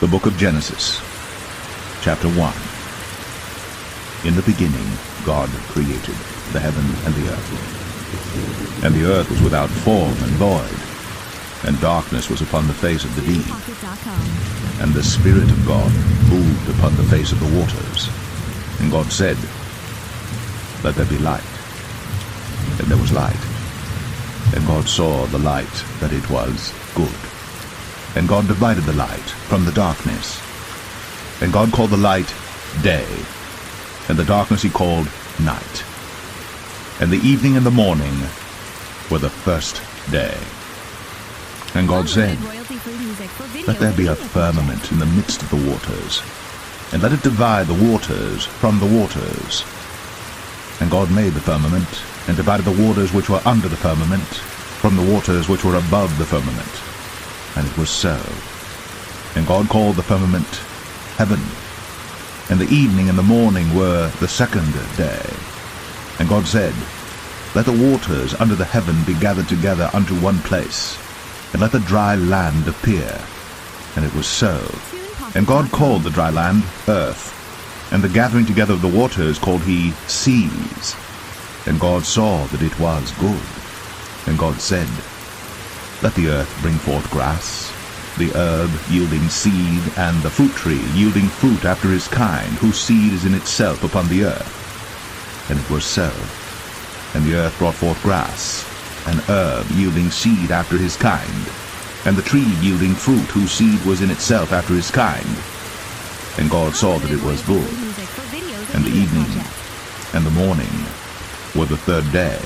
The book of Genesis, chapter 1. In the beginning, God created the heaven and the earth. And the earth was without form and void, and darkness was upon the face of the deep. And the Spirit of God moved upon the face of the waters. And God said, "Let there be light." And there was light. And God saw the light that it was good. And God divided the light from the darkness. And God called the light day, and the darkness he called night. And the evening and the morning were the first day. And God said, "Let there be a firmament in the midst of the waters, and let it divide the waters from the waters." And God made the firmament, and divided the waters which were under the firmament from the waters which were above the firmament. And it was so. And God called the firmament heaven. And the evening and the morning were the second day. And God said, "Let the waters under the heaven be gathered together unto one place, and let the dry land appear." And it was so. And God called the dry land earth, and the gathering together of the waters called he seas. And God saw that it was good. And God said, "Let the earth bring forth grass, the herb yielding seed, and the fruit tree yielding fruit after his kind, whose seed is in itself upon the earth." And it was so. And the earth brought forth grass, an herb yielding seed after his kind, and the tree yielding fruit, whose seed was in itself after his kind. And God saw that it was good. And the evening and the morning were the third day.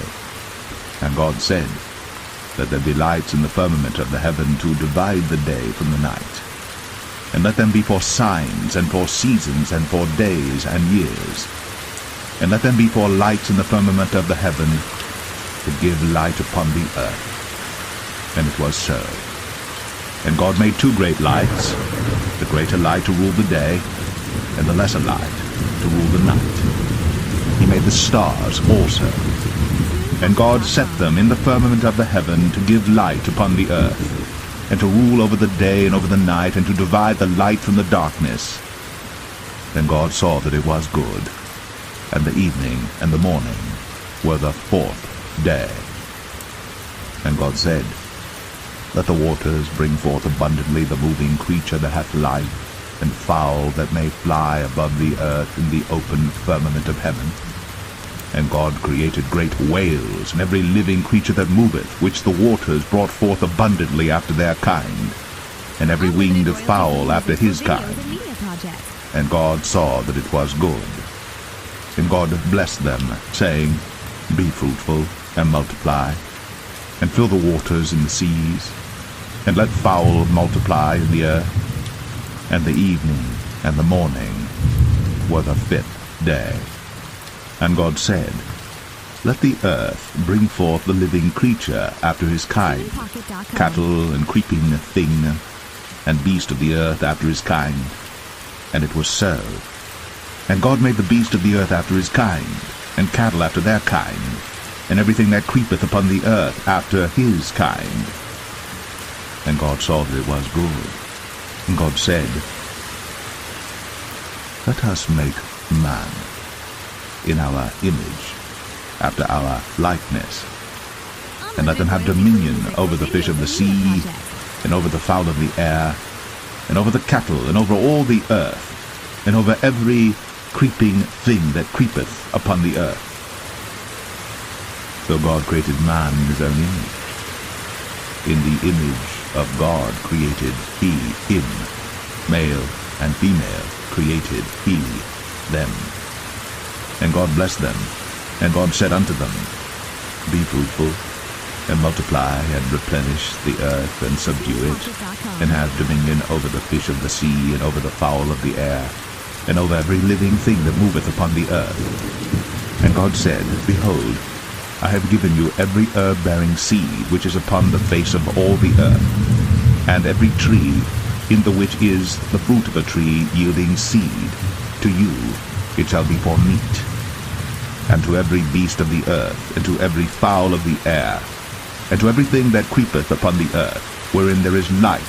And God said, "Let there be lights in the firmament of the heaven to divide the day from the night. And let them be for signs, and for seasons, and for days and years. And let them be for lights in the firmament of the heaven, to give light upon the earth." And it was so. And God made two great lights, the greater light to rule the day, and the lesser light to rule the night. He made the stars also. And God set them in the firmament of the heaven to give light upon the earth, and to rule over the day and over the night, and to divide the light from the darkness. Then God saw that it was good. And the evening and the morning were the fourth day. And God said, "Let the waters bring forth abundantly the moving creature that hath life, and fowl that may fly above the earth in the open firmament of heaven." And God created great whales, and every living creature that moveth, which the waters brought forth abundantly after their kind, and every winged fowl after his kind. And God saw that it was good. And God blessed them, saying, "Be fruitful, and multiply, and fill the waters in the seas, and let fowl multiply in the earth." And the evening and the morning were the fifth day. And God said, "Let the earth bring forth the living creature after his kind, cattle and creeping thing, and beast of the earth after his kind." And it was so. And God made the beast of the earth after his kind, and cattle after their kind, and everything that creepeth upon the earth after his kind. And God saw that it was good. And God said, "Let us make man in our image, after our likeness, and let them have dominion over the fish of the sea, and over the fowl of the air, and over the cattle, and over all the earth, and over every creeping thing that creepeth upon the earth." So God created man in his own image. In the image of God created he him, male and female created he them. And God blessed them, and God said unto them, "Be fruitful, and multiply, and replenish the earth, and subdue it, and have dominion over the fish of the sea, and over the fowl of the air, and over every living thing that moveth upon the earth." And God said, "Behold, I have given you every herb-bearing seed which is upon the face of all the earth, and every tree in the which is the fruit of a tree yielding seed. To you it shall be for meat. And to every beast of the earth, and to every fowl of the air, and to everything that creepeth upon the earth, wherein there is life,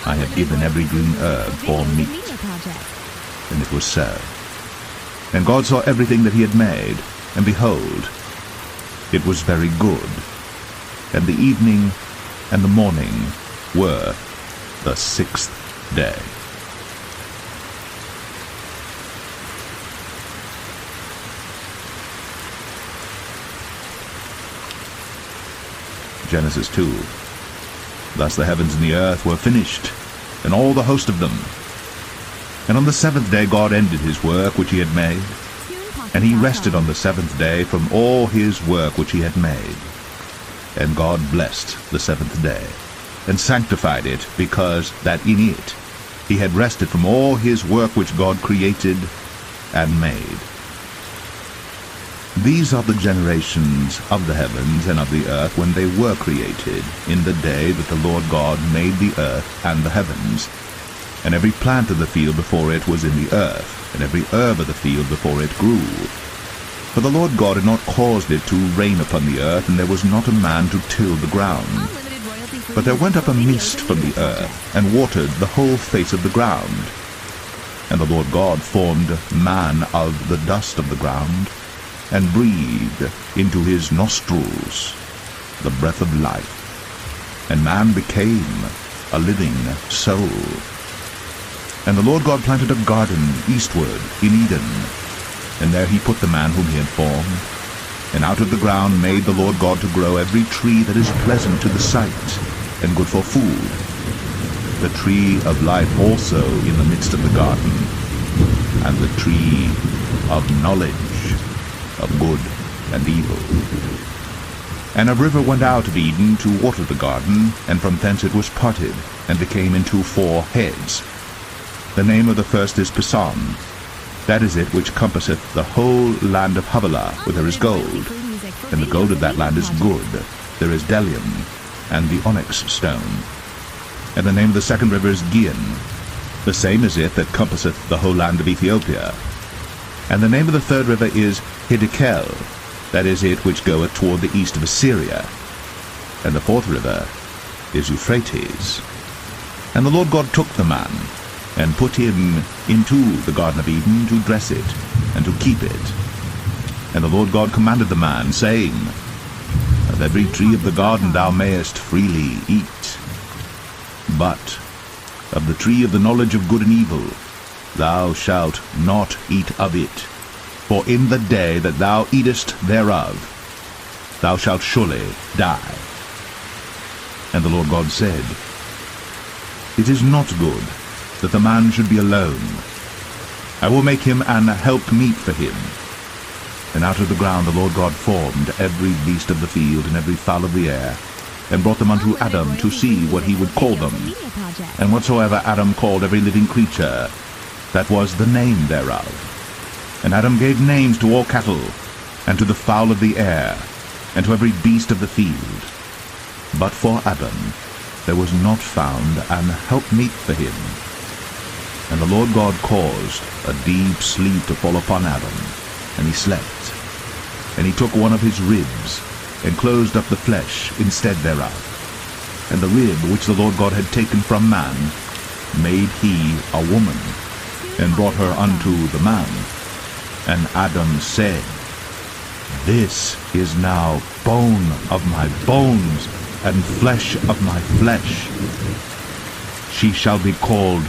I have given every green herb for meat. And it was so. And God saw everything that he had made, and behold, it was very good. And the evening and the morning were the sixth day. Genesis 2. Thus the heavens and the earth were finished, and all the host of them. And on the seventh day God ended his work which he had made, and he rested on the seventh day from all his work which he had made. And God blessed the seventh day, and sanctified it, because that in it he had rested from all his work which God created and made. These are the generations of the heavens and of the earth when they were created, in the day that the Lord God made the earth and the heavens. And every plant of the field before it was in the earth, and every herb of the field before it grew. For the Lord God had not caused it to rain upon the earth, and there was not a man to till the ground. But there went up a mist from the earth, and watered the whole face of the ground. And the Lord God formed man of the dust of the ground, and breathed into his nostrils the breath of life. And man became a living soul. And the Lord God planted a garden eastward in Eden, and there he put the man whom he had formed. And out of the ground made the Lord God to grow every tree that is pleasant to the sight, and good for food. The tree of life also in the midst of the garden, and the tree of knowledge of good and evil. And a river went out of Eden to water the garden, and from thence it was parted, and became into 4 heads. The name of the first is Pison. That is it which compasseth the whole land of Havilah, where there is gold. And the gold of that land is good. There is bdellium, and the onyx stone. And the name of the second river is Gihon. The same is it that compasseth the whole land of Ethiopia. And the name of the third river is Hiddekel. That is it which goeth toward the east of Assyria. And the fourth river is Euphrates. And the Lord God took the man, and put him into the Garden of Eden to dress it, and to keep it. And the Lord God commanded the man, saying, Of every tree of the garden thou mayest freely eat, but of the tree of the knowledge of good and evil thou shalt not eat of it. For in the day that thou eatest thereof thou shalt surely die. And the Lord God said, It is not good that the man should be alone. I will make him an helpmeet for him. And out of the ground the Lord God formed every beast of the field and every fowl of the air, and brought them unto Adam to see what he would call them. And whatsoever Adam called every living creature, that was the name thereof. And Adam gave names to all cattle, and to the fowl of the air, and to every beast of the field. But for Adam there was not found an helpmeet for him. And the Lord God caused a deep sleep to fall upon Adam, and he slept. And he took one of his ribs, and closed up the flesh instead thereof. And the rib which the Lord God had taken from man made he a woman, and brought her unto the man. And Adam said, This is now bone of my bones, and flesh of my flesh. She shall be called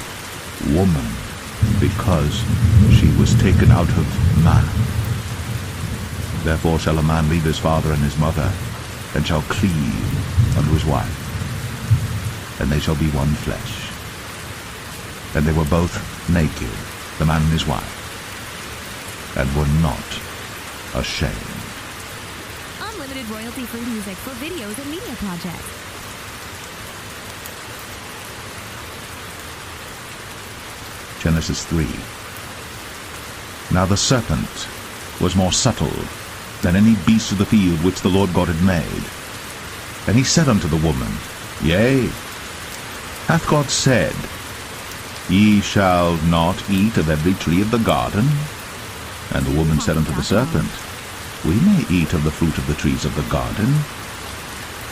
woman, because she was taken out of man. Therefore shall a man leave his father and his mother, and shall cleave unto his wife, and they shall be one flesh. And they were both naked, the man and his wife, and were not ashamed. Unlimited royalty-free music for videos and media projects. Genesis 3. Now the serpent was more subtle than any beast of the field which the Lord God had made. And he said unto the woman, Yea, hath God said, Ye shall not eat of every tree of the garden? And the woman said unto the serpent, We may eat of the fruit of the trees of the garden,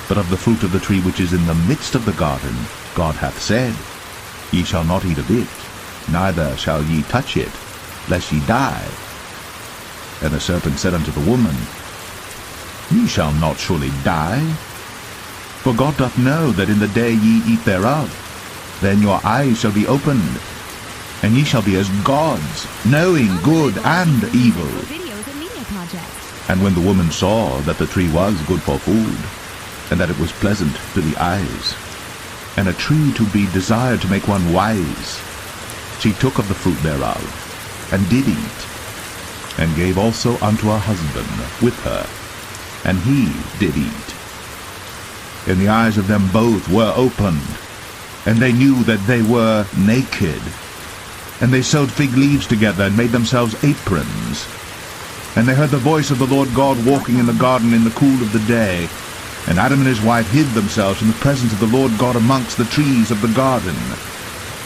but of the fruit of the tree which is in the midst of the garden God hath said, Ye shall not eat of it, neither shall ye touch it, lest ye die. And the serpent said unto the woman, Ye shall not surely die. For God doth know that in the day ye eat thereof, then your eyes shall be opened, and ye shall be as gods, knowing good and evil. And when the woman saw that the tree was good for food, and that it was pleasant to the eyes, and a tree to be desired to make one wise, she took of the fruit thereof, and did eat, and gave also unto her husband with her, and he did eat. And the eyes of them both were opened, and they knew that they were naked. And they sewed fig leaves together, and made themselves aprons. And they heard the voice of the Lord God walking in the garden in the cool of the day. And Adam and his wife hid themselves from the presence of the Lord God amongst the trees of the garden.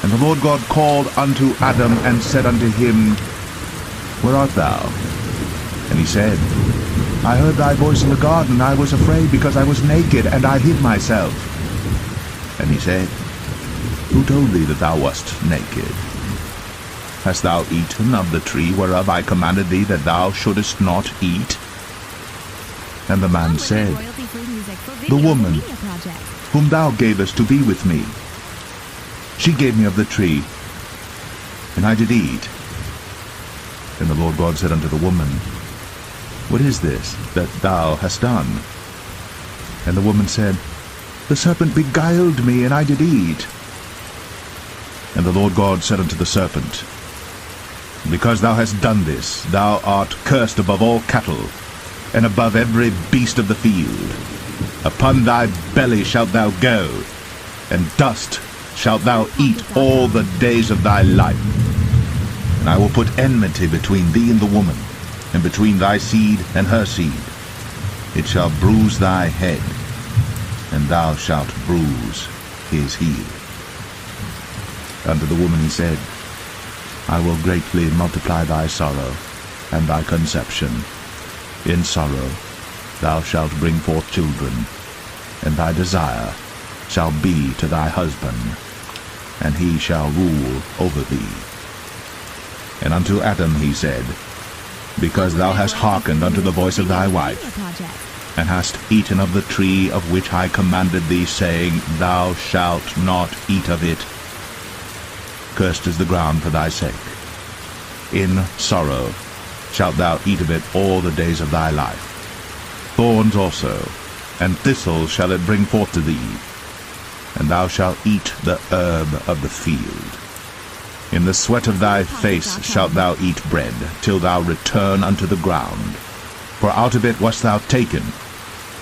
And the Lord God called unto Adam, and said unto him, Where art thou? And he said, I heard thy voice in the garden, and I was afraid, because I was naked, and I hid myself. And he said, Who told thee that thou wast naked? Hast thou eaten of the tree whereof I commanded thee that thou shouldest not eat? And the man said, The woman, whom thou gavest to be with me, she gave me of the tree, and I did eat. And the Lord God said unto the woman, What is this that thou hast done? And the woman said, The serpent beguiled me, and I did eat. And the Lord God said unto the serpent, Because thou hast done this, thou art cursed above all cattle, and above every beast of the field. Upon thy belly shalt thou go, and dust shalt thou eat all the days of thy life. And I will put enmity between thee and the woman, and between thy seed and her seed. It shall bruise thy head, and thou shalt bruise his heel. Unto the woman he said, I will greatly multiply thy sorrow, and thy conception. In sorrow thou shalt bring forth children, and thy desire shall be to thy husband, and he shall rule over thee. And unto Adam he said, Because thou hast hearkened unto the voice of thy wife, and hast eaten of the tree of which I commanded thee, saying, Thou shalt not eat of it, cursed is the ground for thy sake. In sorrow shalt thou eat of it all the days of thy life. Thorns also, and thistles shall it bring forth to thee, and thou shalt eat the herb of the field. In the sweat of thy face shalt thou eat bread, till thou return unto the ground. For out of it wast thou taken,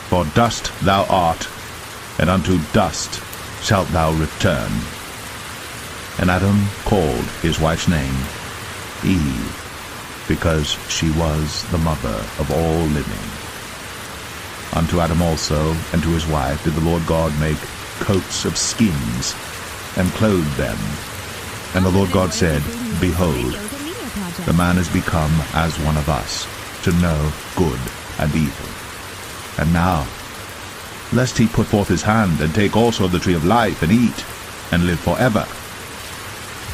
for dust thou art, and unto dust shalt thou return. And Adam called his wife's name Eve, because she was the mother of all living. Unto Adam also and to his wife did the Lord God make coats of skins, and clothed them. And the Lord God said, Behold, the man is become as one of us, to know good and evil. And now, lest he put forth his hand, and take also of the tree of life, and eat, and live forever.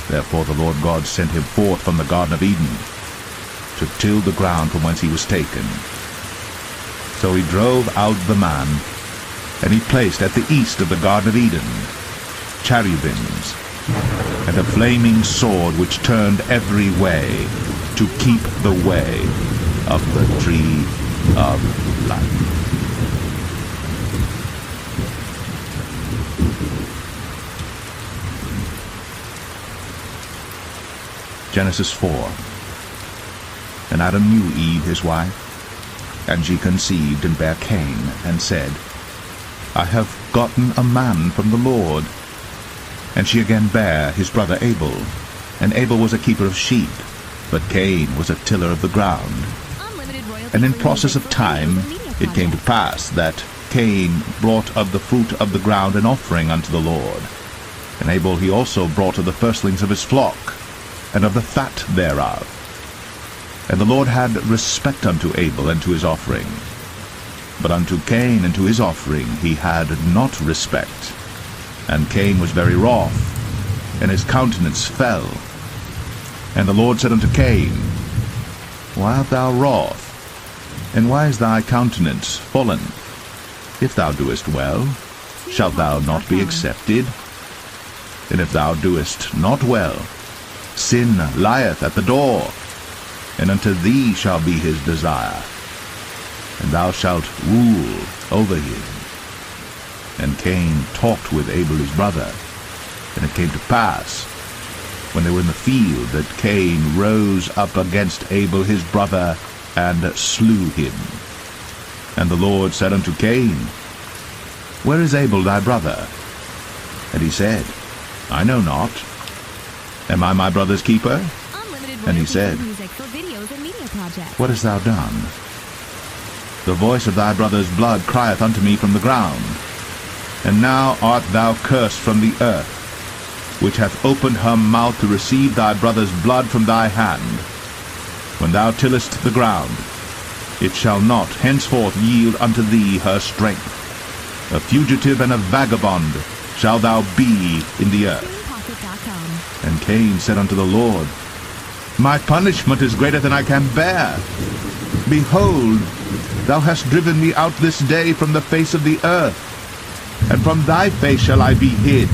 Therefore the Lord God sent him forth from the Garden of Eden, to till the ground from whence he was taken. So he drove out the man, and he placed at the east of the Garden of Eden cherubims, and a flaming sword which turned every way, to keep the way of the tree of life. Genesis 4. And Adam knew Eve his wife, and she conceived and bare Cain, and said, I have gotten a man from the Lord. And she again bare his brother Abel. And Abel was a keeper of sheep, but Cain was a tiller of the ground. And in process of time it came to pass that Cain brought of the fruit of the ground an offering unto the Lord. And Abel he also brought of the firstlings of his flock, and of the fat thereof. And the Lord had respect unto Abel and to his offering. But unto Cain and to his offering he had not respect. And Cain was very wroth, and his countenance fell. And the Lord said unto Cain, Why art thou wroth? And why is thy countenance fallen? If thou doest well, shalt thou not be accepted? And if thou doest not well, sin lieth at the door, and unto thee shall be his desire, and thou shalt rule over him. And Cain talked with Abel his brother. And it came to pass, when they were in the field, that Cain rose up against Abel his brother, and slew him. And the Lord said unto Cain, Where is Abel thy brother? And he said, I know not. Am I my brother's keeper? And he said, What hast thou done? The voice of thy brother's blood crieth unto me from the ground. And now art thou cursed from the earth, which hath opened her mouth to receive thy brother's blood from thy hand. When thou tillest the ground, it shall not henceforth yield unto thee her strength. A fugitive and a vagabond shalt thou be in the earth. And Cain said unto the Lord, My punishment is greater than I can bear. Behold, thou hast driven me out this day from the face of the earth, and from thy face shall I be hid.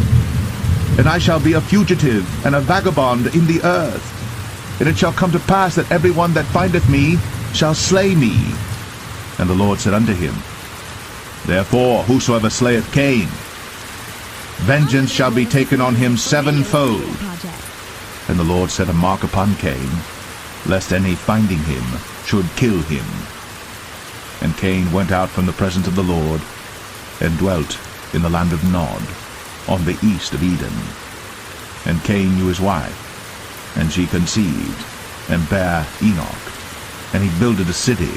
And I shall be a fugitive and a vagabond in the earth. And it shall come to pass that every one that findeth me shall slay me. And the Lord said unto him, Therefore whosoever slayeth Cain, vengeance shall be taken on him sevenfold. And the Lord set a mark upon Cain, lest any finding him should kill him. And Cain went out from the presence of the Lord, and dwelt in the land of Nod, on the east of Eden. And Cain knew his wife, and she conceived, and bare Enoch. And he builded a city,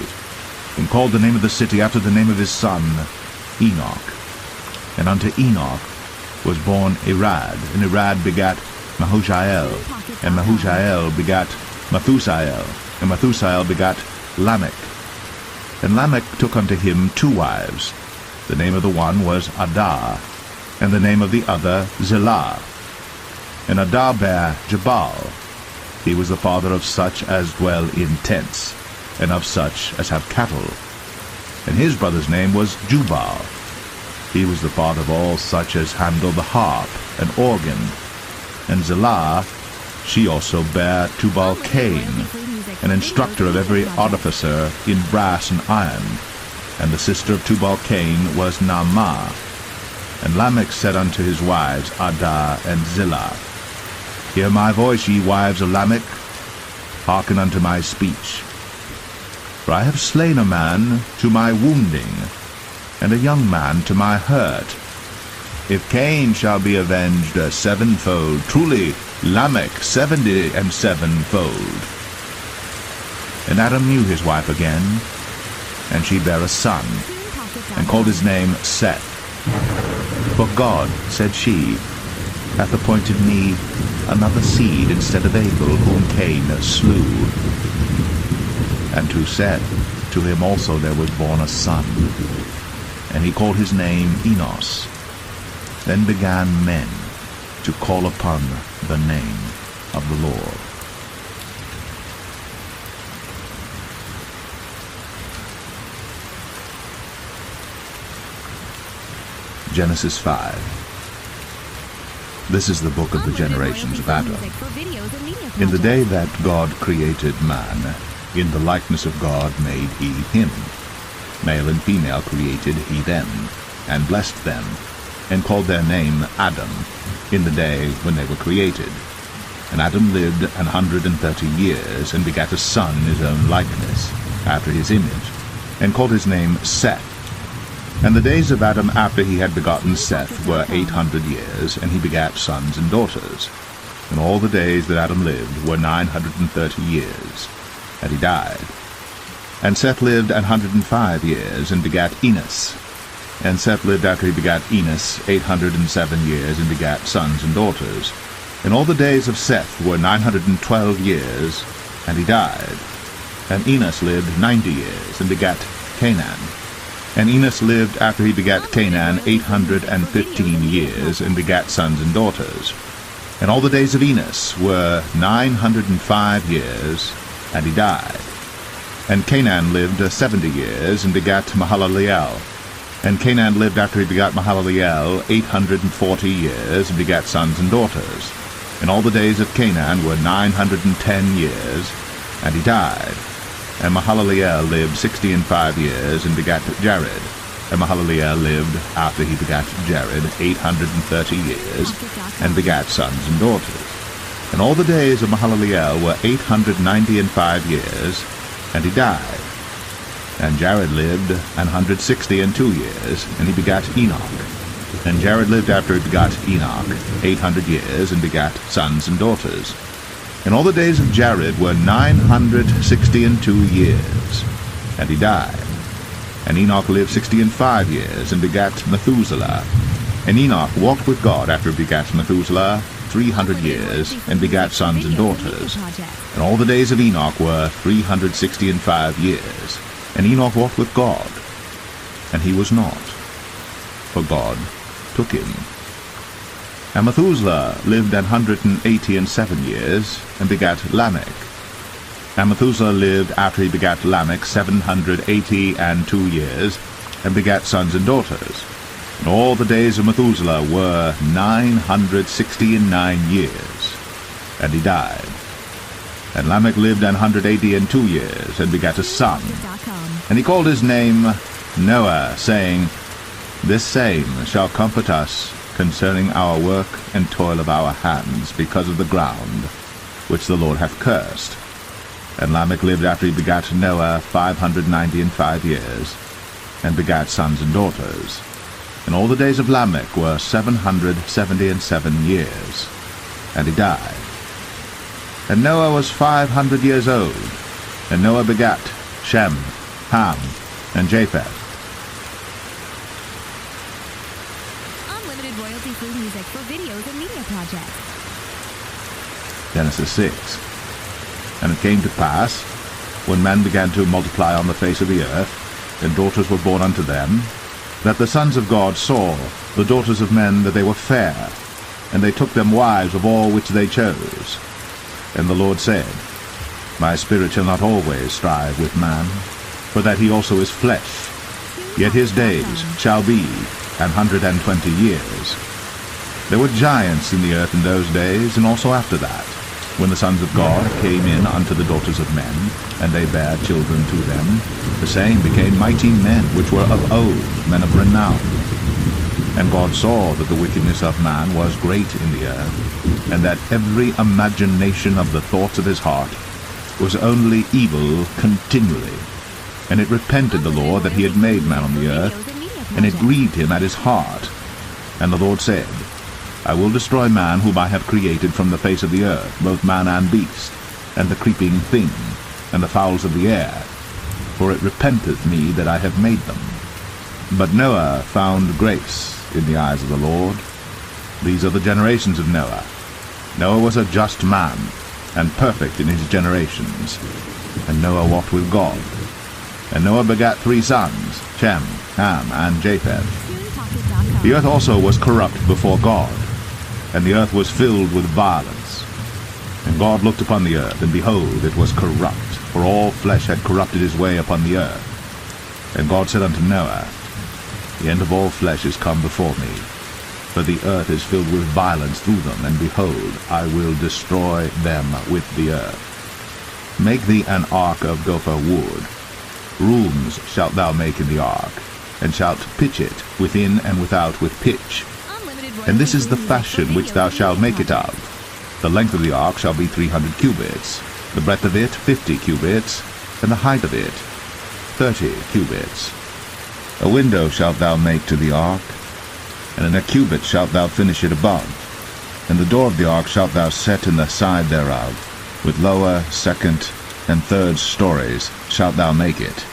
and called the name of the city after the name of his son, Enoch. And unto Enoch was born Irad, and Irad begat Mahushael, and Mahushael begat Methusael, and Methusael begat Lamech. And Lamech took unto him 2 wives. The name of the one was Adah, and the name of the other Zillah. And Adah bare Jabal. He was the father of such as dwell in tents, and of such as have cattle. And his brother's name was Jubal. He was the father of all such as handle the harp and organ. And Zillah, she also bare Tubal-Cain, an instructor of every artificer in brass and iron. And the sister of Tubal-Cain was Naamah. And Lamech said unto his wives, Adah and Zillah, Hear my voice, ye wives of Lamech, hearken unto my speech. For I have slain a man to my wounding, and a young man to my hurt. If Cain shall be avenged sevenfold, truly Lamech 77-fold. And Adam knew his wife again, and she bare a son, and called his name Seth. For God, said she, hath appointed me another seed instead of Abel, whom Cain slew. And to Seth, to him also there was born a son, and he called his name Enos. Then began men to call upon the name of the Lord. Genesis 5. This is the book of the generations of Adam. In the day that God created man, in the likeness of God made he him. Male and female created he them, and blessed them, and called their name Adam, in the day when they were created. And Adam lived 130 years, and begat a son in his own likeness, after his image, and called his name Seth. And the days of Adam after he had begotten Seth were 800 years, and he begat sons and daughters. And all the days that Adam lived were 930 years, and he died. And Seth lived 105 years, and begat Enos. And Seth lived after he begat Enos 807 years, and begat sons and daughters. And all the days of Seth were 912 years, and he died. And Enos lived 90 years, and begat Canaan. And Enos lived after he begat Canaan 815 years, and begat sons and daughters. And all the days of Enos were 905 years, and he died. And Canaan lived 70 years, and begat Mahalaleel. And Canaan lived after he begat Mahalaleel 840 years, and begat sons and daughters. And all the days of Canaan were 910 years, and he died. And Mahalaleel lived 65 years, and begat Jared. And Mahalaleel lived after he begat Jared 830 years, and begat sons and daughters. And all the days of Mahalaleel were 895 years, and he died. And Jared lived 162 years, and he begat Enoch. And Jared lived after he begat Enoch 800 years, and begat sons and daughters. And all the days of Jared were 962 years, and he died. And Enoch lived 65 years, and begat Methuselah. And Enoch walked with God after he begat Methuselah 300 years, and begat sons and daughters. And all the days of Enoch were 365 years. And Enoch walked with God, and he was not, for God took him. And Methuselah lived 187 years, and begat Lamech. And Methuselah lived after he begat Lamech 782 years, and begat sons and daughters. And all the days of Methuselah were 969 years, and he died. And Lamech lived 182 years, and begat a son. And he called his name Noah, saying, This same shall comfort us concerning our work and toil of our hands, because of the ground which the Lord hath cursed. And Lamech lived after he begat Noah 595 years, and begat sons and daughters. And all the days of Lamech were 777 years, and he died. And Noah was 500 years old, and Noah begat Shem, Ham, and Japheth. Unlimited royalty-free music for videos and media projects. Genesis 6. And it came to pass, when men began to multiply on the face of the earth, and daughters were born unto them, that the sons of God saw the daughters of men that they were fair, and they took them wives of all which they chose. And the Lord said, My spirit shall not always strive with man, for that he also is flesh. Yet his days shall be 120 years. There were giants in the earth in those days, and also after that, when the sons of God came in unto the daughters of men, and they bare children to them, the same became mighty men which were of old, men of renown. And God saw that the wickedness of man was great in the earth, and that every imagination of the thoughts of his heart was only evil continually. And it repented the Lord that he had made man on the earth, and it grieved him at his heart. And the Lord said, I will destroy man whom I have created from the face of the earth, both man and beast, and the creeping thing, and the fowls of the air, for it repenteth me that I have made them. But Noah found grace in the eyes of the Lord. These are the generations of Noah. Noah was a just man, and perfect in his generations. And Noah walked with God. And Noah begat 3 sons, Shem, Ham, and Japheth. The earth also was corrupt before God, and the earth was filled with violence. And God looked upon the earth, and behold, it was corrupt, for all flesh had corrupted his way upon the earth. And God said unto Noah, The end of all flesh is come before me, for the earth is filled with violence through them, and behold, I will destroy them with the earth. Make thee an ark of gopher wood. Rooms shalt thou make in the ark, and shalt pitch it within and without with pitch. And this is the fashion which thou shalt make it of. The length of the ark shall be 300 cubits, the breadth of it 50 cubits, and the height of it 30 cubits. A window shalt thou make to the ark, and in a cubit shalt thou finish it above. And the door of the ark shalt thou set in the side thereof, with lower, second, and third stories shalt thou make it.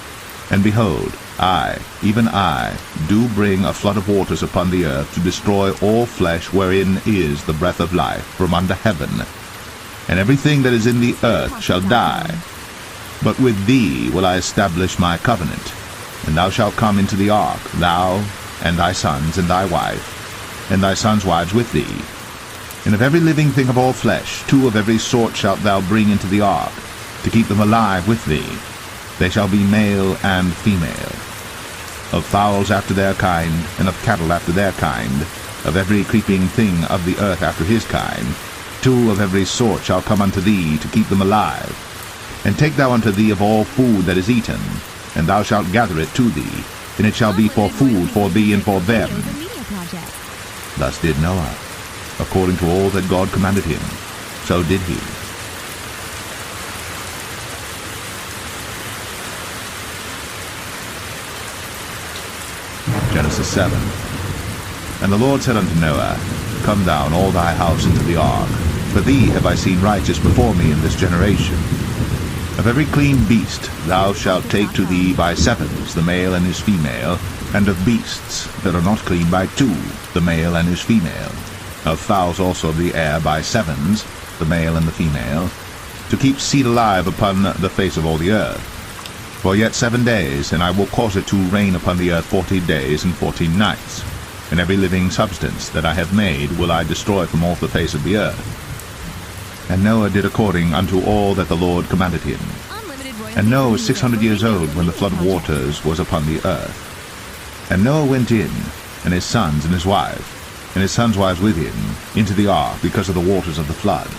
And behold, I, even I, do bring a flood of waters upon the earth to destroy all flesh wherein is the breath of life from under heaven. And everything that is in the earth shall die. But with thee will I establish my covenant. And thou shalt come into the ark, thou, and thy sons, and thy wife, and thy sons' wives with thee. And of every living thing of all flesh, 2 of every sort shalt thou bring into the ark, to keep them alive with thee. They shall be male and female. Of fowls after their kind, and of cattle after their kind, of every creeping thing of the earth after his kind, 2 of every sort shall come unto thee, to keep them alive. And take thou unto thee of all food that is eaten, and thou shalt gather it to thee, and it shall be for food for thee and for them. Thus did Noah, according to all that God commanded him, so did he. Genesis 7. And the Lord said unto Noah, Come down, all thy house, into the ark, for thee have I seen righteous before me in this generation. Of every clean beast thou shalt take to thee by 7s, the male and his female, and of beasts that are not clean by 2, the male and his female. Of fowls also of the air by 7s, the male and the female, to keep seed alive upon the face of all the earth. For yet 7 days, and I will cause it to rain upon the earth 40 days and 14 nights. And every living substance that I have made will I destroy from off the face of the earth. And Noah did according unto all that the Lord commanded him. And Noah was 600 years old when the flood of waters was upon the earth. And Noah went in, and his sons and his wife, and his sons' wives with him, into the ark because of the waters of the flood,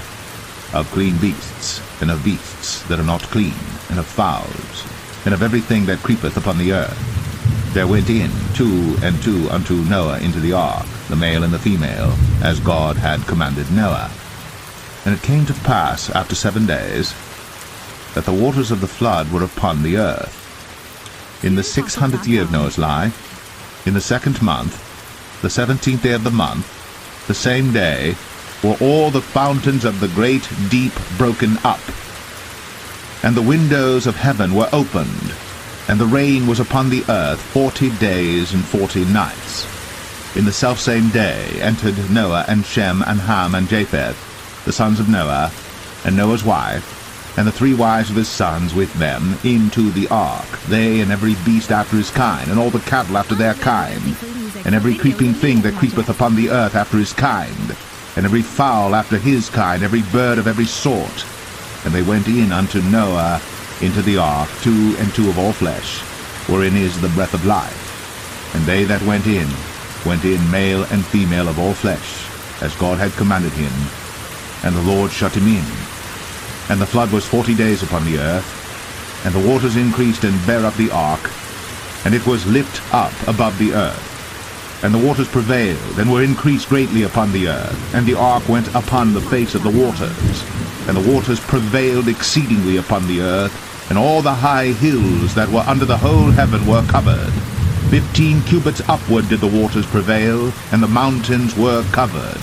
of clean beasts, and of beasts that are not clean, and of fowls, and of everything that creepeth upon the earth. There went in 2 and 2 unto Noah into the ark, the male and the female, as God had commanded Noah. And it came to pass after 7 days, that the waters of the flood were upon the earth. In the 600th year of Noah's life, in the 2nd month, the 17th day of the month, the same day, were all the fountains of the great deep broken up, and the windows of heaven were opened, and the rain was upon the earth 40 days and 40 nights. In the selfsame day entered Noah and Shem and Ham and Japheth, the sons of Noah, and Noah's wife, and the 3 wives of his sons with them, into the ark, they and every beast after his kind, and all the cattle after their kind, and every creeping thing that creepeth upon the earth after his kind, and every fowl after his kind, every bird of every sort. And they went in unto Noah into the ark, 2 and 2 of all flesh, wherein is the breath of life. And they that went in male and female of all flesh, as God had commanded him. And the Lord shut him in. And the flood was 40 days upon the earth, and the waters increased and bare up the ark, and it was lift up above the earth. And the waters prevailed, and were increased greatly upon the earth, and the ark went upon the face of the waters. And the waters prevailed exceedingly upon the earth, and all the high hills that were under the whole heaven were covered. 15 cubits upward did the waters prevail, and the mountains were covered.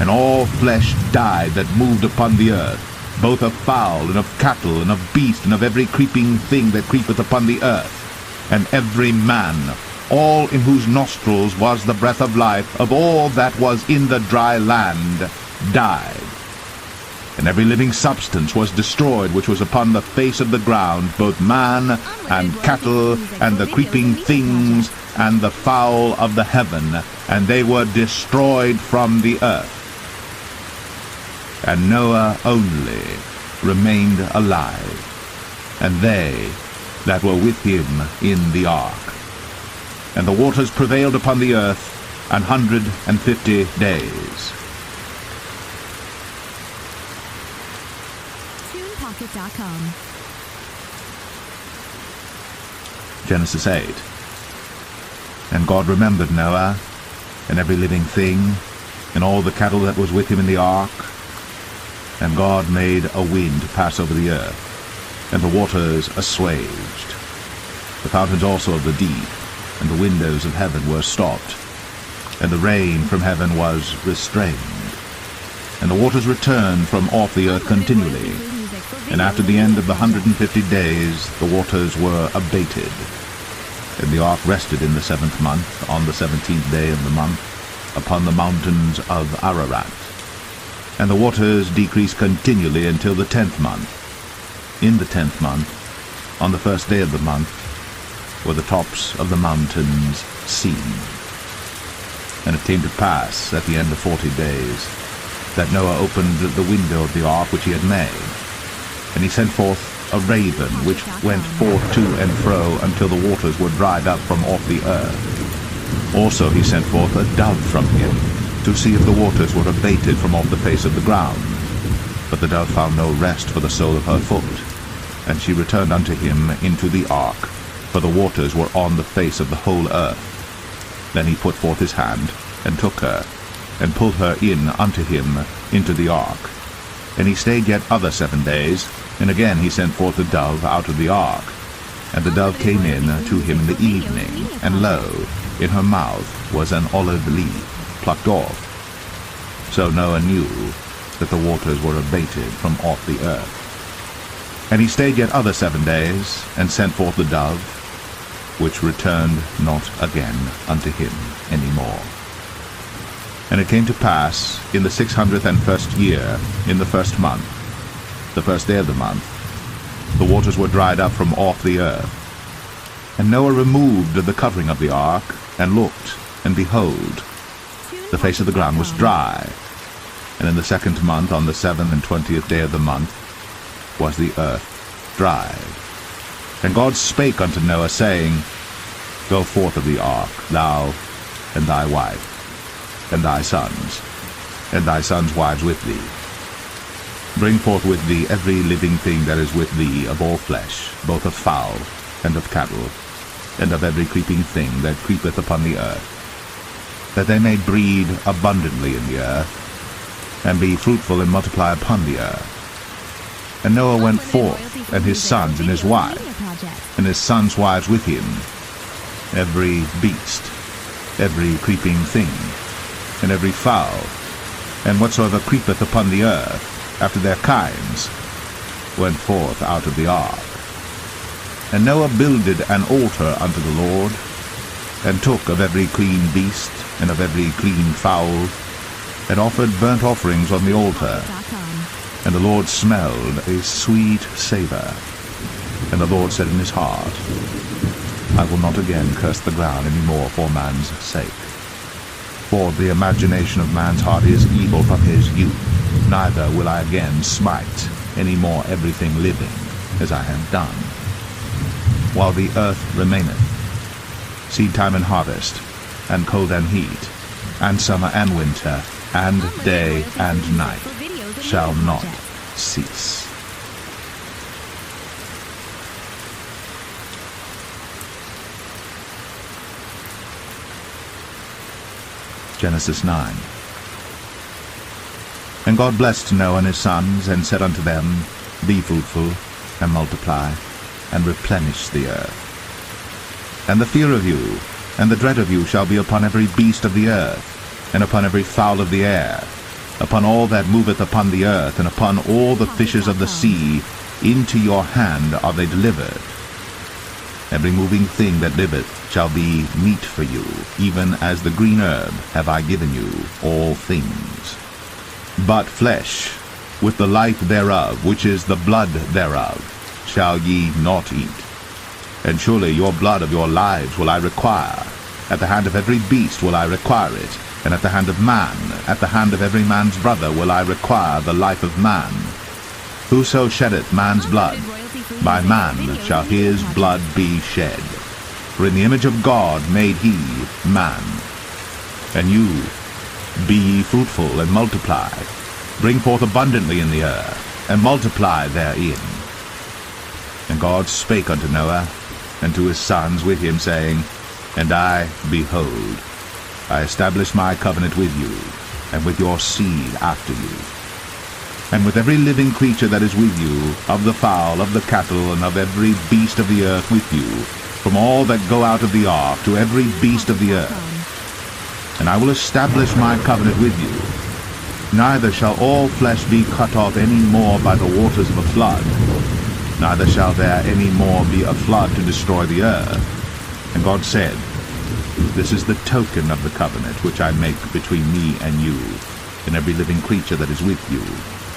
And all flesh died that moved upon the earth, both of fowl, and of cattle, and of beast, and of every creeping thing that creepeth upon the earth. And every man, all in whose nostrils was the breath of life, of all that was in the dry land, died. And every living substance was destroyed which was upon the face of the ground, both man, and cattle, and the creeping things, and the fowl of the heaven, and they were destroyed from the earth. And Noah only remained alive, and they that were with him in the ark. And the waters prevailed upon the earth 150 days. TunePocket.com. Genesis 8. And God remembered Noah, and every living thing, and all the cattle that was with him in the ark. And God made a wind pass over the earth, and the waters assuaged. The fountains also of the deep, and the windows of heaven were stopped, and the rain from heaven was restrained. And the waters returned from off the earth continually. And after the end of the 150 days, the waters were abated. And the ark rested in the 7th month, on the 17th day of the month, upon the mountains of Ararat. And the waters decreased continually until the 10th month. In the 10th month, on the 1st day of the month, were the tops of the mountains seen. And it came to pass at the end of 40 days that Noah opened the window of the ark which he had made. And he sent forth a raven, which went forth to and fro until the waters were dried up from off the earth. Also he sent forth a dove from him, to see if the waters were abated from off the face of the ground. But the dove found no rest for the sole of her foot. And she returned unto him into the ark, for the waters were on the face of the whole earth. Then he put forth his hand, and took her, and pulled her in unto him into the ark. And he stayed yet other 7 days, and again he sent forth the dove out of the ark. And the dove came in to him in the evening, and lo, in her mouth was an olive leaf plucked off. So Noah knew that the waters were abated from off the earth. And he stayed yet other 7 days, and sent forth the dove, which returned not again unto him any more. And it came to pass, in the 601st year, in the 1st month, the 1st day of the month, the waters were dried up from off the earth. And Noah removed the covering of the ark, and looked, and behold, the face of the ground was dry. And in the 2nd month, on the 27th day of the month, was the earth dried. And God spake unto Noah, saying, Go forth of the ark, thou, and thy wife, and thy sons' wives with thee. Bring forth with thee every living thing that is with thee of all flesh, both of fowl, and of cattle, and of every creeping thing that creepeth upon the earth, that they may breed abundantly in the earth, and be fruitful and multiply upon the earth. And Noah went forth, and his sons, and his wife, and his sons' wives with him, every beast, every creeping thing, and every fowl, and whatsoever creepeth upon the earth, after their kinds, went forth out of the ark. And Noah builded an altar unto the Lord, and took of every clean beast, and of every clean fowl, and offered burnt offerings on the altar. And the Lord smelled a sweet savour. And the Lord said in his heart, I will not again curse the ground any more for man's sake. For the imagination of man's heart is evil from his youth, neither will I again smite any more everything living, as I have done. While the earth remaineth, seed time and harvest, and cold and heat, and summer and winter, and day and night, shall not cease. Genesis 9. And God blessed Noah and his sons, and said unto them, Be fruitful, and multiply, and replenish the earth. And the fear of you, and the dread of you shall be upon every beast of the earth, and upon every fowl of the air, upon all that moveth upon the earth, and upon all the fishes of the sea. Into your hand are they delivered. Every moving thing that liveth shall be meat for you, even as the green herb have I given you all things. But flesh, with the life thereof, which is the blood thereof, shall ye not eat. And surely your blood of your lives will I require. At the hand of every beast will I require it, and at the hand of man, at the hand of every man's brother will I require the life of man. Whoso sheddeth man's blood, by man shall his blood be shed. For in the image of God made he man. And you, be ye fruitful, and multiply, bring forth abundantly in the earth, and multiply therein. And God spake unto Noah, and to his sons with him, saying, And I, behold, I establish my covenant with you, and with your seed after you, and with every living creature that is with you, of the fowl, of the cattle, and of every beast of the earth with you, from all that go out of the ark to every beast of the earth. And I will establish my covenant with you. Neither shall all flesh be cut off any more by the waters of a flood, neither shall there any more be a flood to destroy the earth. And God said, This is the token of the covenant which I make between me and you, and every living creature that is with you,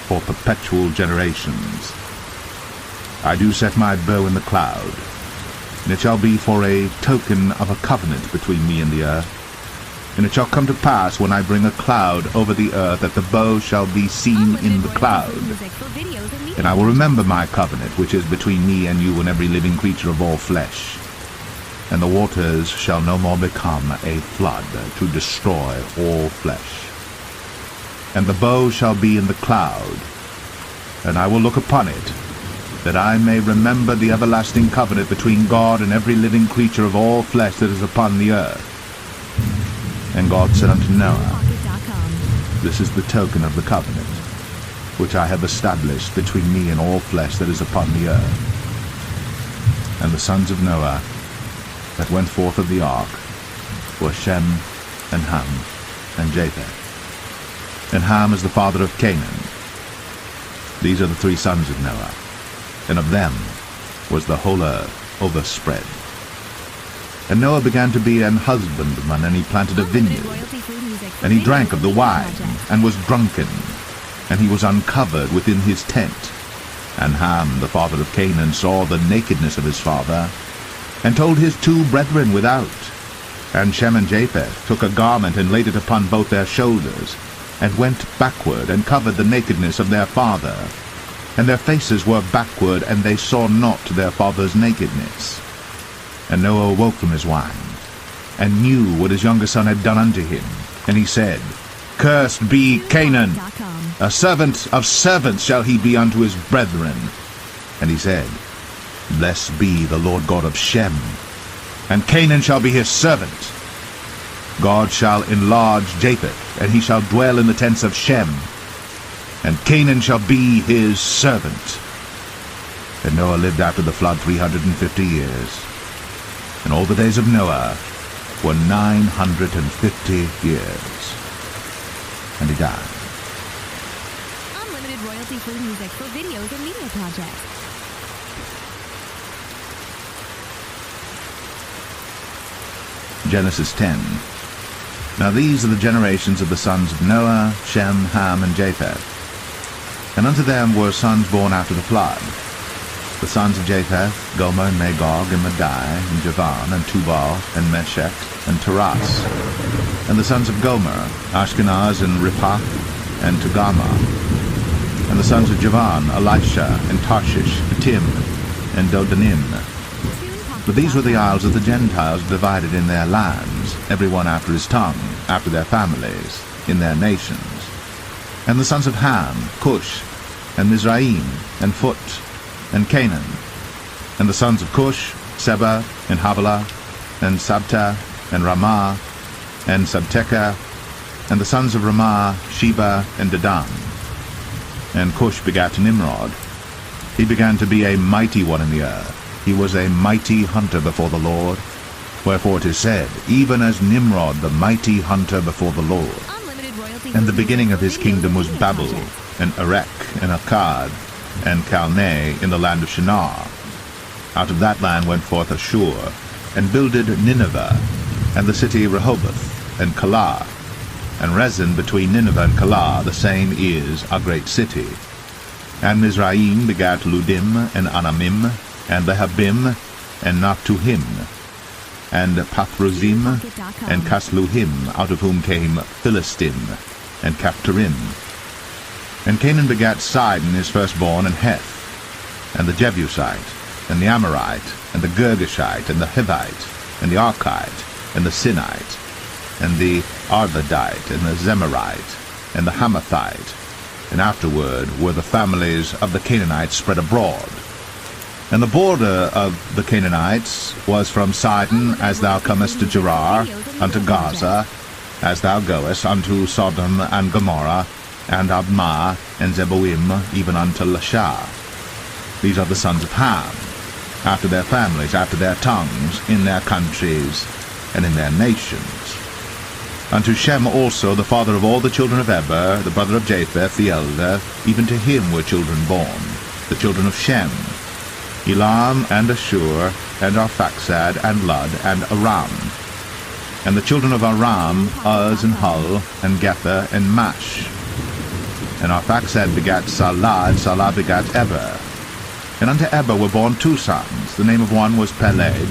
for perpetual generations. I do set my bow in the cloud, and it shall be for a token of a covenant between me and the earth. And it shall come to pass, when I bring a cloud over the earth, that the bow shall be seen in the cloud. And I will remember my covenant, which is between me and you and every living creature of all flesh. And the waters shall no more become a flood to destroy all flesh. And the bow shall be in the cloud, and I will look upon it, that I may remember the everlasting covenant between God and every living creature of all flesh that is upon the earth. And God said unto Noah, This is the token of the covenant, which I have established between me and all flesh that is upon the earth. And the sons of Noah that went forth of the ark were Shem, and Ham, and Japheth. And Ham is the father of Canaan. These are the three sons of Noah, and of them was the whole earth overspread. And Noah began to be an husbandman, and he planted a vineyard. And he drank of the wine, and was drunken, and he was uncovered within his tent. And Ham, the father of Canaan, saw the nakedness of his father, and told his two brethren without. And Shem and Japheth took a garment, and laid it upon both their shoulders, and went backward, and covered the nakedness of their father. And their faces were backward, and they saw not their father's nakedness. And Noah awoke from his wine, and knew what his younger son had done unto him. And he said, Cursed be Canaan, a servant of servants shall he be unto his brethren. And he said, Blessed be the Lord God of Shem, and Canaan shall be his servant. God shall enlarge Japheth, and he shall dwell in the tents of Shem, and Canaan shall be his servant. And Noah lived after the flood 350 years. And all the days of Noah were 950 years. And he died. Unlimited royalty-free music for videos and media projects. Genesis 10. Now these are the generations of the sons of Noah, Shem, Ham, and Japheth. And unto them were sons born after the flood. The sons of Japheth, Gomer, and Magog, and Madai, and Javan, and Tubal, and Meshech, and Taras. And the sons of Gomer, Ashkenaz, and Riphah, and Togarmah. And the sons of Javan, Elisha, and Tarshish, Kittim, and Dodanim. But these were the isles of the Gentiles divided in their lands, every one after his tongue, after their families, in their nations. And the sons of Ham, Cush, and Mizraim, and Phut, and Canaan. And the sons of Cush, Seba, and Havilah, and Sabta, and Ramah, and Sabteka. And the sons of Ramah, Sheba, and Dedan. And Cush begat Nimrod. He began to be a mighty one in the earth. He was a mighty hunter before the Lord. Wherefore it is said, even as Nimrod, the mighty hunter before the Lord. And the beginning of his kingdom was Babel, and Erech, and Akkad, and Calneh in the land of Shinar. Out of that land went forth Ashur, and builded Nineveh, and the city Rehoboth, and Calah. And Rezin between Nineveh and Calah, the same is a great city. And Mizraim begat Ludim, and Anamim, and Lehabim, and Naphtuhim, and Pathrozim, and Casluhim, out of whom came Philistim, and Caphtorim. And Canaan begat Sidon his firstborn, and Heth, and the Jebusite, and the Amorite, and the Girgashite, and the Hivite, and the Archite, and the Sinite, and the Arvadite, and the Zemarite, and the Hamathite. And afterward were the families of the Canaanites spread abroad. And the border of the Canaanites was from Sidon, as thou comest to Gerar, unto Gaza, as thou goest unto Sodom and Gomorrah, and Admah, and Zeboim, even unto Lasha. These are the sons of Ham, after their families, after their tongues, in their countries, and in their nations. Unto Shem also, the father of all the children of Eber, the brother of Japheth, the elder, even to him were children born, the children of Shem, Elam, and Ashur, and Arphaxad, and Lud, and Aram. And the children of Aram, Uz, and Hul, and Gether, and Mash. And Arphaxad begat Salah, and Salah begat Eber. And unto Eber were born two sons. The name of one was Peleg,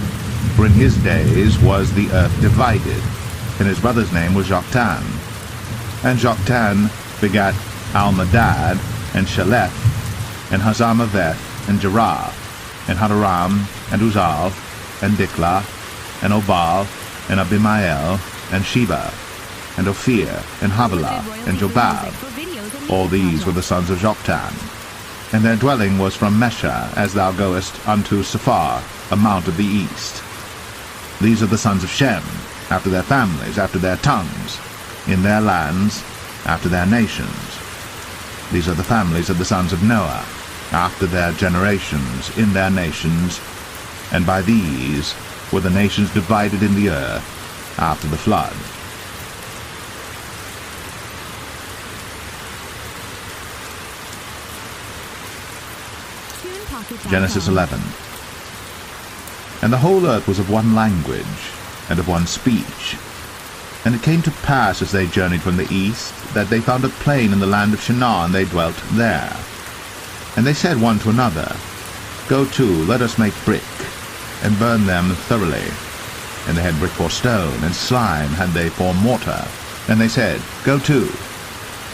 for in his days was the earth divided. and his brother's name was Joktan. And Joktan begat Almadad, and Sheleth, and Hazarmaveth, and Jerah, and Hadaram, and Uzal, and Diklah, and Obal, and Abimael, and Sheba, and Ophir, and Havilah, and Jobab. All these were the sons of Joktan. And their dwelling was from Mesha, as thou goest unto Sephar, a mount of the east. These are the sons of Shem, after their families, after their tongues, in their lands, after their nations. These are the families of the sons of Noah, after their generations, in their nations, and by these were the nations divided in the earth after the flood. Genesis 11. And the whole earth was of one language, and of one speech. And it came to pass, as they journeyed from the east, that they found a plain in the land of Shinar, and they dwelt there. And they said one to another, Go to, let us make brick, and burn them thoroughly. And they had brick for stone, and slime had they for mortar. And they said, Go to,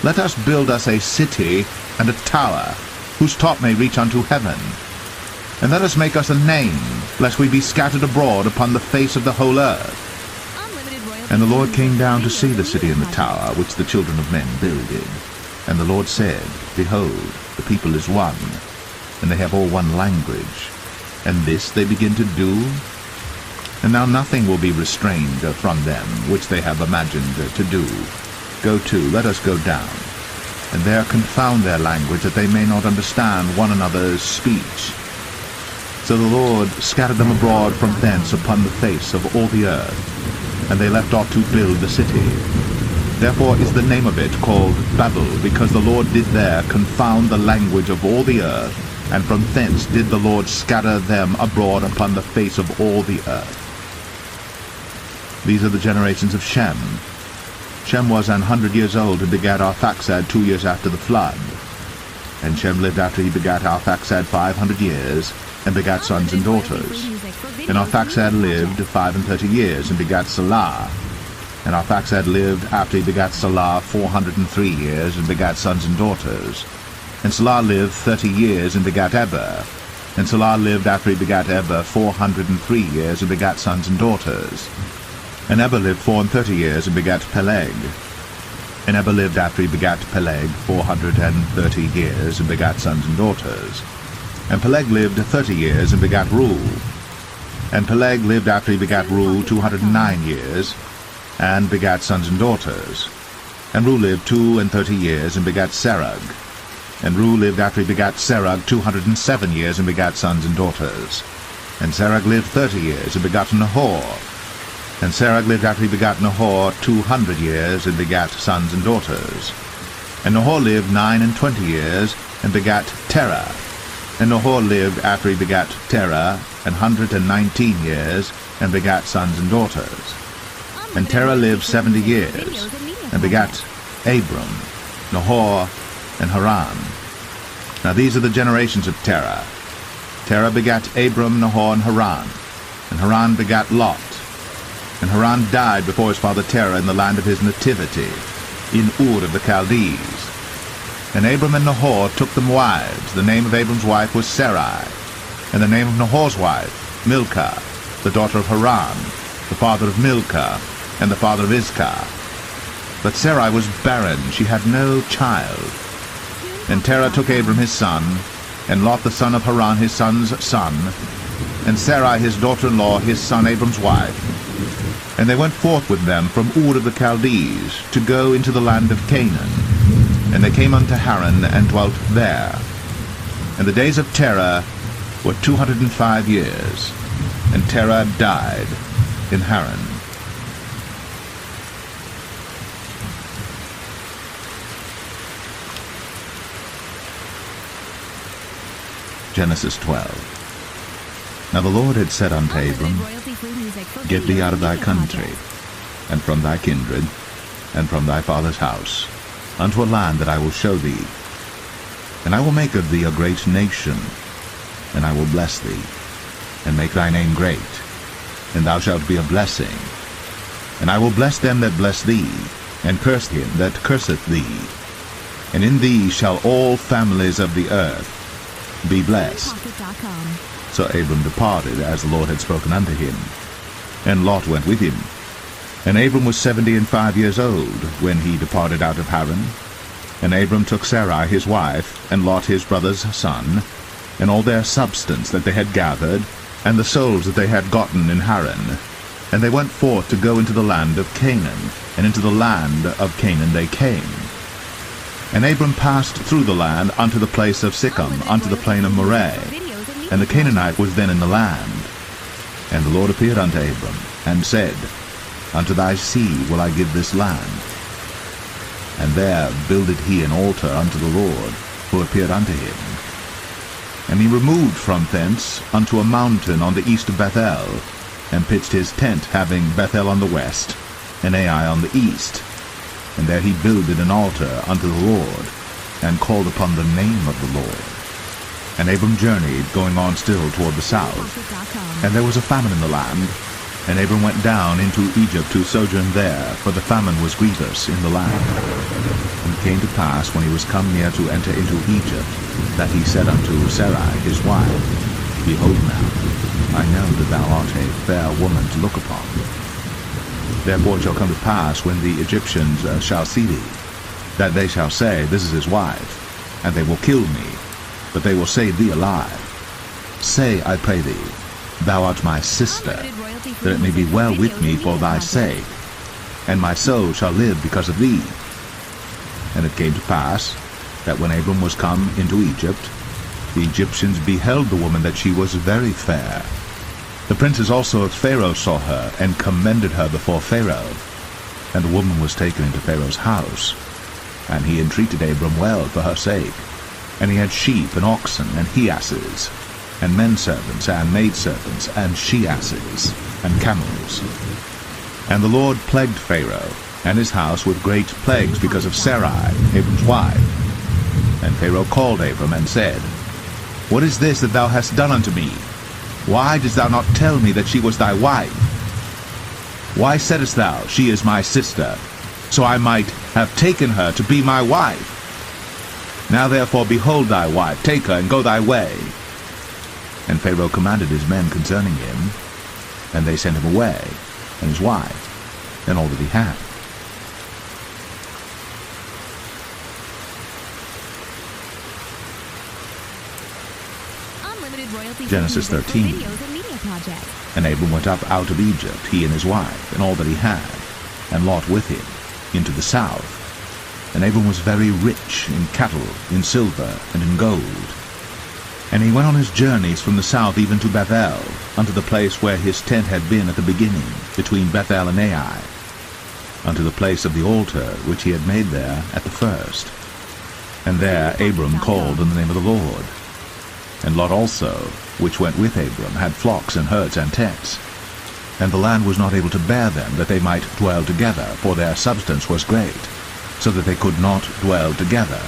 let us build us a city and a tower, whose top may reach unto heaven. And let us make us a name, lest we be scattered abroad upon the face of the whole earth. And the Lord came down to see the city and the tower, which the children of men builded. And the Lord said, Behold, the people is one, and they have all one language. And this they begin to do? And now nothing will be restrained from them, which they have imagined to do. Go to, let us go down, and there confound their language, that they may not understand one another's speech. So the Lord scattered them abroad from thence upon the face of all the earth, and they left off to build the city. Therefore is the name of it called Babel, because the Lord did there confound the language of all the earth, and from thence did the Lord scatter them abroad upon the face of all the earth. These are the generations of Shem. Shem was 100 years old and begat Arphaxad 2 years after the flood. And Shem lived after he begat Arphaxad 500 years, and begat sons and daughters. And Arphaxad lived 35 years, and begat Salah. And Arphaxad lived after he begat Salah 403 years, and begat sons and daughters. And Salah lived 30 years, and begat Eber. And Salah lived after he begat Eber 403 years, and begat sons and daughters. And Eber lived 34 years, and begat Peleg. And Eber lived after he begat Peleg 430 years, and begat sons and daughters. And Peleg lived 30 years, and begat Reu. And Peleg lived after he begat Reu 209 years, and begat sons and daughters. And Reu lived 32 years, and begat Serug. And Reu lived after he begat Serug 207 years, and begat sons and daughters. And Serug lived 30 years, and begat Nahor. And Serug lived after he begat Nahor 200 years, and begat sons and daughters. And Nahor lived 29 years, and begat Terah. And Nahor lived after he begat Terah 119 years, and begat sons and daughters. And Terah lived 70 years, and begat Abram, Nahor, and Haran. Now these are the generations of Terah. Terah begat Abram, Nahor, and Haran. And Haran begat Lot. And Haran died before his father Terah in the land of his nativity, in Ur of the Chaldees. And Abram and Nahor took them wives. The name of Abram's wife was Sarai, and the name of Nahor's wife, Milcah, the daughter of Haran, the father of Milcah, and the father of Iscah. But Sarai was barren, she had no child. And Terah took Abram his son, and Lot the son of Haran his son's son, and Sarai his daughter-in-law his son Abram's wife. And they went forth with them from Ur of the Chaldees, to go into the land of Canaan. And they came unto Haran, and dwelt there. And the days of Terah were 205 years, and Terah died in Haran. Genesis 12. Now the Lord had said unto Abram, Get thee out of thy country, and from thy kindred, and from thy father's house, unto a land that I will show thee. And I will make of thee a great nation, and I will bless thee, and make thy name great, and thou shalt be a blessing. And I will bless them that bless thee, and curse him that curseth thee. And in thee shall all families of the earth be blessed. So Abram departed, as the Lord had spoken unto him. And Lot went with him. And Abram was 75 years old when he departed out of Haran. And Abram took Sarai his wife, and Lot his brother's son, and all their substance that they had gathered, and the souls that they had gotten in Haran. And they went forth to go into the land of Canaan, and into the land of Canaan they came. And Abram passed through the land unto the place of Sichem, unto the plain of Moreh. And the Canaanite was then in the land. And the Lord appeared unto Abram, and said, Unto thy seed will I give this land. And there builded he an altar unto the Lord, who appeared unto him. And he removed from thence unto a mountain on the east of Bethel, and pitched his tent, having Bethel on the west, and Ai on the east. And there he builded an altar unto the Lord, and called upon the name of the Lord. And Abram journeyed, going on still toward the south. And there was a famine in the land, and Abram went down into Egypt to sojourn there, for the famine was grievous in the land. And it came to pass, when he was come near to enter into Egypt, that he said unto Sarai his wife, Behold now, I know that thou art a fair woman to look upon. Therefore it shall come to pass, when the Egyptians shall see thee, that they shall say, This is his wife, and they will kill me, but they will save thee alive. Say, I pray thee, Thou art my sister, that it may be well with me for thy sake, and my soul shall live because of thee. And it came to pass, that when Abram was come into Egypt, the Egyptians beheld the woman that she was very fair. The princes also of Pharaoh saw her, and commended her before Pharaoh. And the woman was taken into Pharaoh's house. And he entreated Abram well for her sake. And he had sheep and oxen and he-asses, and menservants and maidservants, and she-asses, and camels. And the Lord plagued Pharaoh and his house with great plagues because of Sarai, Abram's wife. And Pharaoh called Abram, and said, What is this that thou hast done unto me? Why didst thou not tell me that she was thy wife? Why saidst thou, She is my sister, so I might have taken her to be my wife? Now therefore behold thy wife, take her, and go thy way. And Pharaoh commanded his men concerning him, and they sent him away, and his wife, and all that he had. Genesis 13. And Abram went up out of Egypt, he and his wife, and all that he had, and Lot with him, into the south. And Abram was very rich in cattle, in silver, and in gold. And he went on his journeys from the south even to Bethel, unto the place where his tent had been at the beginning, between Bethel and Ai, unto the place of the altar which he had made there at the first. And there Abram called on the name of the Lord. And Lot also, which went with Abram, had flocks and herds and tents. And the land was not able to bear them, that they might dwell together, for their substance was great, so that they could not dwell together.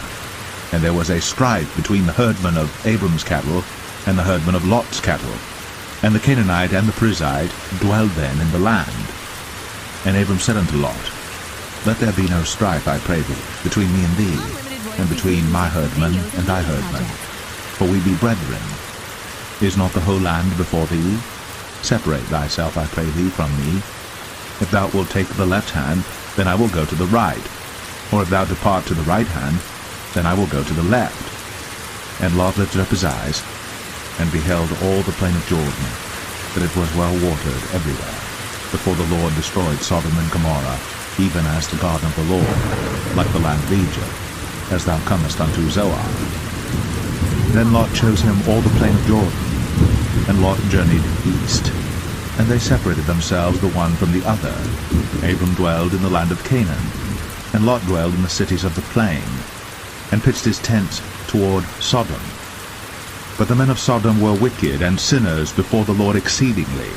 And there was a strife between the herdmen of Abram's cattle and the herdmen of Lot's cattle. And the Canaanite and the Perizzite dwelled then in the land. And Abram said unto Lot, Let there be no strife, I pray thee, between me and thee, and between my herdmen and thy herdmen, for we be brethren. Is not the whole land before thee? Separate thyself, I pray thee, from me. If thou wilt take the left hand, then I will go to the right. Or if thou depart to the right hand, then I will go to the left. And Lot lifted up his eyes, and beheld all the plain of Jordan, that it was well watered everywhere, before the Lord destroyed Sodom and Gomorrah, even as the garden of the Lord, like the land of Egypt, as thou comest unto Zoar. Then Lot chose him all the plain of Jordan, and Lot journeyed east. And they separated themselves the one from the other. Abram dwelled in the land of Canaan, and Lot dwelled in the cities of the plain, and pitched his tent toward Sodom. But the men of Sodom were wicked and sinners before the Lord exceedingly.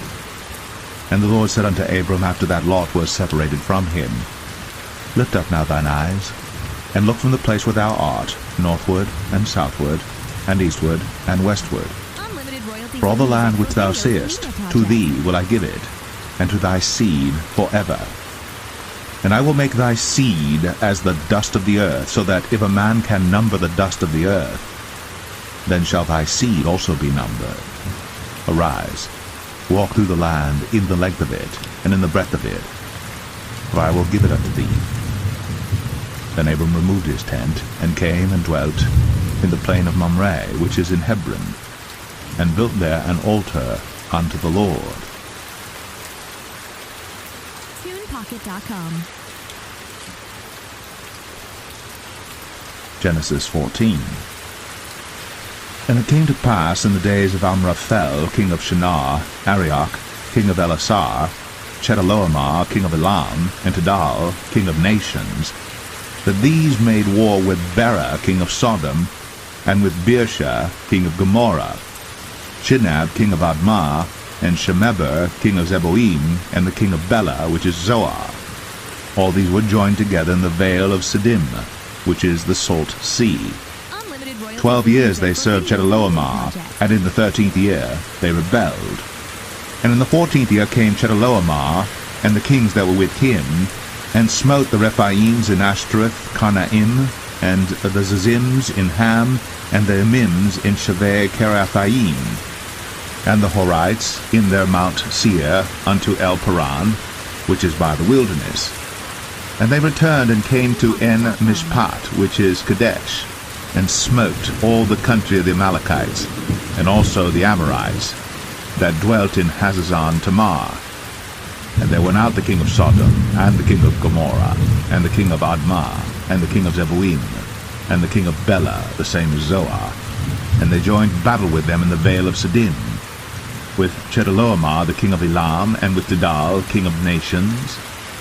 And the Lord said unto Abram, after that Lot was separated from him, Lift up now thine eyes, and look from the place where thou art, northward and southward, and eastward and westward. For all the land which thou seest, to thee will I give it, and to thy seed forever. And I will make thy seed as the dust of the earth, so that if a man can number the dust of the earth, then shall thy seed also be numbered. Arise, walk through the land in the length of it, and in the breadth of it, for I will give it unto thee. Then Abram removed his tent, and came and dwelt in the plain of Mamre, which is in Hebron, and built there an altar unto the Lord. TunePocket.com. Genesis 14. And it came to pass in the days of Amraphel, king of Shinar, Arioch, king of Elasar, Chedorlaomer, king of Elam, and Tidal, king of nations, that these made war with Bera, king of Sodom, and with Birsha, king of Gomorrah, Shinab, king of Admah, and Shemeber, king of Zeboim, and the king of Bela, which is Zoar. All these were joined together in the vale of Siddim, which is the salt sea. 12 years they served Chedorlaomer, and in the 13th year they rebelled. And in the 14th year came Chedorlaomer, and the kings that were with him, and smote the Rephaims in Ashtaroth, Karnaim, and the Zazims in Ham, and the Emims in Shaveh Kiriathaim, and the Horites in their Mount Seir unto El Paran, which is by the wilderness. And they returned and came to En Mishpat, which is Kadesh, and smote all the country of the Amalekites, and also the Amorites, that dwelt in Hazazon Tamar. And there went out the king of Sodom, and the king of Gomorrah, and the king of Admah, and the king of Zeboim, and the king of Bela, the same as Zoar. And they joined battle with them in the vale of Siddim, with Chedorlaomer the king of Elam, and with Tidal king of nations,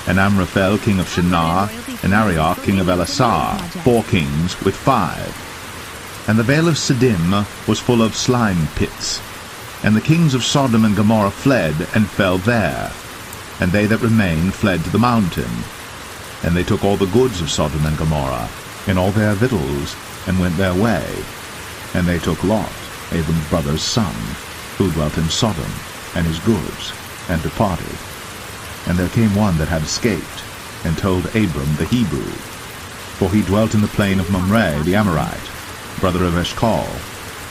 and Amraphel king of Shinar, and Arioch king of Elasar, 4 kings with 5. And the vale of Siddim was full of slime pits. And the kings of Sodom and Gomorrah fled, and fell there. And they that remained fled to the mountain. And they took all the goods of Sodom and Gomorrah, and all their victuals, and went their way. And they took Lot, Abram's brother's son, who dwelt in Sodom, and his goods, and departed. And there came one that had escaped, and told Abram the Hebrew, for he dwelt in the plain of Mamre the Amorite, brother of Eshcol,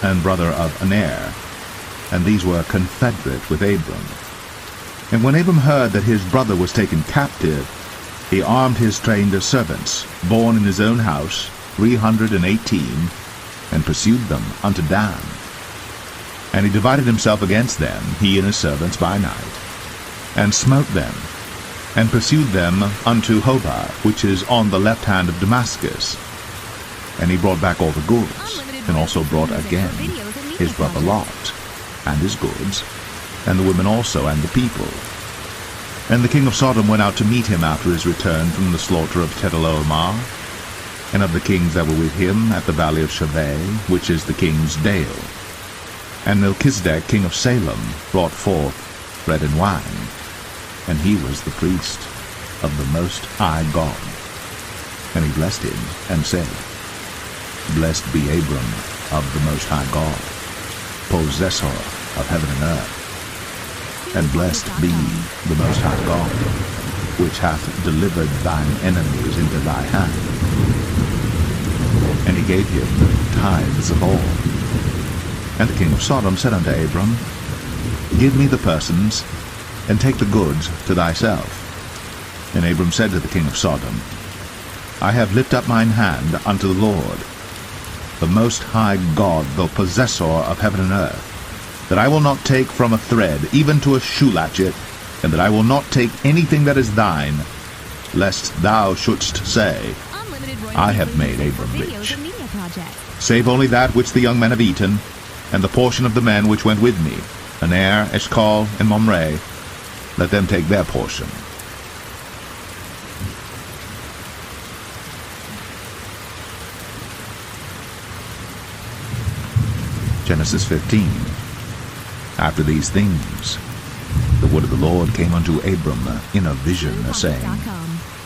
and brother of Aner, and these were confederate with Abram. And when Abram heard that his brother was taken captive, he armed his trained servants, born in his own house, 318, and pursued them unto Dan. And he divided himself against them, he and his servants, by night, and smote them, and pursued them unto Hobah, which is on the left hand of Damascus. And he brought back all the goods, and also brought again his brother Lot, and his goods, and the women also, and the people. And the king of Sodom went out to meet him after his return from the slaughter of Chedorlaomer, and of the kings that were with him at the valley of Shaveh, which is the king's dale. And Melchizedek king of Salem brought forth bread and wine, and he was the priest of the Most High God. And he blessed him, and said, Blessed be Abram of the Most High God, possessor of heaven and earth. And blessed be the Most High God, which hath delivered thine enemies into thy hand. And he gave him tithes of all. And the king of Sodom said unto Abram, Give me the persons, and take the goods to thyself. And Abram said to the king of Sodom, I have lifted up mine hand unto the Lord, the Most High God, the possessor of heaven and earth, that I will not take from a thread, even to a shoe latchet, and that I will not take anything that is thine, lest thou shouldst say, I have made Abram rich, save only that which the young men have eaten, and the portion of the men which went with me, Aner, Eshcol, and Mamre, let them take their portion. Genesis 15. After these things, the word of the Lord came unto Abram in a vision, saying,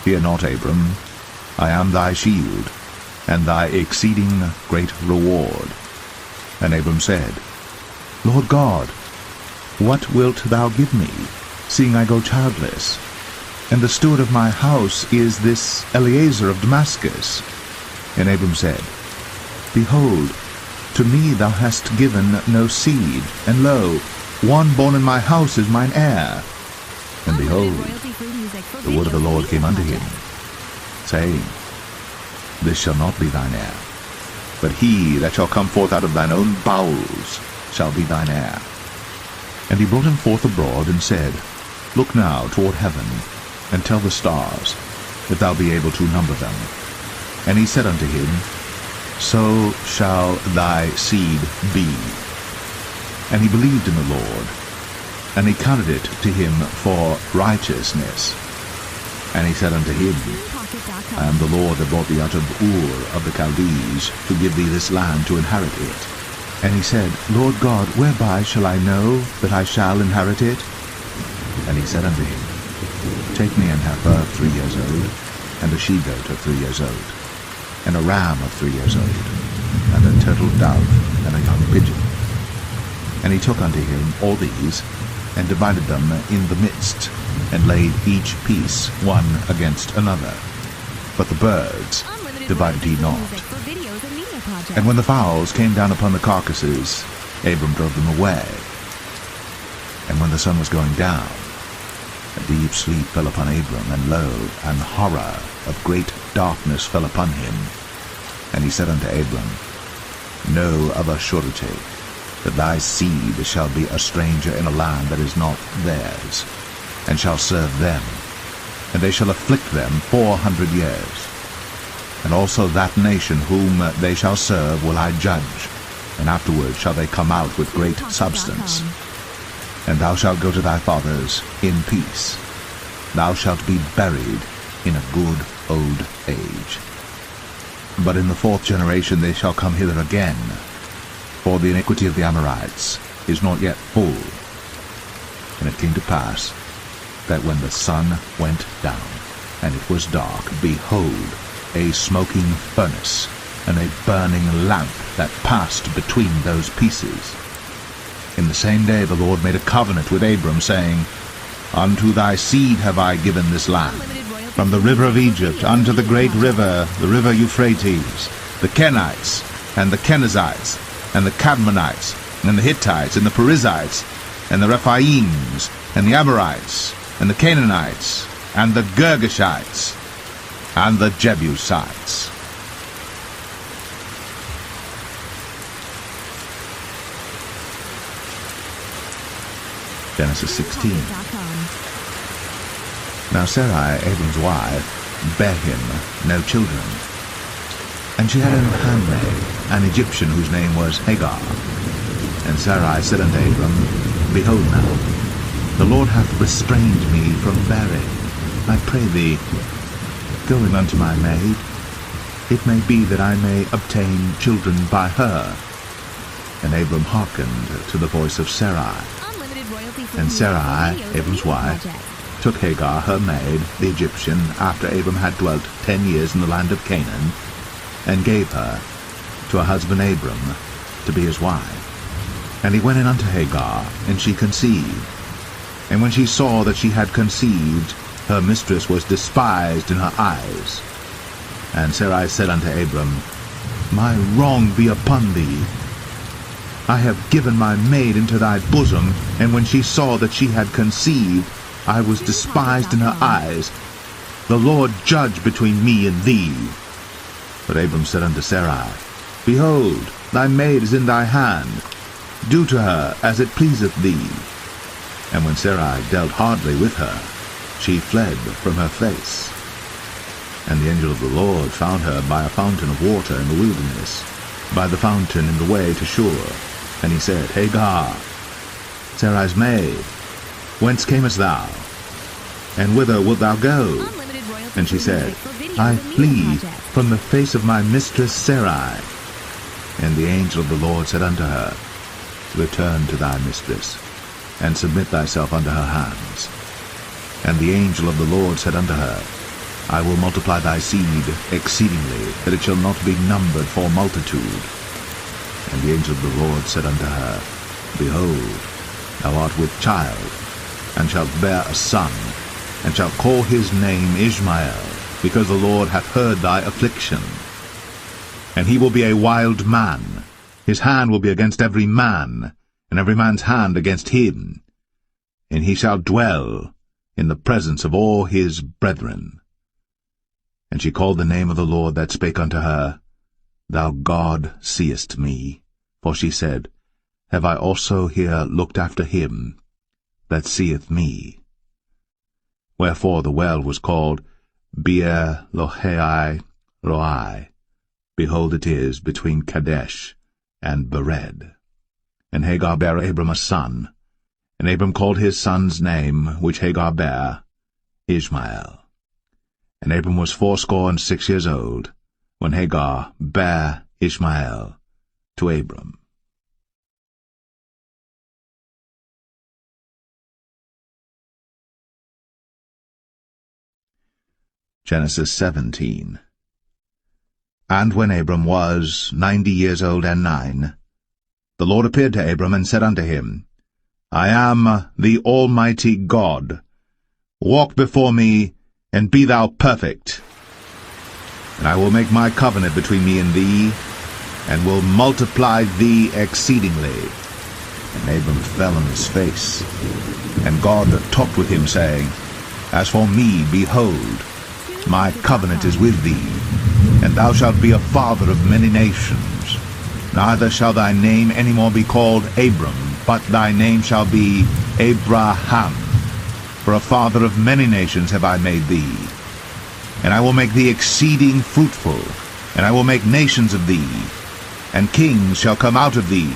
Fear not, Abram, I am thy shield, and thy exceeding great reward. And Abram said, Lord God, what wilt thou give me, seeing I go childless? And the steward of my house is this Eliezer of Damascus. And Abram said, Behold, to me thou hast given no seed, and lo, one born in my house is mine heir. And behold, the word of the Lord came unto him, saying, This shall not be thine heir, but he that shall come forth out of thine own bowels shall be thine heir. And he brought him forth abroad, and said, Look now toward heaven, and tell the stars, if thou be able to number them. And he said unto him, So shall thy seed be. And he believed in the Lord, and he counted it to him for righteousness. And he said unto him, I am the Lord that brought thee out of Ur of the Chaldees, to give thee this land to inherit it. And he said, Lord God, whereby shall I know that I shall inherit it? And he said unto him, Take me an heifer 3 years old, and a she-goat of 3 years old, and a ram of 3 years old, and a turtle dove, and a young pigeon. And he took unto him all these, and divided them in the midst, and laid each piece one against another. But the birds divided he not. And when the fowls came down upon the carcasses, Abram drove them away. And when the sun was going down, a deep sleep fell upon Abram, and lo, an horror of great darkness fell upon him. And he said unto Abram, Know of a surety that thy seed shall be a stranger in a land that is not theirs, and shall serve them, and they shall afflict them 400 years. And also that nation whom they shall serve will I judge, and afterward shall they come out with great substance. And thou shalt go to thy fathers in peace. Thou shalt be buried in a good old age. But in the 4th generation they shall come hither again, for the iniquity of the Amorites is not yet full. And it came to pass that when the sun went down, and it was dark, behold, a smoking furnace, and a burning lamp that passed between those pieces. In the same day the Lord made a covenant with Abram, saying, Unto thy seed have I given this land, from the river of Egypt unto the great river, the river Euphrates, the Kenites, and the Kenizzites, and the Cadmonites, and the Hittites, and the Perizzites, and the Rephaims, and the Amorites, and the Canaanites, and the Girgashites, and the Jebusites. Genesis 16. Now Sarai, Abram's wife, bare him no children. And she had an handmaid, an Egyptian, whose name was Hagar. And Sarai said unto Abram, Behold now, the Lord hath restrained me from bearing. I pray thee, go in unto my maid. It may be that I may obtain children by her. And Abram hearkened to the voice of Sarai. And Sarai, Abram's wife, took Hagar, her maid, the Egyptian, after Abram had dwelt 10 years in the land of Canaan, and gave her to her husband Abram to be his wife. And he went in unto Hagar, and she conceived. And when she saw that she had conceived, her mistress was despised in her eyes. And Sarai said unto Abram, My wrong be upon thee. I have given my maid into thy bosom, and when she saw that she had conceived, I was despised in her eyes. The Lord judge between me and thee. But Abram said unto Sarai, Behold, thy maid is in thy hand. Do to her as it pleaseth thee. And when Sarai dealt hardly with her, she fled from her face. And the angel of the Lord found her by a fountain of water in the wilderness, by the fountain in the way to Shur. And he said, Hagar, Sarai's maid, whence camest thou? And whither wilt thou go? And she said, I flee from the face of my mistress Sarai. And the angel of the Lord said unto her, Return to thy mistress, and submit thyself unto her hands. And the angel of the Lord said unto her, I will multiply thy seed exceedingly, that it shall not be numbered for multitude. And the angel of the Lord said unto her, Behold, thou art with child, and shalt bear a son, and shalt call his name Ishmael, because the Lord hath heard thy affliction. And he will be a wild man, his hand will be against every man, and every man's hand against him. And he shall dwell in the presence of all his brethren. And she called the name of the Lord that spake unto her, Thou God seest me. For she said, Have I also here looked after him that seeth me? Wherefore the well was called Beer Lohai Roi. Behold, it is between Kadesh and Bered. And Hagar bare Abram a son, and Abram called his son's name, which Hagar bare, Ishmael. And Abram was 86 years old, when Hagar bare Ishmael to Abram. Genesis 17. And when Abram was 90 years old and 9, the Lord appeared to Abram and said unto him, I am the Almighty God. Walk before me, and be thou perfect. And I will make my covenant between me and thee, and will multiply thee exceedingly. And Abram fell on his face. And God talked with him, saying, As for me, behold, my covenant is with thee, and thou shalt be a father of many nations. Neither shall thy name any more be called Abram, but thy name shall be Abraham. For a father of many nations have I made thee. And I will make thee exceeding fruitful, and I will make nations of thee, and kings shall come out of thee.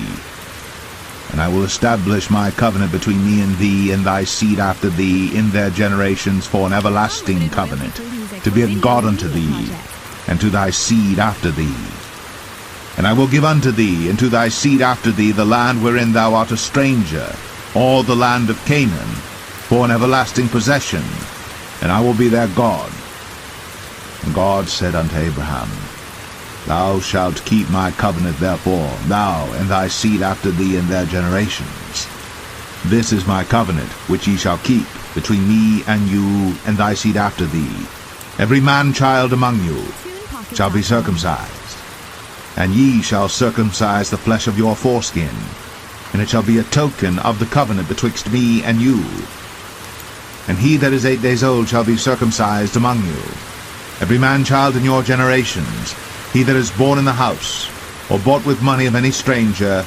And I will establish my covenant between me and thee and thy seed after thee in their generations for an everlasting covenant, to be a God unto thee, and to thy seed after thee. And I will give unto thee and to thy seed after thee the land wherein thou art a stranger, all the land of Canaan, for an everlasting possession, and I will be their God. And God said unto Abraham, Thou shalt keep my covenant therefore, thou and thy seed after thee in their generations. This is my covenant which ye shall keep between me and you and thy seed after thee. Every man-child among you shall be circumcised, and ye shall circumcise the flesh of your foreskin, and it shall be a token of the covenant betwixt me and you. And he that is 8 days old shall be circumcised among you. Every man-child in your generations, he that is born in the house, or bought with money of any stranger,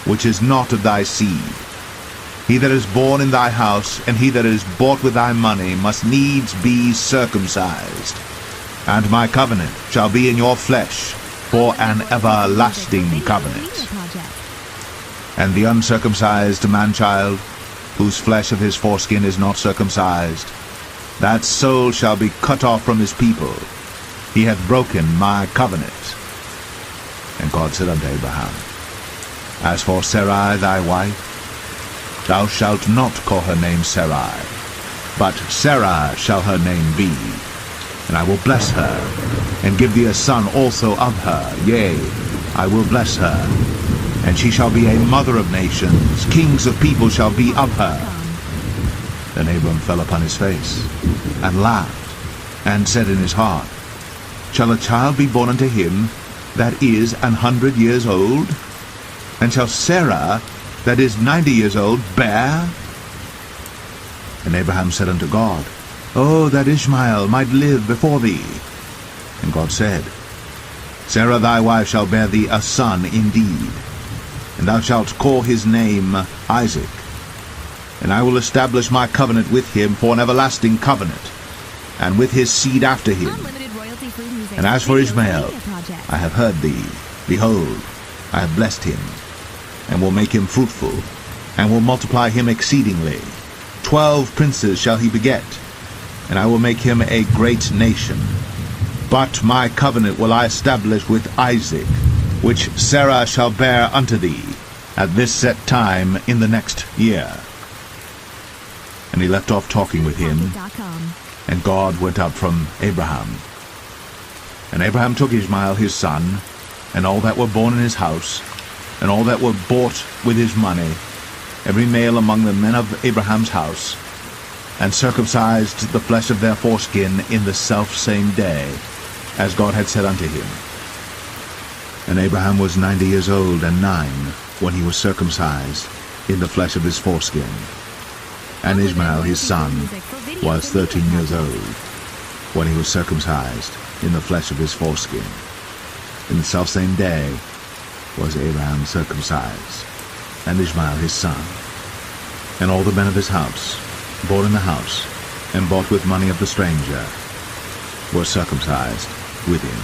which is not of thy seed. He that is born in thy house, and he that is bought with thy money, must needs be circumcised. And my covenant shall be in your flesh, for an everlasting covenant. And the uncircumcised man-child, whose flesh of his foreskin is not circumcised, that soul shall be cut off from his people. He hath broken my covenant. And God said unto Abraham, As for Sarai thy wife, thou shalt not call her name Sarai, but Sarah shall her name be. And I will bless her, and give thee a son also of her. Yea, I will bless her, and she shall be a mother of nations. Kings of people shall be of her. Then Abram fell upon his face, and laughed, and said in his heart, Shall a child be born unto him that is 100 years old? And shall Sarah that is 90 years old bear? And Abraham said unto God, Oh, that Ishmael might live before thee. And God said, Sarah thy wife shall bear thee a son indeed, and thou shalt call his name Isaac. And I will establish my covenant with him for an everlasting covenant, and with his seed after him. And as for Ishmael, I have heard thee. Behold, I have blessed him, and will make him fruitful, and will multiply him exceedingly. 12 princes shall he beget, and I will make him a great nation. But my covenant will I establish with Isaac, which Sarah shall bear unto thee at this set time in the next year. And he left off talking with him, and God went up from Abraham. And Abraham took Ishmael his son, and all that were born in his house, and all that were bought with his money, every male among the men of Abraham's house, and circumcised the flesh of their foreskin in the selfsame day, as God had said unto him. And Abraham was 90 years old and 9 when he was circumcised in the flesh of his foreskin. And Ishmael his son was 13 years old when he was circumcised in the flesh of his foreskin. In the selfsame day was Abraham circumcised, and Ishmael his son. And all the men of his house, born in the house, and bought with money of the stranger, were circumcised with him.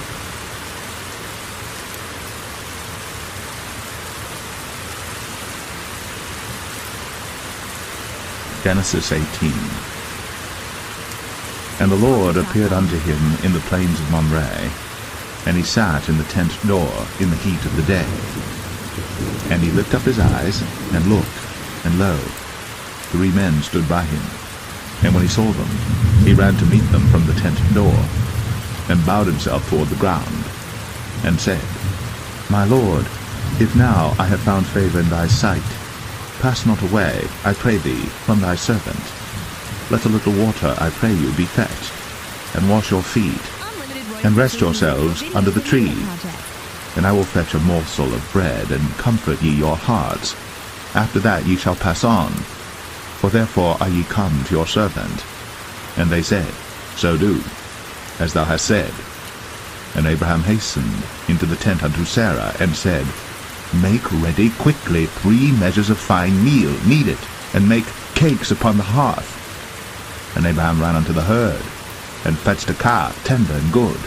Genesis 18. And the Lord appeared unto him in the plains of Mamre, and he sat in the tent door in the heat of the day. And he lifted up his eyes, and looked, and lo, 3 men stood by him. And when he saw them, he ran to meet them from the tent door, and bowed himself toward the ground, and said, My Lord, if now I have found favor in thy sight, pass not away, I pray thee, from thy servant. Let a little water, I pray you, be fetched, and wash your feet, and rest yourselves under the tree. And I will fetch a morsel of bread, and comfort ye your hearts. After that ye shall pass on, for therefore are ye come to your servant. And they said, So do, as thou hast said. And Abraham hastened into the tent unto Sarah, and said, Make ready quickly 3 measures of fine meal, knead it, and make cakes upon the hearth. And Abraham ran unto the herd, and fetched a calf tender and good,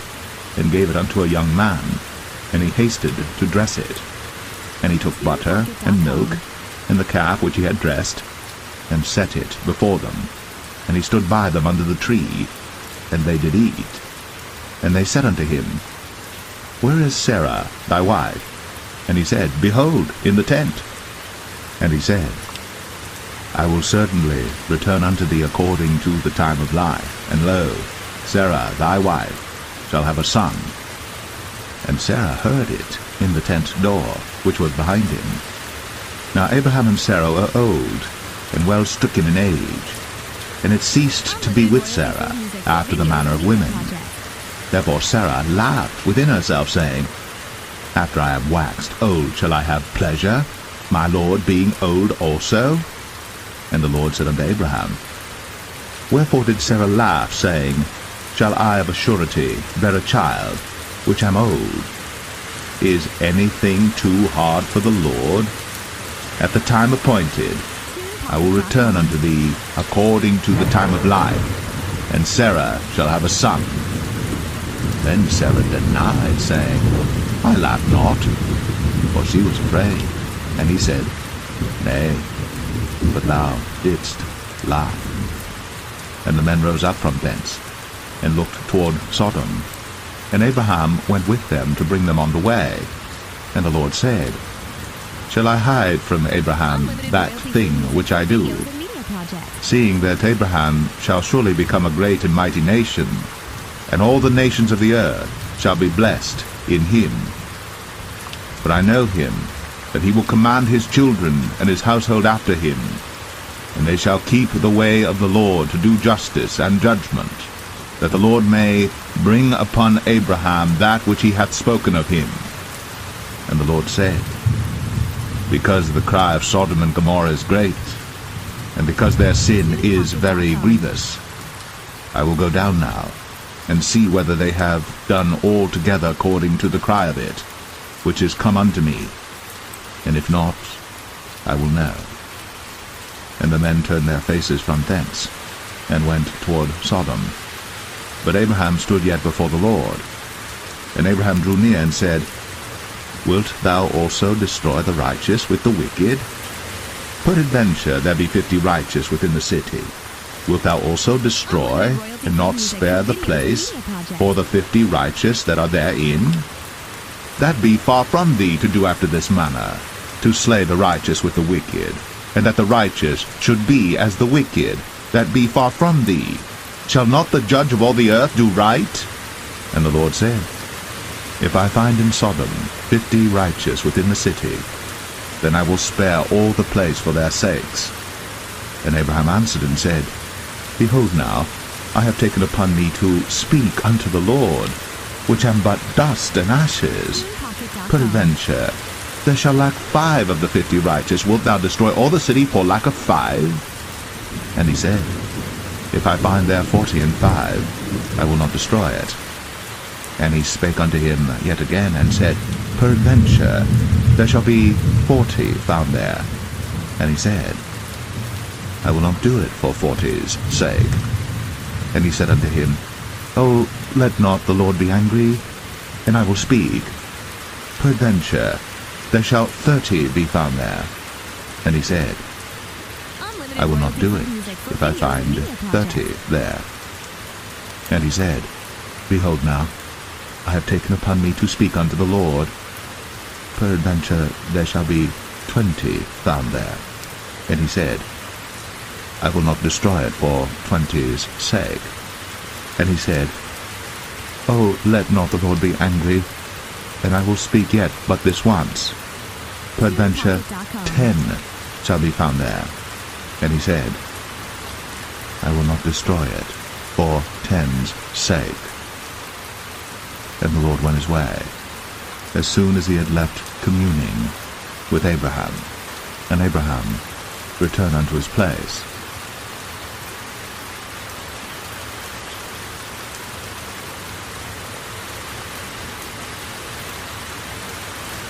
and gave it unto a young man, and he hasted to dress it. And he took butter and milk, and the calf which he had dressed, and set it before them. And he stood by them under the tree, and they did eat. And they said unto him, Where is Sarah thy wife? And he said, Behold, in the tent. And he said, I will certainly return unto thee according to the time of life, and lo, Sarah thy wife shall have a son. And Sarah heard it in the tent door, which was behind him. Now Abraham and Sarah were old, and well stricken in age, and it ceased to be with Sarah after the manner of women. Therefore Sarah laughed within herself, saying, After I have waxed old shall I have pleasure, my Lord being old also? And the Lord said unto Abraham, Wherefore did Sarah laugh, saying, Shall I of a surety bear a child, which am old? Is anything too hard for the Lord? At the time appointed I will return unto thee according to the time of life, and Sarah shall have a son. Then Sarah denied, saying, I laugh not, for she was afraid. And he said, Nay, but thou didst laugh. And the men rose up from thence, and looked toward Sodom. And Abraham went with them to bring them on the way. And the Lord said, Shall I hide from Abraham that thing which I do, seeing that Abraham shall surely become a great and mighty nation, and all the nations of the earth shall be blessed in him? But I know him, that he will command his children and his household after him, and they shall keep the way of the Lord to do justice and judgment, that the Lord may bring upon Abraham that which he hath spoken of him. And the Lord said, Because the cry of Sodom and Gomorrah is great, and because their sin is very grievous, I will go down now, and see whether they have done altogether according to the cry of it, which is come unto me, and if not, I will know. And the men turned their faces from thence, and went toward Sodom. But Abraham stood yet before the Lord. And Abraham drew near and said, Wilt thou also destroy the righteous with the wicked? Peradventure there be 50 righteous within the city. Wilt thou also destroy, and not spare the place, for the 50 righteous that are therein? That be far from thee to do after this manner, to slay the righteous with the wicked, and that the righteous should be as the wicked, that be far from thee. Shall not the judge of all the earth do right? And the Lord said, If I find in Sodom 50 righteous within the city, then I will spare all the place for their sakes. And Abraham answered and said, Behold now, I have taken upon me to speak unto the Lord, which am but dust and ashes. Peradventure, there shall lack 5 of the 50 righteous. Wilt thou destroy all the city for lack of 5? And he said, If I find there 40 and 5, I will not destroy it. And he spake unto him yet again, and said, Peradventure, there shall be 40 found there. And he said, I will not do it for 40's sake. And he said unto him, O, let not the Lord be angry, and I will speak. Peradventure, there shall 30 be found there. And he said, I will not do it, if I find 30 there. And he said, Behold now, I have taken upon me to speak unto the Lord. Peradventure there shall be 20 found there. And he said, I will not destroy it for 20's sake. And he said, O, let not the Lord be angry, and I will speak yet but this once. Peradventure 10 shall be found there. And he said, I will not destroy it for 10's sake. And the Lord went his way, as soon as he had left communing with Abraham. And Abraham returned unto his place.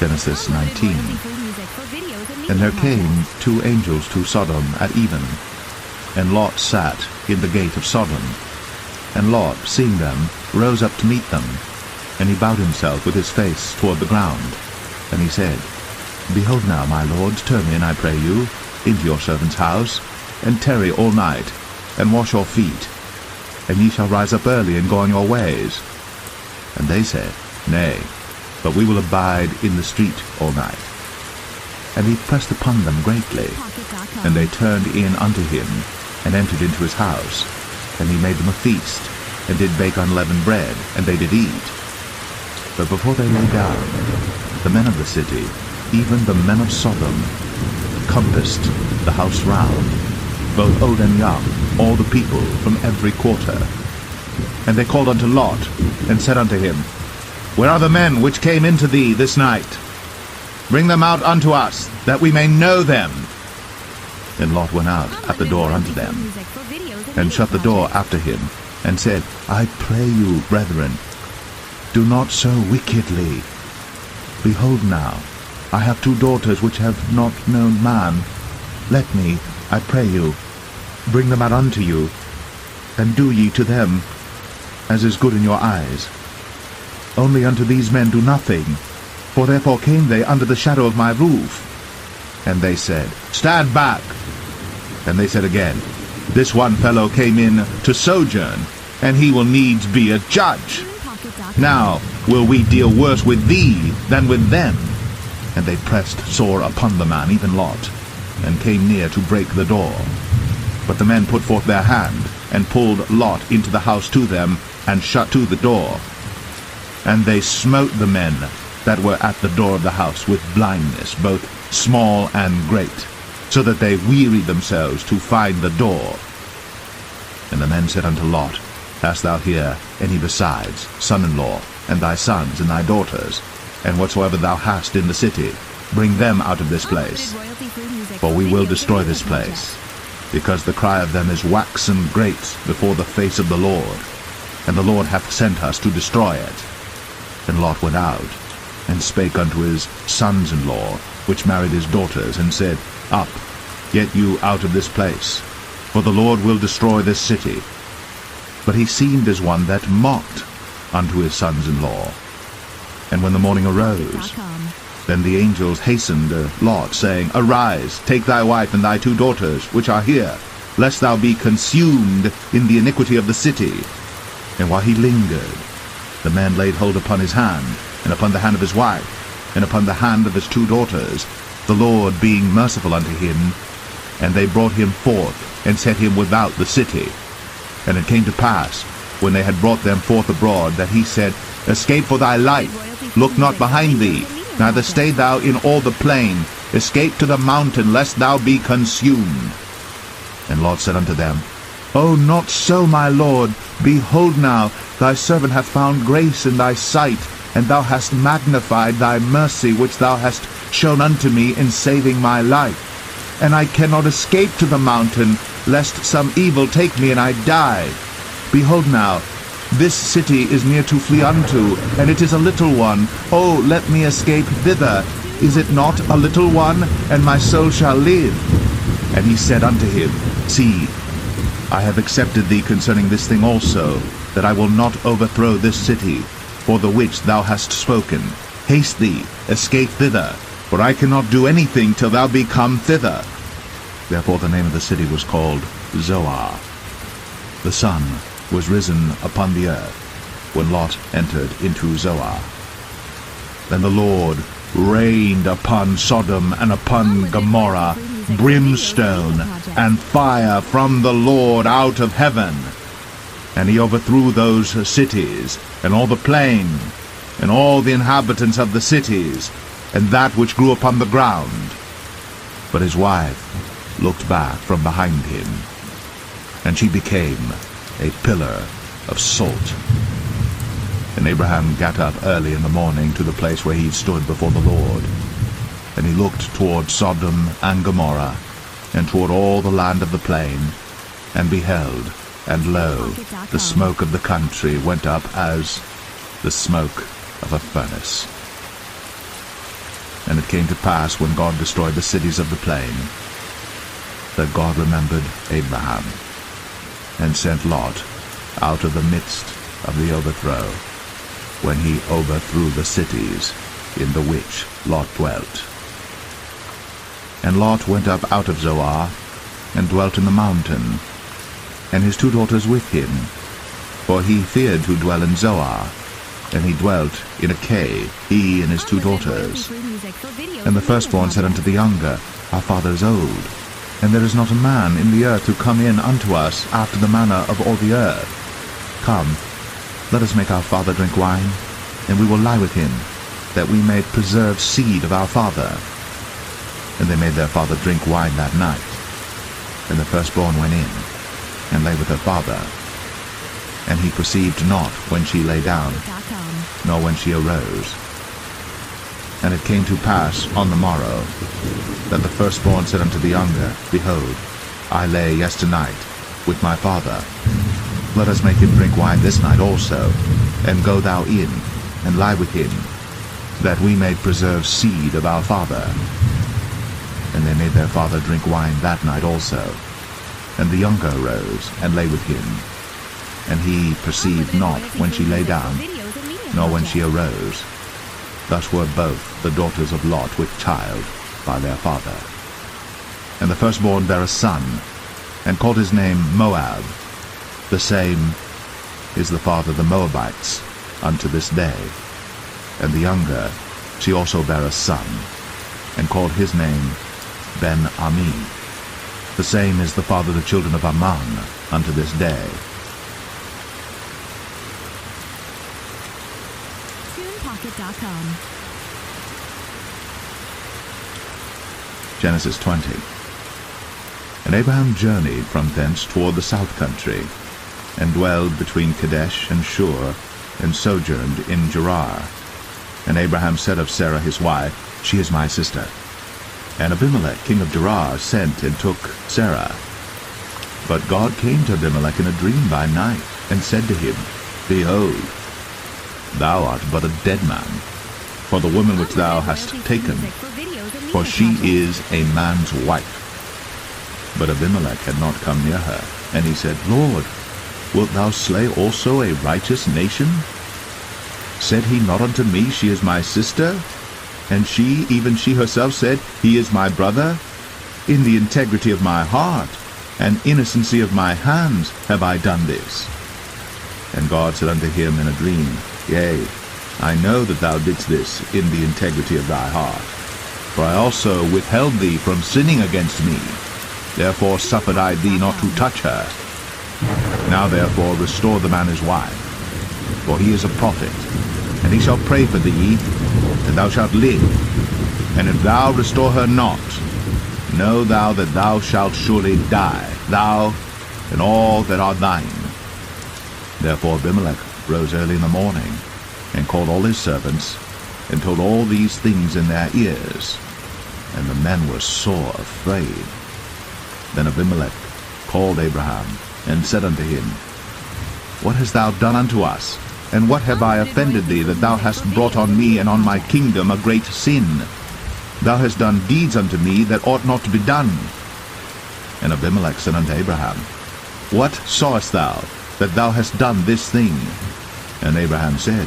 Genesis 19. And there came 2 angels to Sodom at even, and Lot sat in the gate of Sodom. And Lot, seeing them, rose up to meet them, and he bowed himself with his face toward the ground. And he said, Behold now, my lord, turn in, I pray you, into your servant's house, and tarry all night, and wash your feet, and ye shall rise up early and go on your ways. And they said, Nay, but we will abide in the street all night. And he pressed upon them greatly. And they turned in unto him, and entered into his house. And he made them a feast, and did bake unleavened bread, and they did eat. But before they lay down, the men of the city, even the men of Sodom, compassed the house round, both old and young, all the people from every quarter. And they called unto Lot, and said unto him, Where are the men which came into thee this night? Bring them out unto us, that we may know them. And Lot went out at the door unto them, and shut the door after him, and said, I pray you, brethren, do not so wickedly. Behold now, I have 2 daughters which have not known man. Let me, I pray you, bring them out unto you, and do ye to them as is good in your eyes. Only unto these men do nothing, for therefore came they under the shadow of my roof. And they said, Stand back. And they said again, This one fellow came in to sojourn, and he will needs be a judge. Now will we deal worse with thee than with them. And they pressed sore upon the man, even Lot, and came near to break the door. But the men put forth their hand, and pulled Lot into the house to them, and shut to the door. And they smote the men that were at the door of the house with blindness, both small and great, so that they wearied themselves to find the door. And the men said unto Lot, Hast thou here any besides, son-in-law, and thy sons, and thy daughters, and whatsoever thou hast in the city? Bring them out of this place, for we will destroy this place, because the cry of them is waxen great before the face of the Lord, and the Lord hath sent us to destroy it. And Lot went out, and spake unto his sons-in-law, which married his daughters, and said, Up, get you out of this place, for the Lord will destroy this city. But he seemed as one that mocked unto his sons-in-law. And when the morning arose, then the angels hastened Lot, saying, Arise, take thy wife and thy 2 daughters, which are here, lest thou be consumed in the iniquity of the city. And while he lingered, the man laid hold upon his hand, and upon the hand of his wife, and upon the hand of his 2 daughters, the Lord being merciful unto him. And they brought him forth, and set him without the city. And it came to pass, when they had brought them forth abroad, that he said, Escape for thy life, look not behind thee, neither stay thou in all the plain, escape to the mountain, lest thou be consumed. And Lot said unto them, "O not so, my lord. Behold now, thy servant hath found grace in thy sight, and thou hast magnified thy mercy which thou hast shown unto me in saving my life. And I cannot escape to the mountain, lest some evil take me and I die. Behold now, this city is near to flee unto, and it is a little one. O let me escape thither. Is it not a little one? And my soul shall live." And he said unto him, "See, I have accepted thee concerning this thing also, that I will not overthrow this city, for the which thou hast spoken. Haste thee, escape thither, for I cannot do anything till thou be come thither." Therefore the name of the city was called Zoar. The sun was risen upon the earth when Lot entered into Zoar. Then the Lord rained upon Sodom and upon Gomorrah brimstone and fire from the Lord out of heaven. And he overthrew those cities, and all the plain, and all the inhabitants of the cities, and that which grew upon the ground. But his wife looked back from behind him, and she became a pillar of salt. And Abraham got up early in the morning to the place where he stood before the Lord. And he looked toward Sodom and Gomorrah, and toward all the land of the plain, and beheld, and lo, the smoke of the country went up as the smoke of a furnace. And it came to pass, when God destroyed the cities of the plain, that God remembered Abraham, and sent Lot out of the midst of the overthrow, when he overthrew the cities in the which Lot dwelt. And Lot went up out of Zoar, and dwelt in the mountain, and his 2 daughters with him, for he feared to dwell in Zoar, and he dwelt in a cave, he and his 2 daughters. And the firstborn said unto the younger, Our father is old, and there is not a man in the earth to come in unto us after the manner of all the earth. Come, let us make our father drink wine, and we will lie with him, that we may preserve seed of our father. And they made their father drink wine that night. And the firstborn went in, and lay with her father. And he perceived not when she lay down, nor when she arose. And it came to pass on the morrow, that the firstborn said unto the younger, Behold, I lay yesternight with my father. Let us make him drink wine this night also, and go thou in, and lie with him, that we may preserve seed of our father. And they made their father drink wine that night also. And the younger arose, and lay with him. And he perceived not when she lay down, nor when she arose. Thus were both the daughters of Lot with child by their father. And the firstborn bare a son, and called his name Moab. The same is the father of the Moabites unto this day. And the younger, she also bare a son, and called his name Ben-Ami. The same is the father of the children of Ammon unto this day. TunePocket.com. Genesis 20. And Abraham journeyed from thence toward the south country, and dwelled between Kadesh and Shur, and sojourned in Gerar. And Abraham said of Sarah his wife, She is my sister. And Abimelech king of Gerar sent and took Sarah. But God came to Abimelech in a dream by night, and said to him, Behold, thou art but a dead man, for the woman which thou hast taken, for she is a man's wife. But Abimelech had not come near her, and he said, Lord, wilt thou slay also a righteous nation? Said he not unto me, She is my sister? And she, even she herself, said, He is my brother? In the integrity of my heart and innocency of my hands have I done this. And God said unto him in a dream, Yea, I know that thou didst this in the integrity of thy heart. For I also withheld thee from sinning against me. Therefore suffered I thee not to touch her. Now therefore restore the man his wife, for he is a prophet, and he shall pray for thee, and thou shalt live. And if thou restore her not, know thou that thou shalt surely die, thou and all that are thine. Therefore Abimelech rose early in the morning, and called all his servants, and told all these things in their ears. And the men were sore afraid. Then Abimelech called Abraham, and said unto him, What hast thou done unto us? And what have I offended thee, that thou hast brought on me and on my kingdom a great sin? Thou hast done deeds unto me that ought not to be done. And Abimelech said unto Abraham, What sawest thou, that thou hast done this thing? And Abraham said,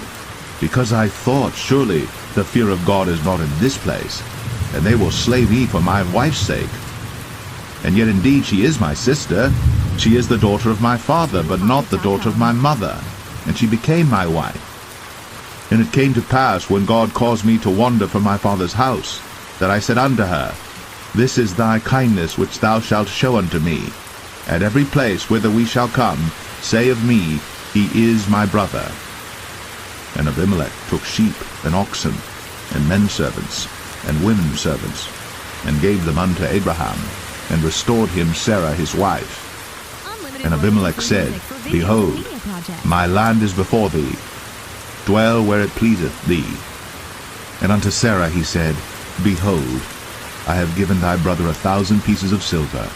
Because I thought, surely the fear of God is not in this place, and they will slay me for my wife's sake. And yet indeed she is my sister. She is the daughter of my father, but not the daughter of my mother. And she became my wife. And it came to pass, when God caused me to wander from my father's house, that I said unto her, This is thy kindness which thou shalt show unto me. At every place whither we shall come, say of me, He is my brother. And Abimelech took sheep and oxen, and men servants, and women servants, and gave them unto Abraham, and restored him Sarah his wife. And Abimelech said, Behold, my land is before thee. Dwell where it pleaseth thee. And unto Sarah he said, Behold, I have given thy brother 1,000 pieces of silver.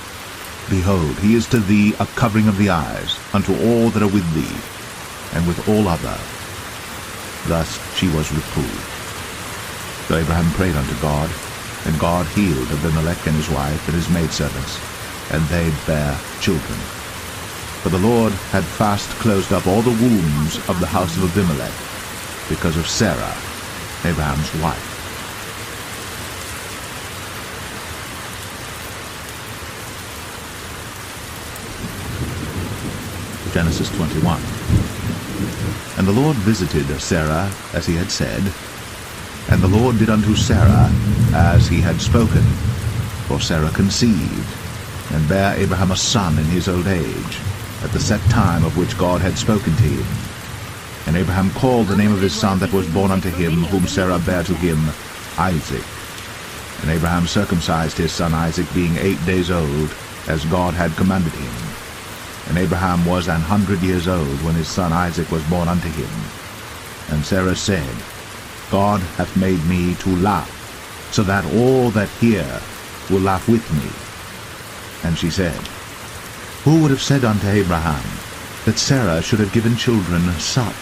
Behold, he is to thee a covering of the eyes, unto all that are with thee, and with all other. Thus she was reproved. So Abraham prayed unto God, and God healed Abimelech and his wife and his maidservants, and they bare children. For the Lord had fast closed up all the wombs of the house of Abimelech, because of Sarah, Abraham's wife. Genesis 21. And the Lord visited Sarah as he had said, and the Lord did unto Sarah as he had spoken. For Sarah conceived, and bare Abraham a son in his old age, at the set time of which God had spoken to him. And Abraham called the name of his son that was born unto him, whom Sarah bare to him, Isaac. And Abraham circumcised his son Isaac, being 8 days old, as God had commanded him. And Abraham was 100 years old when his son Isaac was born unto him. And Sarah said, God hath made me to laugh, so that all that hear will laugh with me. And she said, Who would have said unto Abraham, that Sarah should have given children suck?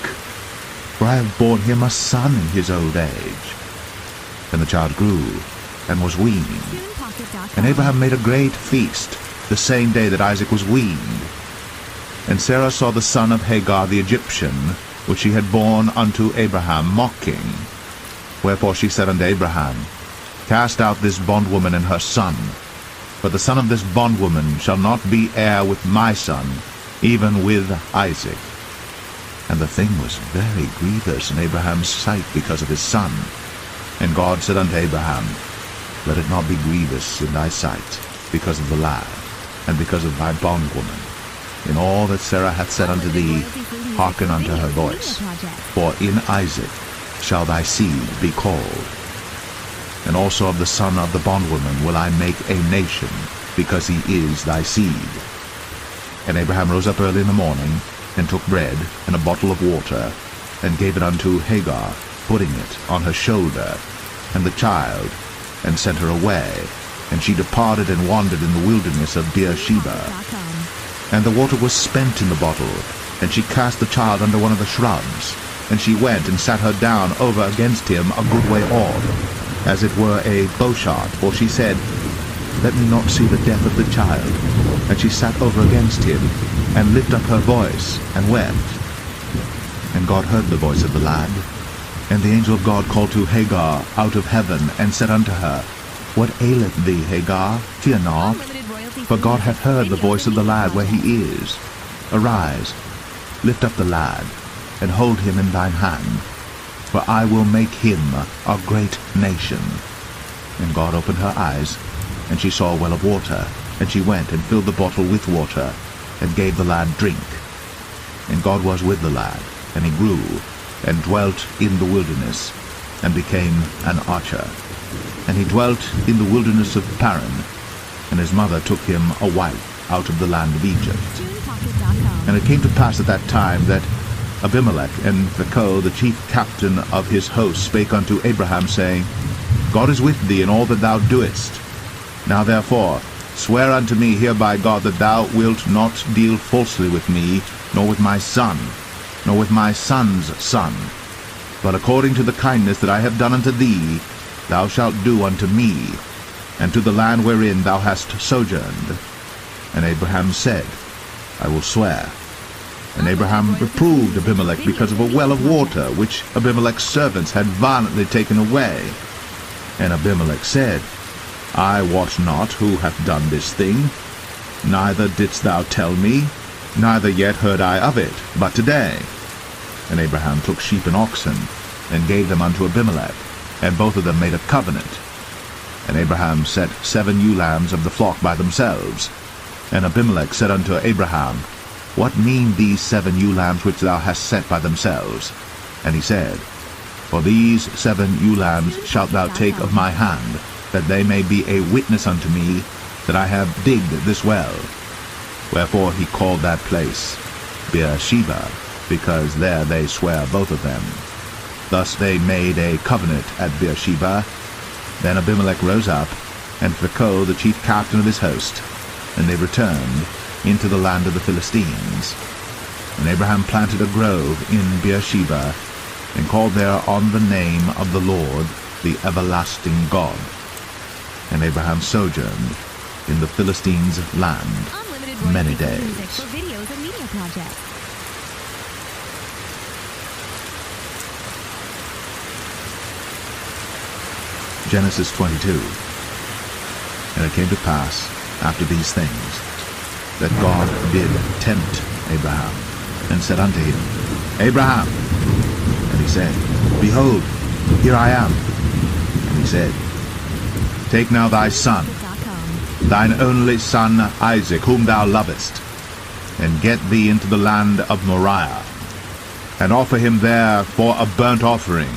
For I have borne him a son in his old age. And the child grew, and was weaned. And Abraham made a great feast, the same day that Isaac was weaned. And Sarah saw the son of Hagar the Egyptian, which she had borne unto Abraham, mocking. Wherefore she said unto Abraham, Cast out this bondwoman and her son, for the son of this bondwoman shall not be heir with my son, even with Isaac. And the thing was very grievous in Abraham's sight because of his son. And God said unto Abraham, Let it not be grievous in thy sight, because of the lad, and because of thy bondwoman. In all that Sarah hath said unto thee, hearken unto her voice. For in Isaac shall thy seed be called. And also of the son of the bondwoman will I make a nation, because he is thy seed. And Abraham rose up early in the morning, and took bread and a bottle of water, and gave it unto Hagar, putting it on her shoulder, and the child, and sent her away. And she departed and wandered in the wilderness of Beersheba. And the water was spent in the bottle, and she cast the child under one of the shrubs. And she went and sat her down over against him a good way off, as it were a bowshot, for she said, Let me not see the death of the child. And she sat over against him, and lifted up her voice, and wept. And God heard the voice of the lad. And the angel of God called to Hagar out of heaven, and said unto her, What aileth thee, Hagar? Fear not, for God hath heard the voice of the lad where he is. Arise, lift up the lad, and hold him in thine hand, for I will make him a great nation. And God opened her eyes, and she saw a well of water, and she went and filled the bottle with water, and gave the lad drink. And God was with the lad, and he grew, and dwelt in the wilderness, and became an archer. And he dwelt in the wilderness of Paran, and his mother took him a wife out of the land of Egypt. KJV.com. And it came to pass at that time that Abimelech and Phicol, the chief captain of his host, spake unto Abraham, saying, God is with thee in all that thou doest. Now therefore swear unto me here by God that thou wilt not deal falsely with me, nor with my son, nor with my son's son, but according to the kindness that I have done unto thee, thou shalt do unto me, and to the land wherein thou hast sojourned. And Abraham said, I will swear. And Abraham reproved Abimelech because of a well of water, which Abimelech's servants had violently taken away. And Abimelech said, I wot not who hath done this thing, neither didst thou tell me, neither yet heard I of it, but today. And Abraham took sheep and oxen, and gave them unto Abimelech, and both of them made a covenant. And Abraham set 7 ewe lambs of the flock by themselves. And Abimelech said unto Abraham, What mean these 7 ewe lambs which thou hast set by themselves? And he said, For these 7 ewe lambs shalt thou take of my hand, that they may be a witness unto me that I have digged this well. Wherefore he called that place Beersheba, because there they sware both of them. Thus they made a covenant at Beersheba. Then Abimelech rose up, and Phicol, the chief captain of his host, and they returned into the land of the Philistines. And Abraham planted a grove in Beersheba, and called there on the name of the Lord, the everlasting God. And Abraham sojourned in the Philistines' land many days. For videos and media projects. Genesis 22. And it came to pass, after these things, that God did tempt Abraham, and said unto him, Abraham. And he said, Behold, here I am. And he said, Take now thy son, thine only son Isaac, whom thou lovest, and get thee into the land of Moriah, and offer him there for a burnt offering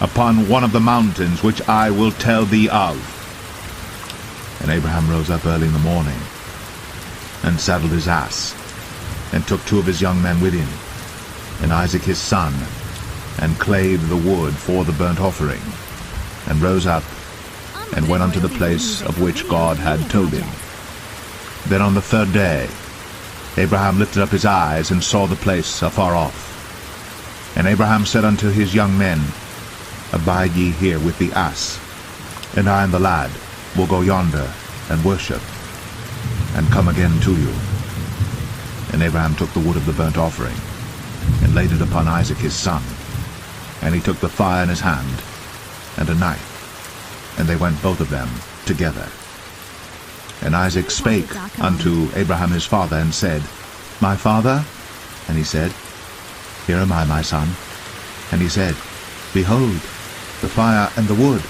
upon one of the mountains which I will tell thee of. And Abraham rose up early in the morning, and saddled his ass, and took 2 of his young men with him, and Isaac his son, and clave the wood for the burnt offering, and rose up, and went unto the place of which God had told him. Then on the 3rd day Abraham lifted up his eyes, and saw the place afar off. And Abraham said unto his young men, Abide ye here with the ass, and I and the lad will go yonder and worship, and come again to you. And Abraham took the wood of the burnt offering, and laid it upon Isaac his son. And he took the fire in his hand, and a knife, and they went both of them together. And Isaac spake unto Abraham his father, and said, My father? And he said, Here am I, my son. And he said, Behold, the fire and the wood,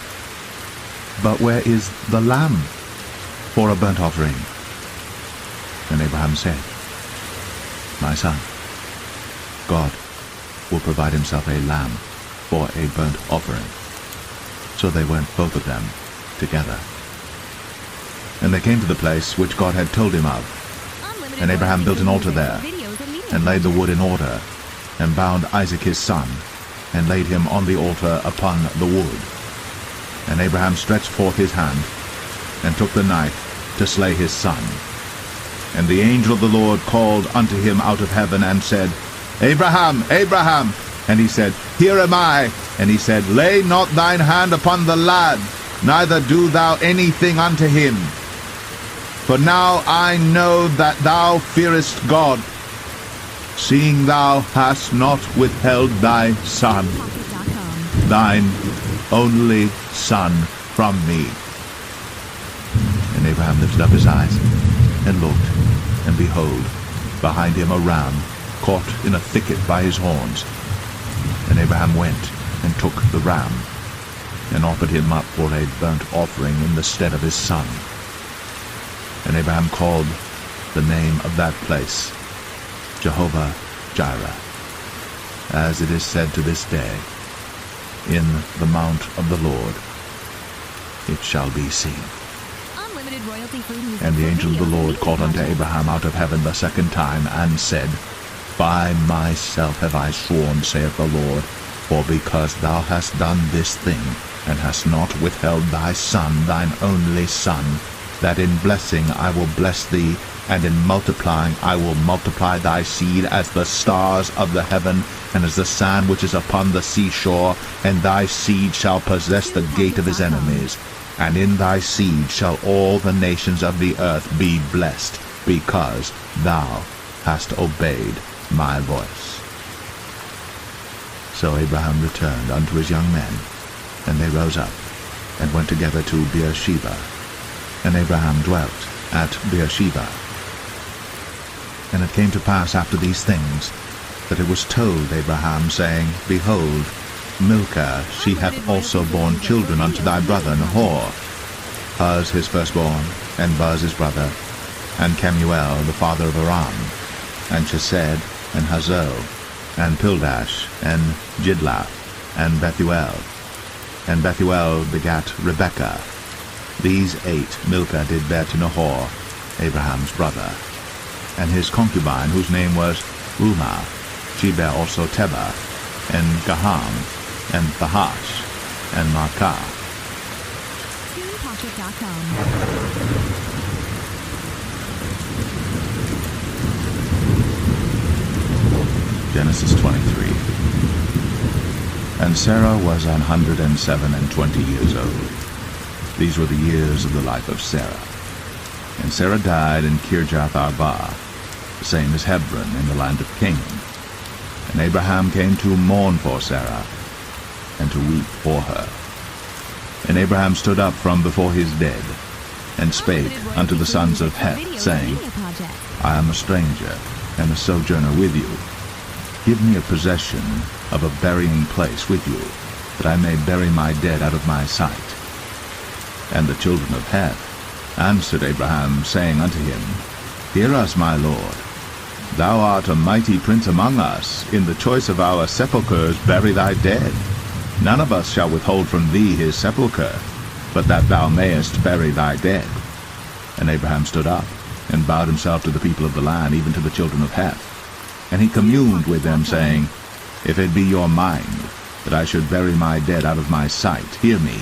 but where is the lamb for a burnt offering? And Abraham said, My son, God will provide himself a lamb for a burnt offering. So they went both of them together. And they came to the place which God had told him of. And Abraham built an altar there, and laid the wood in order, and bound Isaac his son, and laid him on the altar upon the wood. And Abraham stretched forth his hand, and took the knife to slay his son. And the angel of the Lord called unto him out of heaven, and said, Abraham, Abraham! And he said, Here am I. And he said, Lay not thine hand upon the lad, neither do thou anything unto him. For now I know that thou fearest God, seeing thou hast not withheld thy son, thine only son, from me. And Abraham lifted up his eyes, and looked, and behold, behind him a ram caught in a thicket by his horns. And Abraham went, and took the ram, and offered him up for a burnt offering in the stead of his son. And Abraham called the name of that place Jehovah-Jireh, as it is said to this day, In the mount of the Lord it shall be seen. Unlimited royalty-free music And the for angel of the videos and Lord media called unto projects. Abraham out of heaven the second time, and said, By myself have I sworn, saith the Lord, for because thou hast done this thing, and hast not withheld thy son, thine only son, that in blessing I will bless thee, and in multiplying I will multiply thy seed as the stars of the heaven, and as the sand which is upon the seashore, and thy seed shall possess the gate of his enemies. And in thy seed shall all the nations of the earth be blessed, because thou hast obeyed my voice. So Abraham returned unto his young men, and they rose up, and went together to Beersheba. And Abraham dwelt at Beersheba. And it came to pass after these things, that it was told Abraham, saying, Behold, Milcah, she hath also borne children unto thy brother Nahor, Huz his firstborn, and Buz his brother, and Kemuel the father of Aram, and Chesed, and Hazo, and Pildash, and Jidlaph, and Bethuel. And Bethuel begat Rebekah. These 8 Milcah did bear to Nahor, Abraham's brother. And his concubine, whose name was Reumah, she bare also Tebah, and Gaham, and Thahash, and Maacah. TunePocket.com. Genesis 23. And Sarah was 127 years old. These were the years of the life of Sarah. And Sarah died in Kirjath-Arba, the same as Hebron in the land of Canaan. And Abraham came to mourn for Sarah, and to weep for her. And Abraham stood up from before his dead, and spake unto the sons of Heth, saying, I am a stranger, and a sojourner with you. Give me a possession of a burying place with you, that I may bury my dead out of my sight. And the children of Heth answered Abraham, saying unto him, Hear us, my lord. Thou art a mighty prince among us. In the choice of our sepulchres bury thy dead. None of us shall withhold from thee his sepulchre, but that thou mayest bury thy dead. And Abraham stood up, and bowed himself to the people of the land, even to the children of Heth. And he communed with them, saying, If it be your mind that I should bury my dead out of my sight, hear me,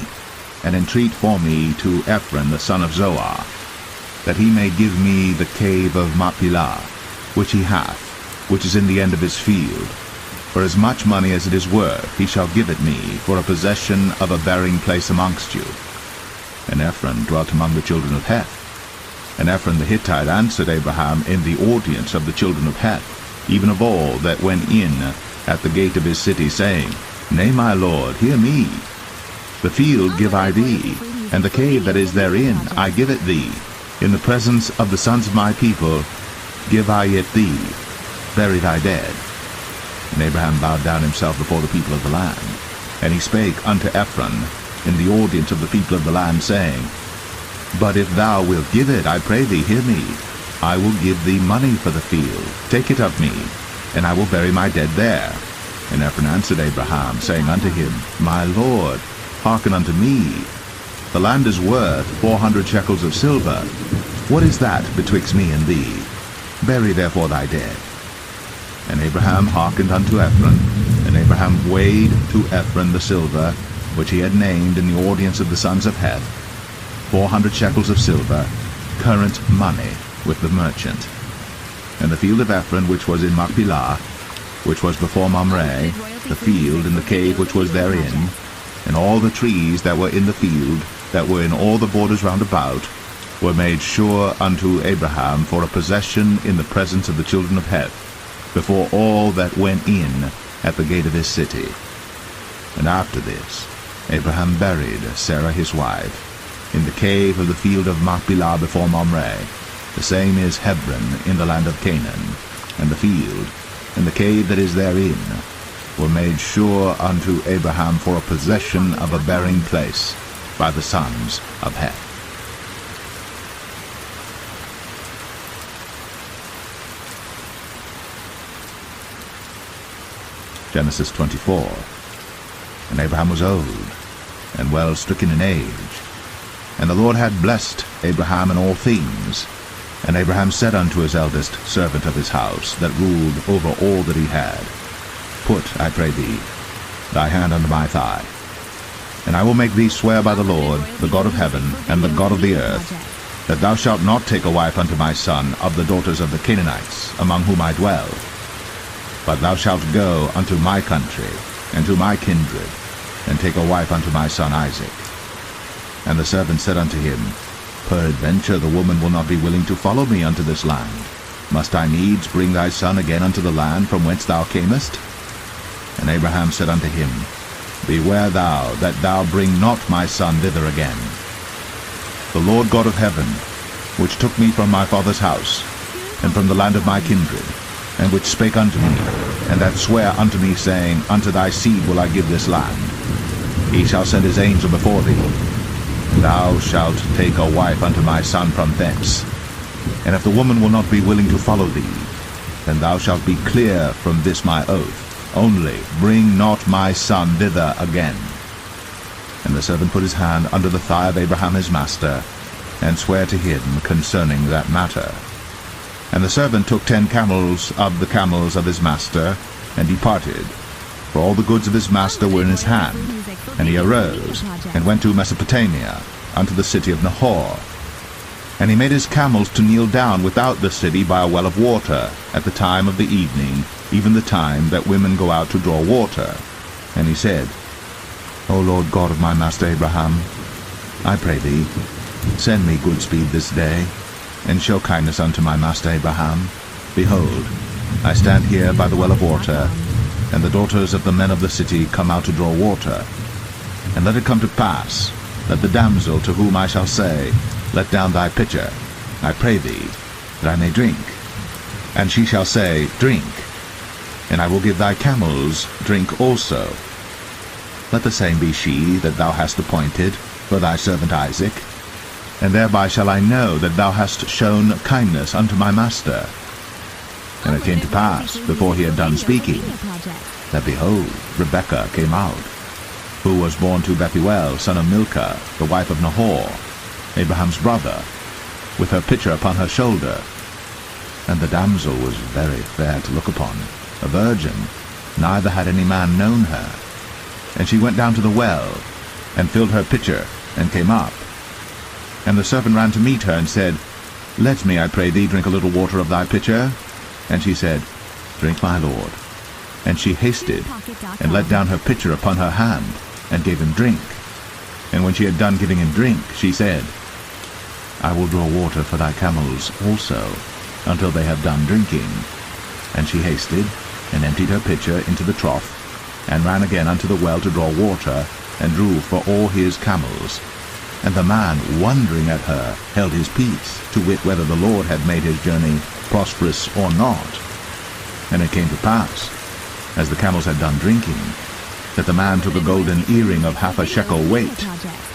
and entreat for me to Ephron the son of Zoar, that he may give me the cave of Machpelah, which he hath, which is in the end of his field. For as much money as it is worth, he shall give it me, for a possession of a burying place amongst you. And Ephron dwelt among the children of Heth. And Ephron the Hittite answered Abraham in the audience of the children of Heth, even of all that went in at the gate of his city, saying, Nay, my lord, hear me. The field give I thee, and the cave that is therein I give it thee. In the presence of the sons of my people give I it thee. Bury thy dead. And Abraham bowed down himself before the people of the land. And he spake unto Ephron in the audience of the people of the land, saying, But if thou wilt give it, I pray thee, hear me. I will give thee money for the field. Take it of me, and I will bury my dead there. And Ephron answered Abraham, saying unto him, My lord, hearken unto me. The land is worth 400 shekels of silver. What is that betwixt me and thee? Bury therefore thy dead. And Abraham hearkened unto Ephron, and Abraham weighed to Ephron the silver, which he had named in the audience of the sons of Heth, 400 shekels of silver, current money, with the merchant. And the field of Ephron, which was in Machpelah, which was before Mamre, the field and the cave which was therein, and all the trees that were in the field, that were in all the borders round about, were made sure unto Abraham for a possession in the presence of the children of Heth, before all that went in at the gate of his city. And after this Abraham buried Sarah his wife in the cave of the field of Machpelah before Mamre, the same is Hebron in the land of Canaan, and the field and the cave that is therein were made sure unto Abraham for a possession of a burying place by the sons of Heth. Genesis 24. And Abraham was old, and well stricken in age. And the Lord had blessed Abraham in all things. And Abraham said unto his eldest servant of his house, that ruled over all that he had, Put, I pray thee, thy hand under my thigh, and I will make thee swear by the Lord, the God of heaven, and the God of the earth, that thou shalt not take a wife unto my son of the daughters of the Canaanites, among whom I dwell, but thou shalt go unto my country, and to my kindred, and take a wife unto my son Isaac. And the servant said unto him, Peradventure the woman will not be willing to follow me unto this land. Must I needs bring thy son again unto the land from whence thou camest? And Abraham said unto him, Beware thou that thou bring not my son thither again. The Lord God of heaven, which took me from my father's house, and from the land of my kindred, and which spake unto me, and that sware unto me, saying, Unto thy seed will I give this land, he shall send his angel before thee. Thou shalt take a wife unto my son from thence. And if the woman will not be willing to follow thee, then thou shalt be clear from this my oath. Only bring not my son thither again. And the servant put his hand under the thigh of Abraham his master, and sware to him concerning that matter. And the servant took 10 camels of the camels of his master, and departed. For all the goods of his master were in his hand. And he arose, and went to Mesopotamia, unto the city of Nahor. And he made his camels to kneel down without the city by a well of water, at the time of the evening, even the time that women go out to draw water. And he said, O Lord God of my master Abraham, I pray thee, send me good speed this day, and show kindness unto my master Abraham. Behold, I stand here by the well of water, and the daughters of the men of the city come out to draw water. And let it come to pass, that the damsel to whom I shall say, Let down thy pitcher, I pray thee, that I may drink. And she shall say, Drink, and I will give thy camels drink also. Let the same be she that thou hast appointed for thy servant Isaac, and thereby shall I know that thou hast shown kindness unto my master. And it came to pass, before he had done speaking, that behold, Rebekah came out, who was born to Bethuel, son of Milcah, the wife of Nahor, Abraham's brother, with her pitcher upon her shoulder. And the damsel was very fair to look upon, a virgin, neither had any man known her. And she went down to the well, and filled her pitcher, and came up. And the servant ran to meet her, and said, Let me, I pray thee, drink a little water of thy pitcher. And she said, Drink, my lord. And she hasted, and let down her pitcher upon her hand, and gave him drink. And when she had done giving him drink, she said, I will draw water for thy camels also, until they have done drinking. And she hasted, and emptied her pitcher into the trough, and ran again unto the well to draw water, and drew for all his camels. And the man, wondering at her, held his peace, to wit whether the Lord had made his journey prosperous or not. And it came to pass, as the camels had done drinking, that the man took a golden earring of 1/2 shekel weight,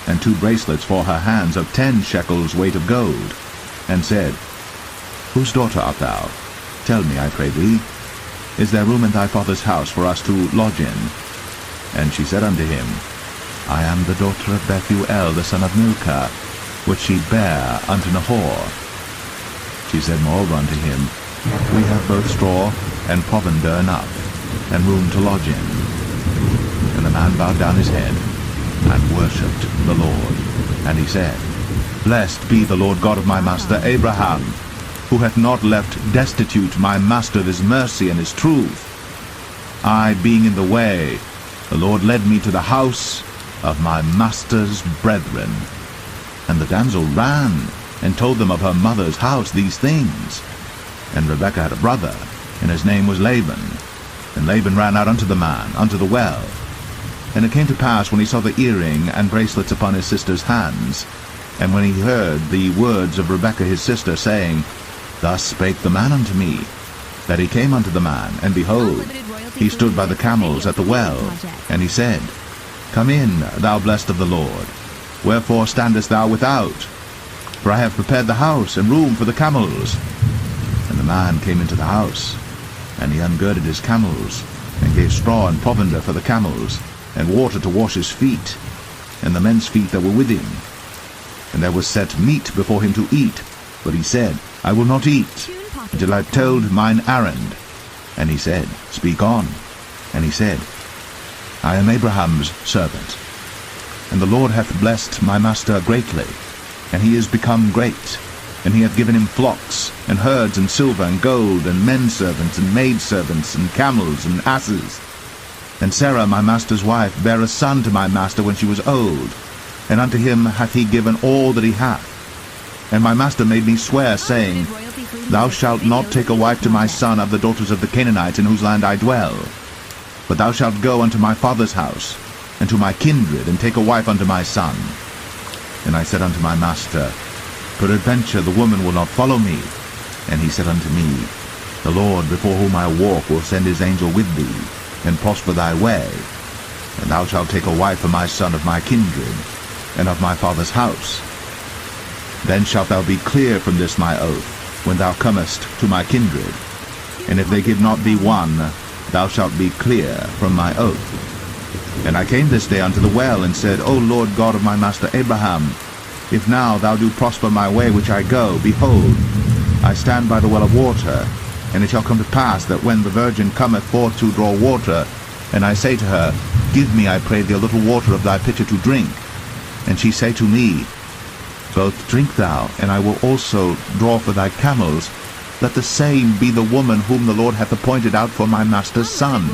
and 2 bracelets for her hands of 10 shekels weight of gold, and said, Whose daughter art thou? Tell me, I pray thee, is there room in thy father's house for us to lodge in? And she said unto him, I am the daughter of Bethuel, the son of Milcah, which she bare unto Nahor. She said moreover unto him, We have both straw and provender enough, and room to lodge in. And the man bowed down his head, and worshipped the Lord. And he said, Blessed be the Lord God of my master Abraham, who hath not left destitute my master of his mercy and his truth. I being in the way, the Lord led me to the house of my master's brethren. And the damsel ran, and told them of her mother's house these things. And Rebekah had a brother, and his name was Laban. And Laban ran out unto the man, unto the well. And it came to pass, when he saw the earring and bracelets upon his sister's hands, and when he heard the words of Rebekah his sister, saying, Thus spake the man unto me, that he came unto the man, and behold, he stood by the camels at the well. And he said, Come in, thou blessed of the Lord. Wherefore standest thou without? For I have prepared the house and room for the camels. And the man came into the house, and he ungirded his camels, and gave straw and provender for the camels, and water to wash his feet, and the men's feet that were with him. And there was set meat before him to eat. But he said, I will not eat, until I have told mine errand. And he said, Speak on. And he said, I am Abraham's servant. And the Lord hath blessed my master greatly, and he is become great. And he hath given him flocks, and herds, and silver, and gold, and menservants, and maidservants, and camels, and asses. And Sarah my master's wife bare a son to my master when she was old, and unto him hath he given all that he hath. And my master made me swear, saying, Thou shalt not take a wife to my son of the daughters of the Canaanites in whose land I dwell. But thou shalt go unto my father's house, and to my kindred, and take a wife unto my son. And I said unto my master, Peradventure the woman will not follow me. And he said unto me, The Lord before whom I walk will send his angel with thee, and prosper thy way. And thou shalt take a wife for my son of my kindred, and of my father's house. Then shalt thou be clear from this my oath, when thou comest to my kindred. And if they give not thee one, thou shalt be clear from my oath. And I came this day unto the well, and said, O Lord God of my master Abraham, if now thou do prosper my way which I go, behold, I stand by the well of water. And it shall come to pass that when the virgin cometh forth to draw water, and I say to her, Give me, I pray thee, a little water of thy pitcher to drink. And she say to me, Both drink thou, and I will also draw for thy camels. Let the same be the woman whom the Lord hath appointed out for my master's son.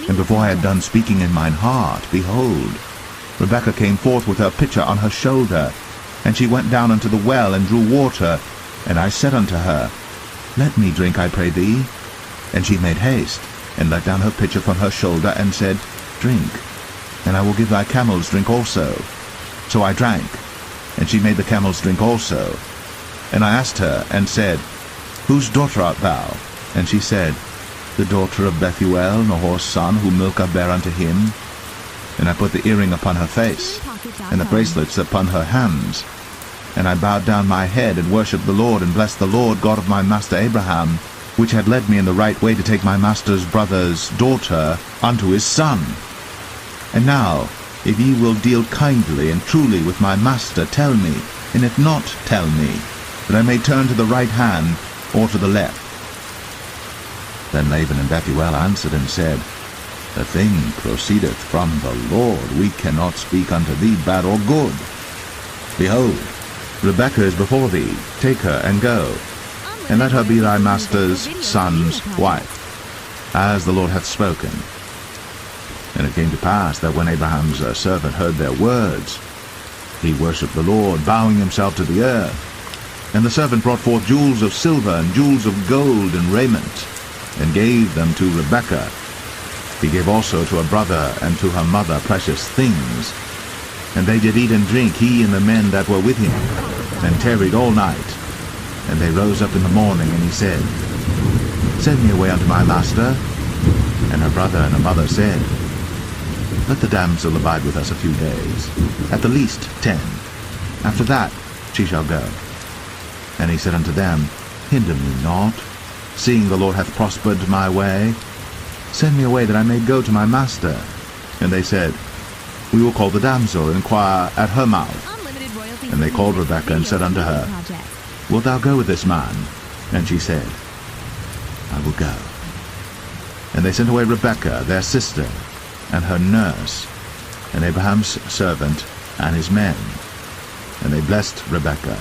And before I had done speaking in mine heart, behold, Rebekah came forth with her pitcher on her shoulder, and she went down unto the well, and drew water. And I said unto her, Let me drink, I pray thee. And she made haste, and let down her pitcher from her shoulder, and said, Drink, and I will give thy camels drink also. So I drank, and she made the camels drink also. And I asked her, and said, Whose daughter art thou? And she said, The daughter of Bethuel, Nahor's son, whom Milcah bare unto him. And I put the earring upon her face, and the bracelets upon her hands. And I bowed down my head, and worshipped the Lord, and blessed the Lord God of my master Abraham, which had led me in the right way to take my master's brother's daughter unto his son. And now, if ye will deal kindly and truly with my master, tell me, and if not, tell me, that I may turn to the right hand or to the left. Then Laban and Bethuel answered and said, The thing proceedeth from the Lord. We cannot speak unto thee bad or good. Behold, Rebekah is before thee. Take her and go, and let her be thy master's son's wife, as the Lord hath spoken. And it came to pass that when Abraham's servant heard their words, he worshipped the Lord, bowing himself to the earth. And the servant brought forth jewels of silver and jewels of gold and raiment, and gave them to Rebekah. He gave also to her brother and to her mother precious things. And they did eat and drink, he and the men that were with him, and tarried all night. And they rose up in the morning, and he said, Send me away unto my master. And her brother and her mother said, Let the damsel abide with us a few days, at the least 10. After that she shall go. And he said unto them, Hinder me not, seeing the Lord hath prospered my way. Send me away, that I may go to my master. And they said, We will call the damsel, and inquire at her mouth. And they called Rebekah, and said unto her, Wilt thou go with this man? And she said, I will go. And they sent away Rebekah, their sister, and her nurse, and Abraham's servant, and his men. And they blessed Rebekah,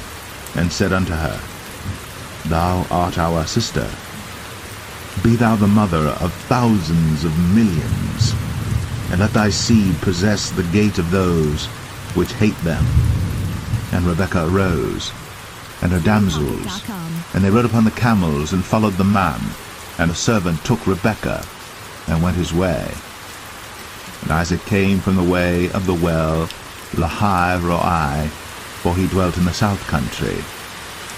and said unto her, Thou art our sister. Be thou the mother of thousands of millions, and let thy seed possess the gate of those which hate them. And Rebekah arose, and her damsels, and they rode upon the camels, and followed the man. And a servant took Rebekah, and went his way. And Isaac came from the way of the well, Lahai-roi, for he dwelt in the south country.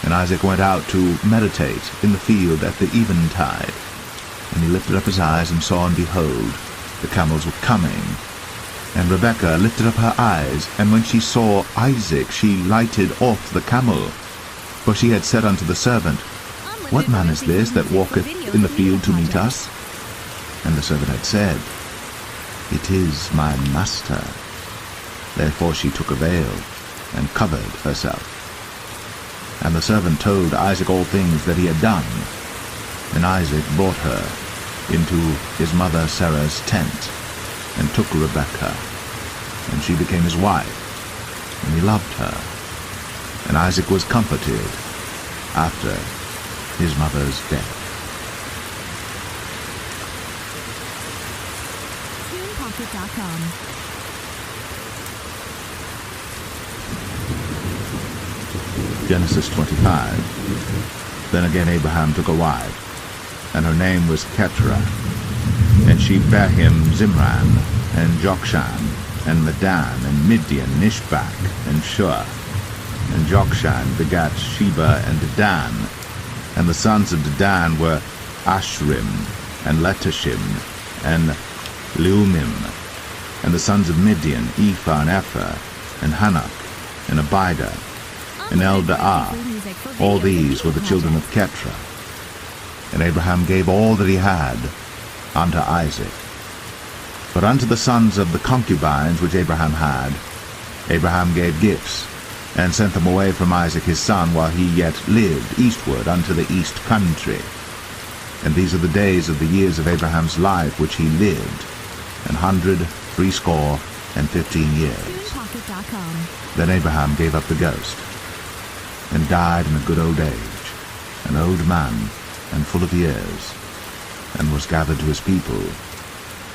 And Isaac went out to meditate in the field at the eventide. And he lifted up his eyes, and saw, and behold, the camels were coming. And Rebekah lifted up her eyes, and when she saw Isaac, she lighted off the camel. For she had said unto the servant, What man is this that walketh in the field to meet us? And the servant had said, It is my master. Therefore she took a veil, and covered herself. And the servant told Isaac all things that he had done. And Isaac brought her into his mother Sarah's tent, and took Rebekah, and she became his wife, and he loved her. And Isaac was comforted after his mother's death. TunePocket.com. Genesis 25. Then again Abraham took a wife, and her name was Keturah. And she bare him Zimran, and Jokshan, and Medan, and Midian, Ishbak, and Shua. And Jokshan begat Sheba and Dedan. And the sons of Dedan were Ashrim, and Letashim, and Leumim. And the sons of Midian, Ephah, and Ephah, and Hanok, and Abidah, and Eldaah. All these were the children of Keturah. And Abraham gave all that he had unto Isaac. But unto the sons of the concubines which Abraham had, Abraham gave gifts, and sent them away from Isaac his son, while he yet lived, eastward unto the east country. And these are the days of the years of Abraham's life which he lived, 180 years. Then Abraham gave up the ghost, and died in a good old age, an old man, and full of years, and was gathered to his people.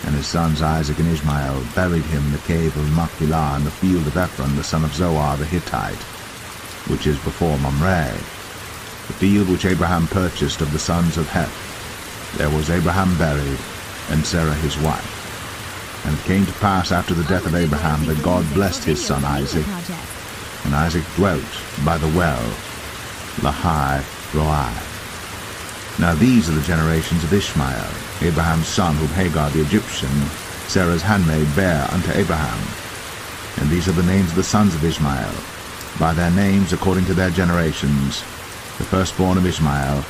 And his sons Isaac and Ishmael buried him in the cave of Machpelah in the field of Ephron the son of Zoar the Hittite, which is before Mamre, the field which Abraham purchased of the sons of Heth. There was Abraham buried, and Sarah his wife. And it came to pass after the death of Abraham that God blessed his son Isaac, and Isaac dwelt by the well, Lahai Roi. Now these are the generations of Ishmael, Abraham's son, whom Hagar the Egyptian, Sarah's handmaid, bare unto Abraham. And these are the names of the sons of Ishmael, by their names according to their generations: the firstborn of Ishmael,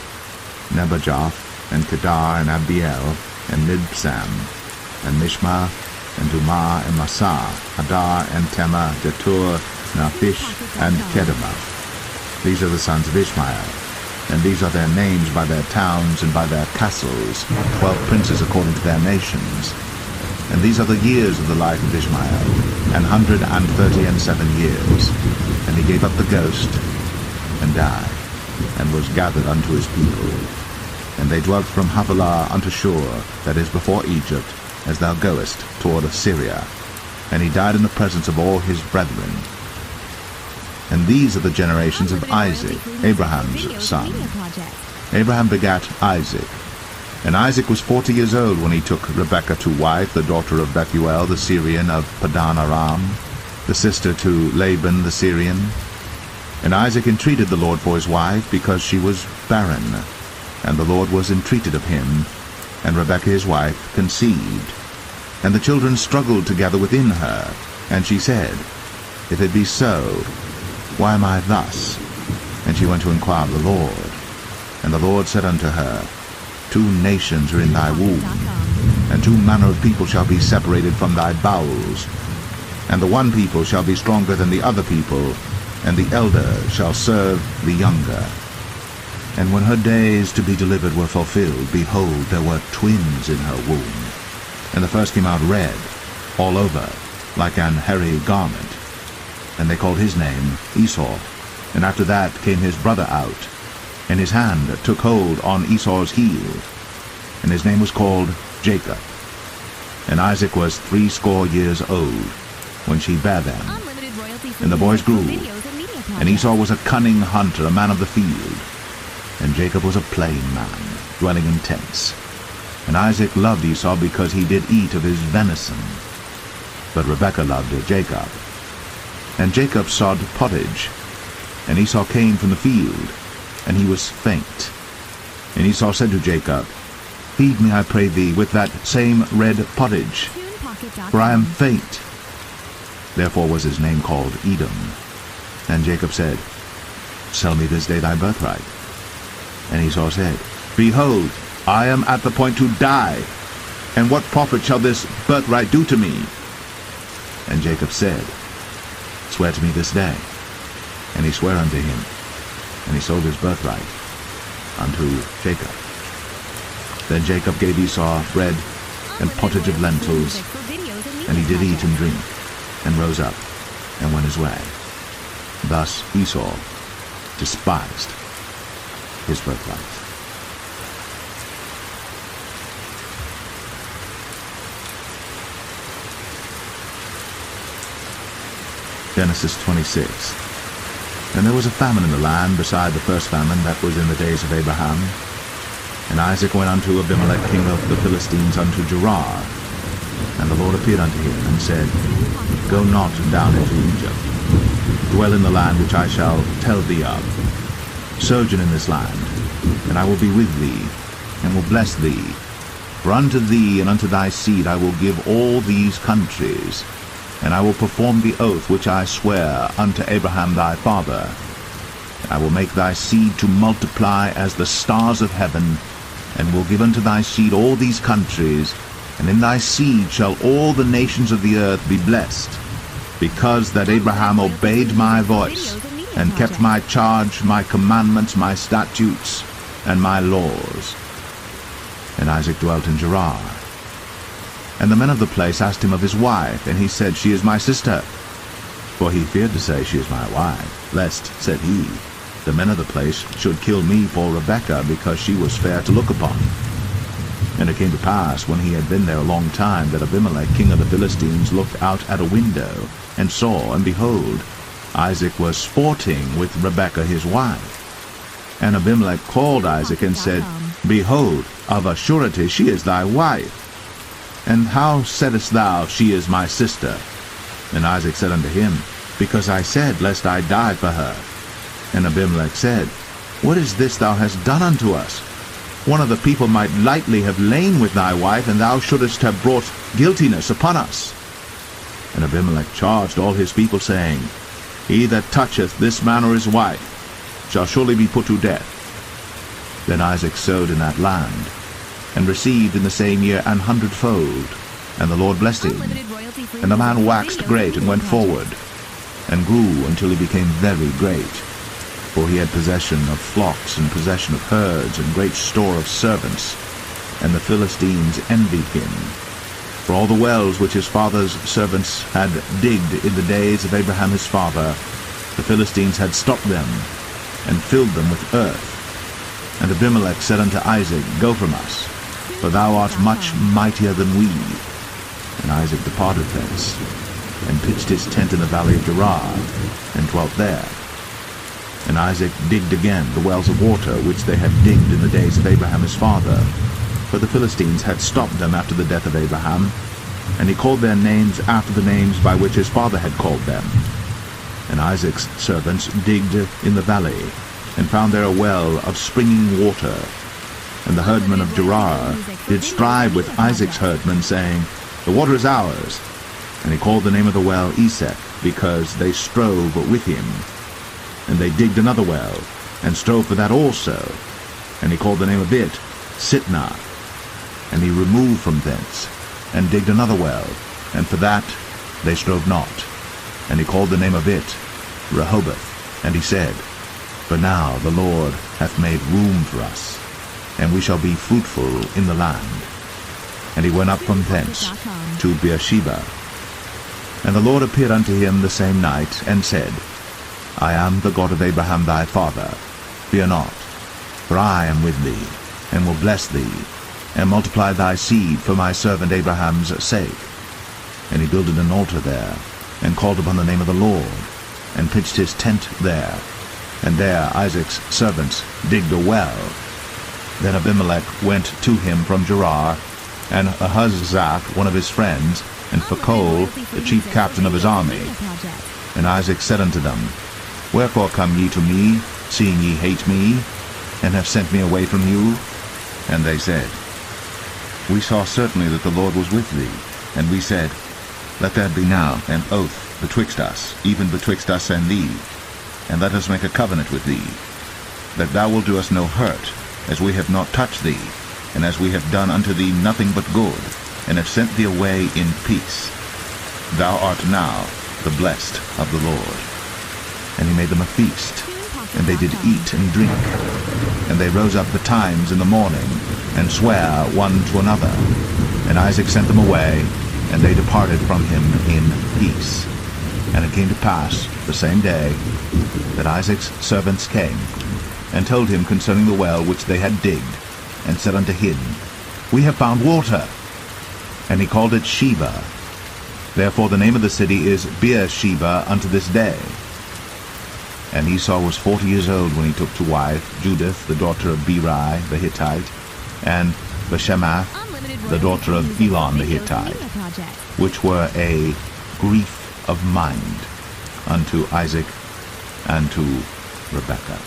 Nebajoth, and Kedar, and Abiel, and Mibsam, and Mishma, and Dumah, and Massa, Hadar, and Tema, Jetur, Naphish, and Kedemah. These are the sons of Ishmael, and these are their names by their towns and by their castles, 12 princes according to their nations. And these are the years of the life of Ishmael, 137 years. And he gave up the ghost, and died, and was gathered unto his people. And they dwelt from Havilah unto Shur, that is before Egypt, as thou goest toward Assyria. And he died in the presence of all his brethren. And these are the generations of Isaac, Abraham's son. Abraham begat Isaac. And Isaac was 40 years old when he took Rebekah to wife, the daughter of Bethuel the Syrian of Padan Aram, the sister to Laban the Syrian. And Isaac entreated the Lord for his wife, because she was barren. And the Lord was entreated of him, and Rebekah his wife conceived. And the children struggled together within her. And she said, If it be so, why am I thus? And she went to inquire of the Lord. And the Lord said unto her, 2 nations are in thy womb, and 2 manner of people shall be separated from thy bowels. And the one people shall be stronger than the other people, and the elder shall serve the younger. And when her days to be delivered were fulfilled, behold, there were twins in her womb. And the first came out red, all over, like an hairy garment. And they called his name Esau. And after that came his brother out, and his hand took hold on Esau's heel, and his name was called Jacob. And Isaac was 80 years old when she bare them. And the boys grew, and Esau was a cunning hunter, a man of the field, and Jacob was a plain man, dwelling in tents. And Isaac loved Esau because he did eat of his venison, but Rebekah loved Jacob. And Jacob sowed pottage, and Esau came from the field, and he was faint. And Esau said to Jacob, Feed me, I pray thee, with that same red pottage, for I am faint. Therefore was his name called Edom. And Jacob said, Sell me this day thy birthright. And Esau said, Behold, I am at the point to die, and what profit shall this birthright do to me? And Jacob said, Swear to me this day, And he sware unto him, and he sold his birthright unto Jacob. Then Jacob gave Esau bread and pottage of lentils, and he did eat and drink, and rose up, and went his way. Thus Esau despised his birthright. Genesis 26. And there was a famine in the land beside the first famine that was in the days of Abraham. And Isaac went unto Abimelech king of the Philistines unto Gerar. And the Lord appeared unto him, and said, Go not down into Egypt. Dwell in the land which I shall tell thee of. Sojourn in this land, and I will be with thee, and will bless thee. For unto thee and unto thy seed I will give all these countries, and I will perform the oath which I swear unto Abraham thy father. And I will make thy seed to multiply as the stars of heaven, and will give unto thy seed all these countries, and in thy seed shall all the nations of the earth be blessed, because that Abraham obeyed my voice, and kept my charge, my commandments, my statutes, and my laws. And Isaac dwelt in Gerar. And the men of the place asked him of his wife, and he said, She is my sister. For he feared to say, She is my wife, lest, said he, the men of the place should kill me for Rebekah, because she was fair to look upon. And it came to pass, when he had been there a long time, that Abimelech king of the Philistines looked out at a window, and saw, and behold, Isaac was sporting with Rebekah his wife. And Abimelech called Isaac, and said, Behold, of a surety she is thy wife. And how saidst thou, She is my sister? And Isaac said unto him, Because I said, Lest I die for her. And Abimelech said, What is this thou hast done unto us? One of the people might lightly have lain with thy wife, and thou shouldest have brought guiltiness upon us. And Abimelech charged all his people, saying, He that toucheth this man or his wife shall surely be put to death. Then Isaac sowed in that land, and received in the same year 100-fold. And the Lord blessed him. And the man waxed great, and went forward, and grew until he became very great. For he had possession of flocks, and possession of herds, and great store of servants. And the Philistines envied him. For all the wells which his father's servants had digged in the days of Abraham his father, the Philistines had stopped them, and filled them with earth. And Abimelech said unto Isaac, Go from us, for thou art much mightier than we. And Isaac departed thence, and pitched his tent in the valley of Gerar, and dwelt there. And Isaac digged again the wells of water which they had digged in the days of Abraham his father, for the Philistines had stopped them after the death of Abraham, and he called their names after the names by which his father had called them. And Isaac's servants digged in the valley, and found there a well of springing water. And the herdmen of Gerar did strive with Isaac's herdmen, saying, The water is ours. And he called the name of the well Esek, because they strove with him. And they digged another well, and strove for that also. And he called the name of it Sitnah. And he removed from thence, and digged another well, and for that they strove not. And he called the name of it Rehoboth. And he said, For now the Lord hath made room for us, and we shall be fruitful in the land. And he went up from thence to Beersheba. And the Lord appeared unto him the same night, and said, I am the God of Abraham thy father. Fear not, for I am with thee, and will bless thee, and multiply thy seed for my servant Abraham's sake. And he builded an altar there, and called upon the name of the Lord, and pitched his tent there. And there Isaac's servants digged a well. Then Abimelech went to him from Gerar, and Ahuzzath, one of his friends, and Phicol, the chief captain of his army. And Isaac said unto them, Wherefore come ye to me, seeing ye hate me, and have sent me away from you? And they said, We saw certainly that the Lord was with thee. And we said, Let there be now an oath betwixt us, even betwixt us and thee, and let us make a covenant with thee, that thou wilt do us no hurt, as we have not touched thee, and as we have done unto thee nothing but good, and have sent thee away in peace. Thou art now the blessed of the Lord. And he made them a feast, and they did eat and drink. And they rose up betimes in the morning, and sware one to another. And Isaac sent them away, and they departed from him in peace. And it came to pass the same day that Isaac's servants came, and told him concerning the well which they had digged, and said unto him, We have found water. And he called it Sheba. Therefore the name of the city is Beersheba unto this day. And Esau was 40 years old when he took to wife Judith, the daughter of Beri the Hittite, and Bashemath, the daughter of Elon the Hittite, which were a grief of mind unto Isaac and to Rebekah.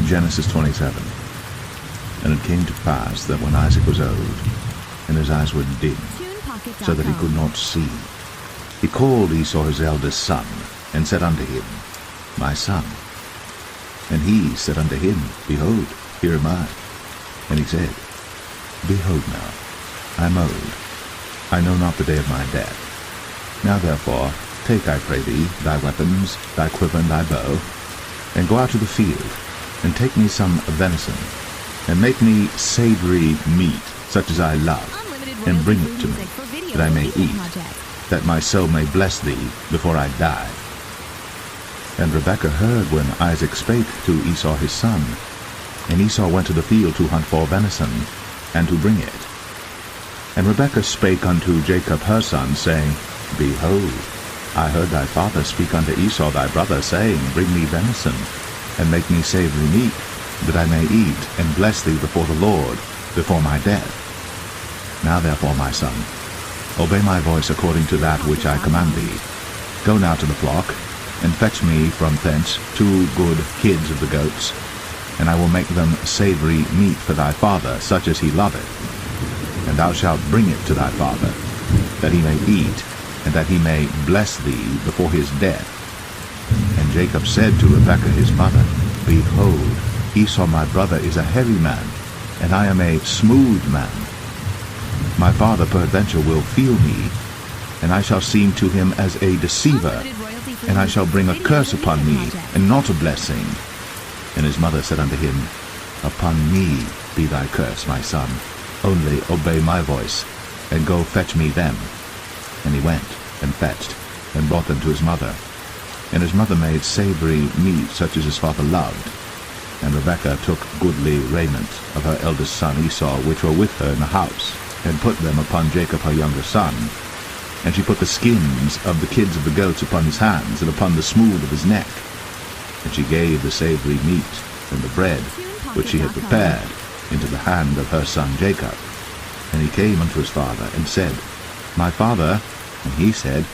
Genesis 27. And it came to pass that when Isaac was old, and his eyes were dim, so that he could not see, he called Esau his eldest son, and said unto him, My son. And he said unto him, Behold, here am I. And he said, Behold now, I am old, I know not the day of my death. Now therefore, take, I pray thee, thy weapons, thy quiver and thy bow, and go out to the field, and take me some venison, and make me savory meat, such as I love, and bring it to me, that I may eat, that my soul may bless thee before I die. And Rebekah heard when Isaac spake to Esau his son. And Esau went to the field to hunt for venison, and to bring it. And Rebekah spake unto Jacob her son, saying, Behold, I heard thy father speak unto Esau thy brother, saying, Bring me venison, and make me savory meat, that I may eat, and bless thee before the Lord, before my death. Now therefore, my son, obey my voice according to that which I command thee. Go now to the flock, and fetch me from thence 2 good kids of the goats, and I will make them savory meat for thy father, such as he loveth. And thou shalt bring it to thy father, that he may eat, and that he may bless thee before his death. And Jacob said to Rebekah his mother, Behold, Esau my brother is a heavy man, and I am a smooth man. My father peradventure will feel me, and I shall seem to him as a deceiver, and I shall bring a curse upon me, and not a blessing. And his mother said unto him, Upon me be thy curse, my son. Only obey my voice, and go fetch me them. And he went, and fetched, and brought them to his mother. And his mother made savory meat, such as his father loved. And Rebekah took goodly raiment of her eldest son Esau, which were with her in the house, and put them upon Jacob her younger son. And she put the skins of the kids of the goats upon his hands, and upon the smooth of his neck. And she gave the savory meat and the bread, which she had prepared, into the hand of her son Jacob. And he came unto his father, and said, My father. And he said,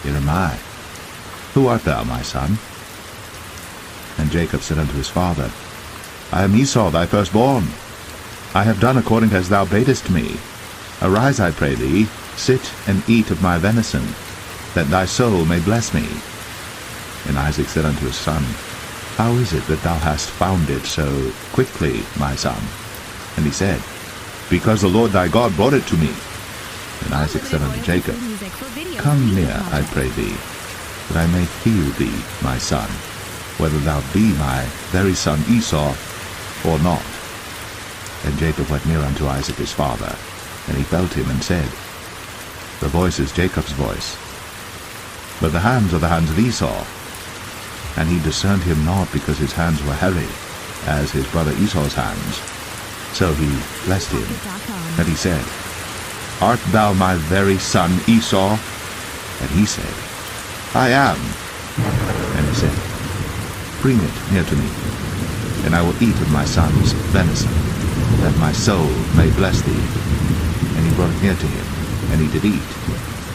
Here am I. Who art thou, my son? And Jacob said unto his father, I am Esau thy firstborn. I have done according as thou badest me. Arise, I pray thee, sit and eat of my venison, that thy soul may bless me. And Isaac said unto his son, How is it that thou hast found it so quickly, my son? And he said, Because the Lord thy God brought it to me. And Isaac said unto Jacob, Come near, I pray thee, that I may feel thee, my son, whether thou be my very son Esau or not. And Jacob went near unto Isaac his father, and he felt him, and said, The voice is Jacob's voice, but the hands are the hands of Esau. And he discerned him not, because his hands were hairy, as his brother Esau's hands. So he blessed him, and he said, Art thou my very son Esau? And he said, I am. And he said, Bring it near to me, and I will eat of my son's venison, that my soul may bless thee. And he brought it near to him, and he did eat.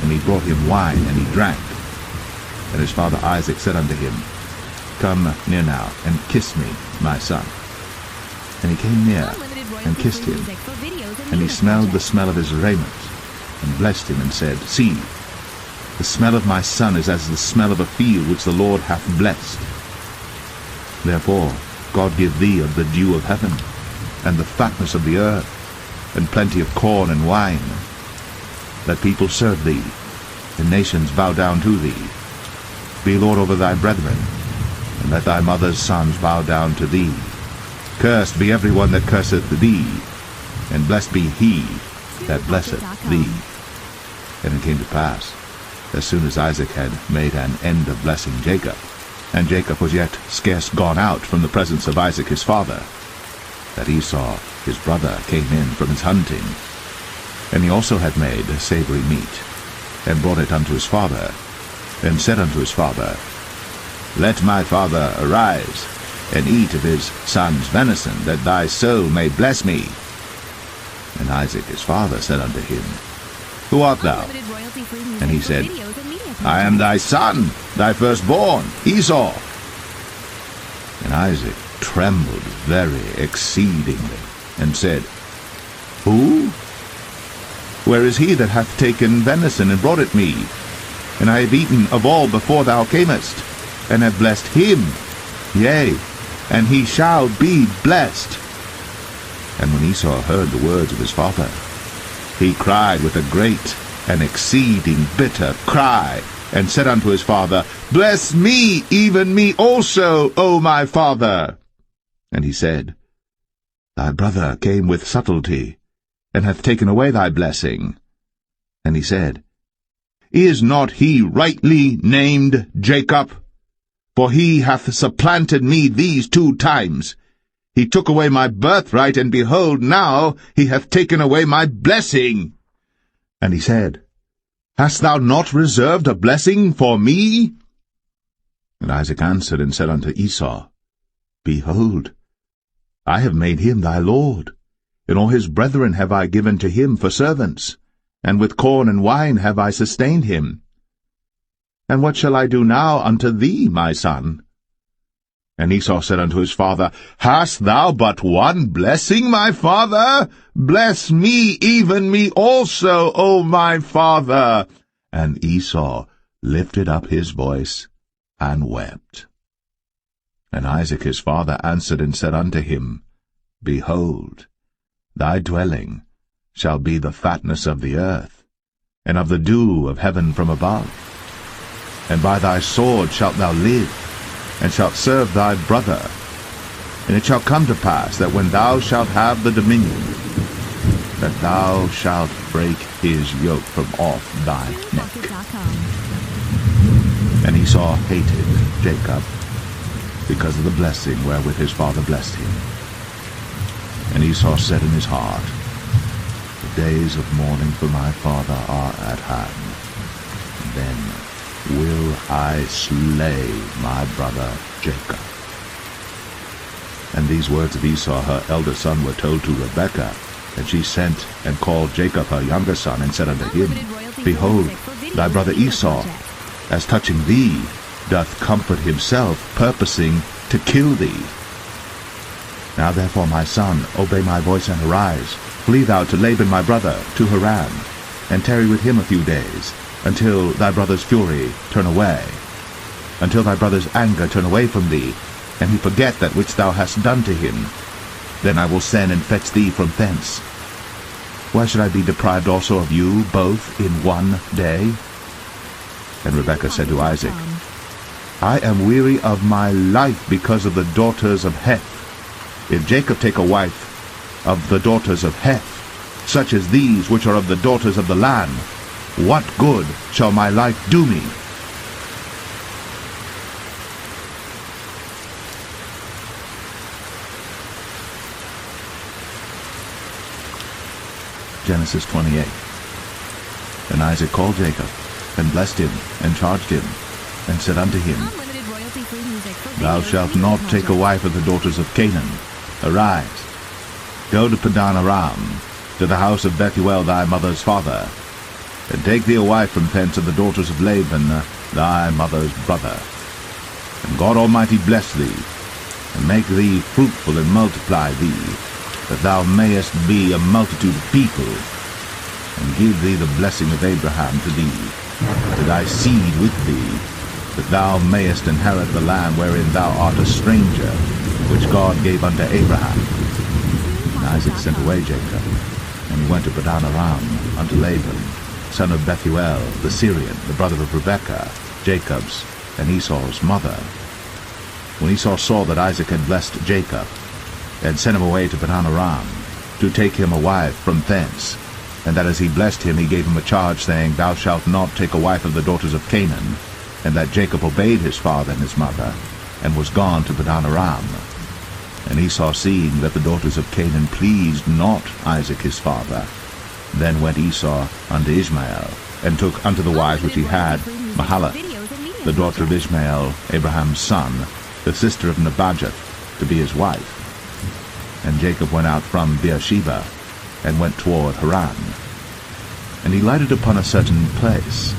And he brought him wine, and he drank. And his father Isaac said unto him, Come near now, and kiss me, my son. And he came near, and kissed him. And he smelled the smell of his raiment, and blessed him, and said, See, the smell of my son is as the smell of a field which the Lord hath blessed. Therefore God give thee of the dew of heaven, and the fatness of the earth, and plenty of corn and wine. Let people serve thee, and nations bow down to thee. Be Lord over thy brethren, and let thy mother's sons bow down to thee. Cursed be every one that curseth thee, and blessed be he that blesseth thee. And it came to pass, as soon as Isaac had made an end of blessing Jacob, and Jacob was yet scarce gone out from the presence of Isaac his father, that Esau his brother came in from his hunting. And he also had made savory meat, and brought it unto his father, and said unto his father, Let my father arise, and eat of his son's venison, that thy soul may bless me. And Isaac his father said unto him, Who art thou? And he said, I am thy son, thy firstborn, Esau. And Isaac trembled very exceedingly, and said, Who? Where is he that hath taken venison and brought it me? And I have eaten of all before thou camest, and have blessed him, yea, and he shall be blessed. And when Esau heard the words of his father, he cried with a great and exceeding bitter cry, and said unto his father, Bless me, even me also, O my father. And he said, Thy brother came with subtlety, and hath taken away thy blessing. And he said, Is not he rightly named Jacob? For he hath supplanted me these 2 times. He took away my birthright, and behold, now he hath taken away my blessing. And he said, Hast thou not reserved a blessing for me? And Isaac answered and said unto Esau, Behold, I have made him thy lord, and all his brethren have I given to him for servants, and with corn and wine have I sustained him. And what shall I do now unto thee, my son? And Esau said unto his father, Hast thou but one blessing, my father? Bless me, even me also, O my father. And Esau lifted up his voice and wept. And Isaac his father answered and said unto him, Behold, thy dwelling shall be the fatness of the earth, and of the dew of heaven from above. And by thy sword shalt thou live, and shalt serve thy brother. And it shall come to pass that when thou shalt have the dominion, that thou shalt break his yoke from off thy neck. And Esau hated Jacob, because of the blessing wherewith his father blessed him. And Esau said in his heart, The days of mourning for my father are at hand. Then will I slay my brother Jacob. And these words of Esau her elder son were told to Rebekah, and she sent and called Jacob her younger son, and said unto him, Behold, thy brother Esau, as touching thee, doth comfort himself, purposing to kill thee. Now therefore, my son, obey my voice and arise. Flee thou to Laban my brother, to Haran, and tarry with him a few days, until thy brother's fury turn away, until thy brother's anger turn away from thee, and he forget that which thou hast done to him. Then I will send and fetch thee from thence. Why should I be deprived also of you both in one day? And Rebekah said to Isaac, I am weary of my life because of the daughters of Heth. If Jacob take a wife of the daughters of Heth, such as these which are of the daughters of the land, what good shall my life do me? Genesis 28. And Isaac called Jacob, and blessed him, and charged him, and said unto him, Thou shalt not take a wife of the daughters of Canaan. Arise, go to Padan Aram, to the house of Bethuel thy mother's father, and take thee a wife from thence of the daughters of Laban thy mother's brother. And God Almighty bless thee, and make thee fruitful, and multiply thee, that thou mayest be a multitude of people, and give thee the blessing of Abraham to thee, to thy seed with thee, that thou mayest inherit the land wherein thou art a stranger, which God gave unto Abraham. Isaac sent away Jacob, and he went to Padan Aram unto Laban, son of Bethuel the Syrian, the brother of Rebekah, Jacob's and Esau's mother. When Esau saw that Isaac had blessed Jacob, and sent him away to Padan Aram, to take him a wife from thence, and that as he blessed him he gave him a charge, saying, Thou shalt not take a wife of the daughters of Canaan, and that Jacob obeyed his father and his mother, and was gone to Padan Aram. And Esau, seeing that the daughters of Canaan pleased not Isaac his father, then went Esau unto Ishmael, and took unto the wife which he had Mahalath, the daughter of Ishmael, Abraham's son, the sister of Nebajoth, to be his wife. And Jacob went out from Beersheba, and went toward Haran. And he lighted upon a certain place,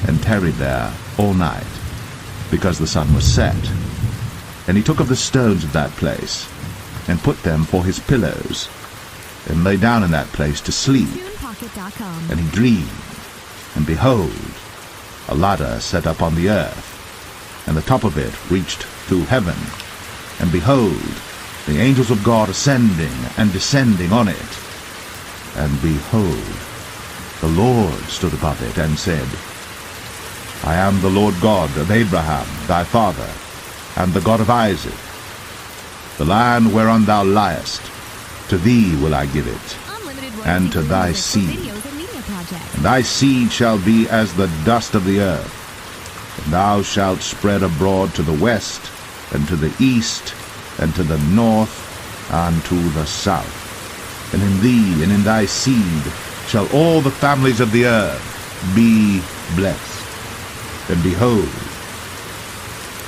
and tarried there all night, because the sun was set. And he took of the stones of that place, and put them for his pillows, and lay down in that place to sleep. And he dreamed, and behold, a ladder set up on the earth, and the top of it reached to heaven. And behold, the angels of God ascending and descending on it. And behold, the Lord stood above it, and said, I am the Lord God of Abraham thy father, and the God of Isaac. The land whereon thou liest, to thee will I give it, and to thy seed. And thy seed shall be as the dust of the earth, and thou shalt spread abroad to the west, and to the east, and to the north, and to the south. And in thee and in thy seed shall all the families of the earth be blessed. And behold,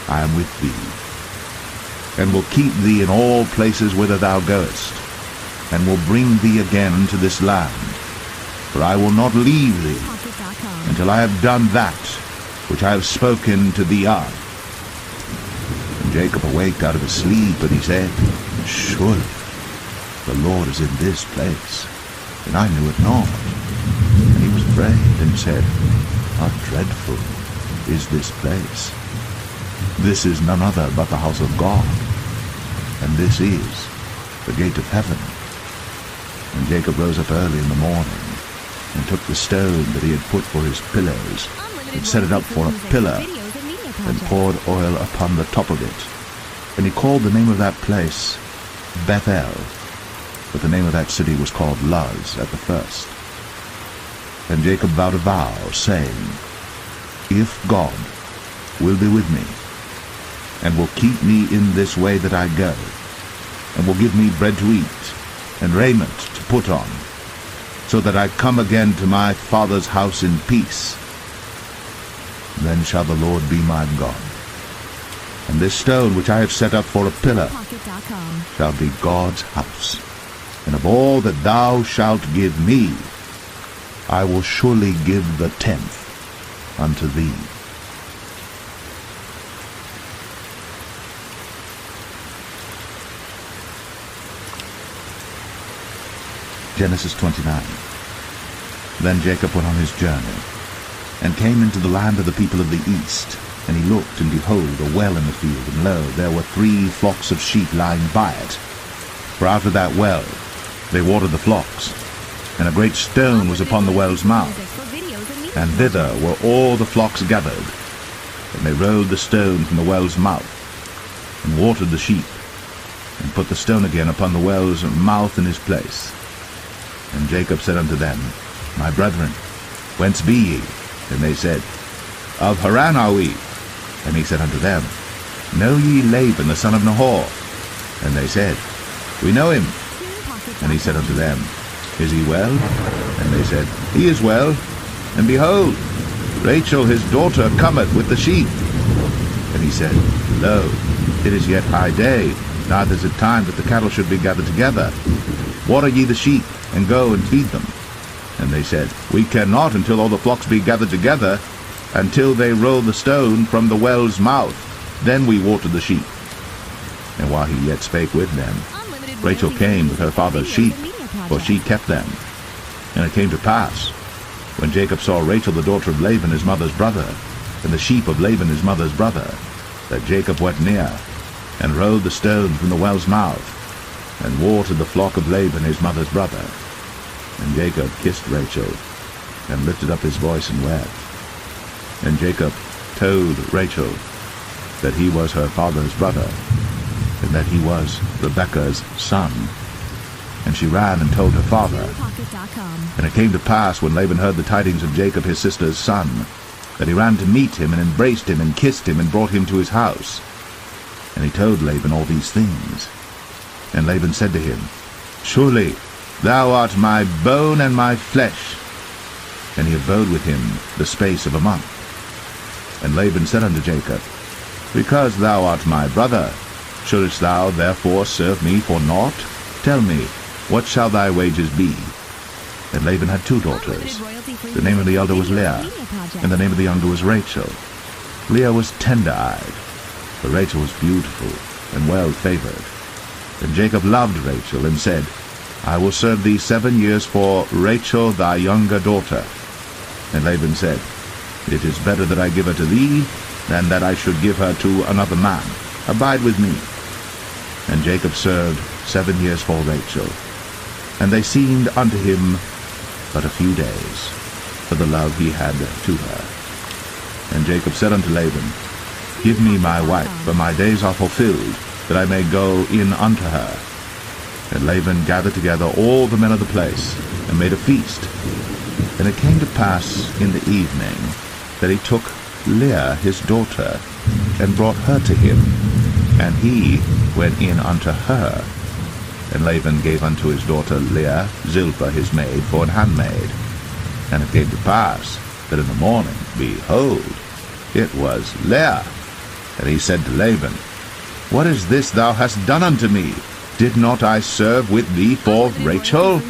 I am with thee, and will keep thee in all places whither thou goest, and will bring thee again into this land. For I will not leave thee until I have done that which I have spoken to thee of. And Jacob awaked out of his sleep, and he said, Surely the Lord is in this place, and I knew it not. And he was afraid, and said, How dreadful is this place! This is none other but the house of God, and this is the gate of heaven. And Jacob rose up early in the morning, and took the stone that he had put for his pillows, and set it up for a pillar, and poured oil upon the top of it. And he called the name of that place Bethel, but the name of that city was called Luz at the first. And Jacob vowed a vow, saying, If God will be with me, and will keep me in this way that I go, and will give me bread to eat, and raiment to put on, so that I come again to my father's house in peace, then shall the Lord be my God. And this stone which I have set up for a pillar shall be God's house. And of all that thou shalt give me, I will surely give the 10th unto thee. Genesis 29. Then Jacob went on his journey, and came into the land of the people of the east. And he looked, and behold, a well in the field, and lo, there were 3 flocks of sheep lying by it. For out of that well they watered the flocks, and a great stone was upon the well's mouth. And thither were all the flocks gathered. And they rolled the stone from the well's mouth, and watered the sheep, and put the stone again upon the well's mouth in his place. And Jacob said unto them, My brethren, whence be ye? And they said, Of Haran are we. And he said unto them, Know ye Laban the son of Nahor? And they said, We know him. And he said unto them, Is he well? And they said, He is well. And behold, Rachel his daughter cometh with the sheep. And he said, Lo, it is yet high day, neither is it time that the cattle should be gathered together. Water ye the sheep, and go and feed them. And they said, We cannot until all the flocks be gathered together, until they roll the stone from the well's mouth. Then we water the sheep. And while he yet spake with them, Rachel came with her father's sheep, for she kept them. And it came to pass, when Jacob saw Rachel the daughter of Laban his mother's brother, and the sheep of Laban his mother's brother, that Jacob went near, and rolled the stone from the well's mouth. and watered the flock of Laban his mother's brother. And Jacob kissed Rachel, and lifted up his voice and wept. And Jacob told Rachel that he was her father's brother, and that he was Rebekah's son. And she ran and told her father. And it came to pass, when Laban heard the tidings of Jacob his sister's son, that he ran to meet him, and embraced him, and kissed him, and brought him to his house. And he told Laban all these things. And Laban said to him, Surely thou art my bone and my flesh. And he abode with him the space of a month. And Laban said unto Jacob, Because thou art my brother, shouldest thou therefore serve me for naught? Tell me, what shall thy wages be? And Laban had 2 daughters. The name of the elder was Leah, and the name of the younger was Rachel. Leah was tender-eyed, but Rachel was beautiful and well-favored. And Jacob loved Rachel, and said, I will serve thee 7 years for Rachel thy younger daughter. And Laban said, It is better that I give her to thee, than that I should give her to another man. Abide with me. And Jacob served 7 years for Rachel. And they seemed unto him but a few days, for the love he had to her. And Jacob said unto Laban, Give me my wife, for my days are fulfilled, that I may go in unto her. And Laban gathered together all the men of the place, and made a feast. And it came to pass in the evening, that he took Leah his daughter, and brought her to him. And he went in unto her. And Laban gave unto his daughter Leah Zilpah his maid for an handmaid. And it came to pass, that in the morning, behold, it was Leah. And he said to Laban, What is this thou hast done unto me? Did not I serve with thee for Rachel?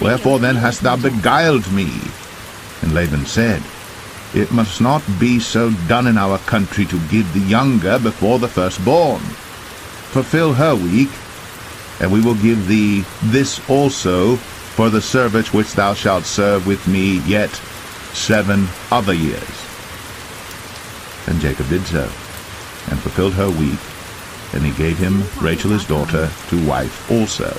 Wherefore then hast thou beguiled me? And Laban said, It must not be so done in our country to give the younger before the firstborn. Fulfill her week, and we will give thee this also for the service which thou shalt serve with me yet 7 other years. And Jacob did so, and fulfilled her week, and he gave him Rachel his daughter to wife also.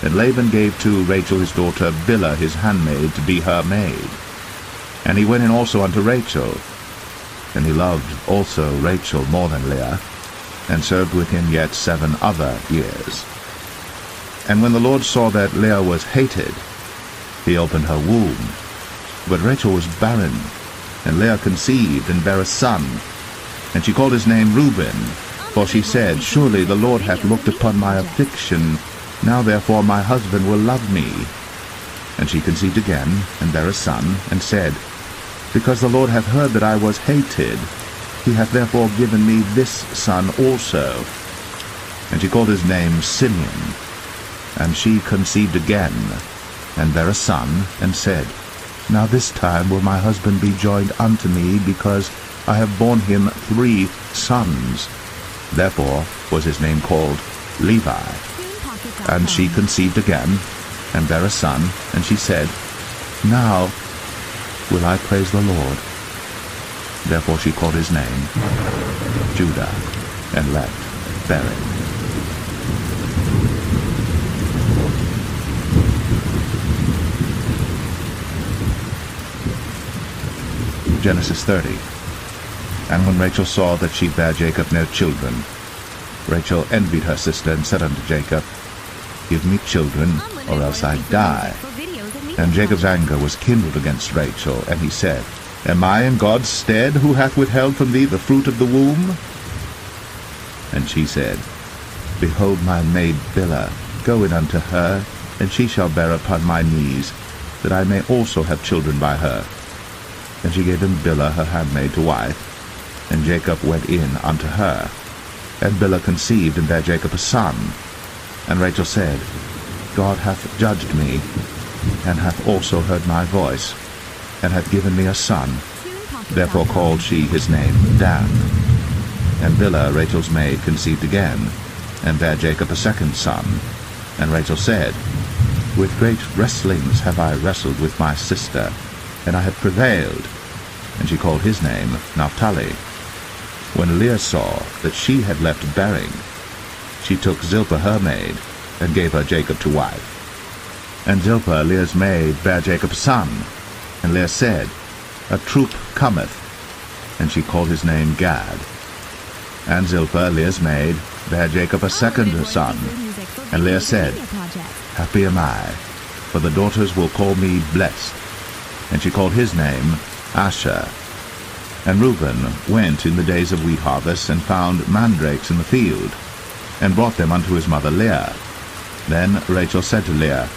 And Laban gave to Rachel his daughter Bilhah his handmaid to be her maid. And he went in also unto Rachel, and he loved also Rachel more than Leah, and served with him yet 7 other years. And when the Lord saw that Leah was hated, he opened her womb. But Rachel was barren, and Leah conceived, and bare a son. And she called his name Reuben, for she said, Surely the Lord hath looked upon my affliction, now therefore my husband will love me. And she conceived again, and bare a son, and said, Because the Lord hath heard that I was hated, he hath therefore given me this son also. And she called his name Simeon. And she conceived again, and bare a son, and said, Now this time will my husband be joined unto me, because I have borne him 3 sons. Therefore was his name called Levi. And she conceived again, and bare a son, and she said, Now will I praise the Lord. Therefore she called his name Judah, and left bearing. Genesis 30. And when Rachel saw that she bare Jacob no children, Rachel envied her sister, and said unto Jacob, Give me children, or else I die. And Jacob's anger was kindled against Rachel, and he said, Am I in God's stead, who hath withheld from thee the fruit of the womb? And she said, Behold my maid Bilhah, go in unto her, and she shall bear upon my knees, that I may also have children by her. And she gave him Bilhah her handmaid to wife, and Jacob went in unto her. And Bilhah conceived, and bare Jacob a son. And Rachel said, God hath judged me, and hath also heard my voice, and hath given me a son. Therefore called she his name Dan. And Bilhah Rachel's maid conceived again, and bare Jacob a second son. And Rachel said, With great wrestlings have I wrestled with my sister, and I have prevailed. And she called his name Naphtali. When Leah saw that she had left bearing, she took Zilpah her maid, and gave her Jacob to wife. And Zilpah, Leah's maid, bare Jacob a son. And Leah said, A troop cometh. And she called his name Gad. And Zilpah, Leah's maid, bare Jacob a second son. And Leah said, Happy am I, for the daughters will call me blessed. And she called his name Asher. And Reuben went in the days of wheat harvest, and found mandrakes in the field, and brought them unto his mother Leah. Then Rachel said to Leah,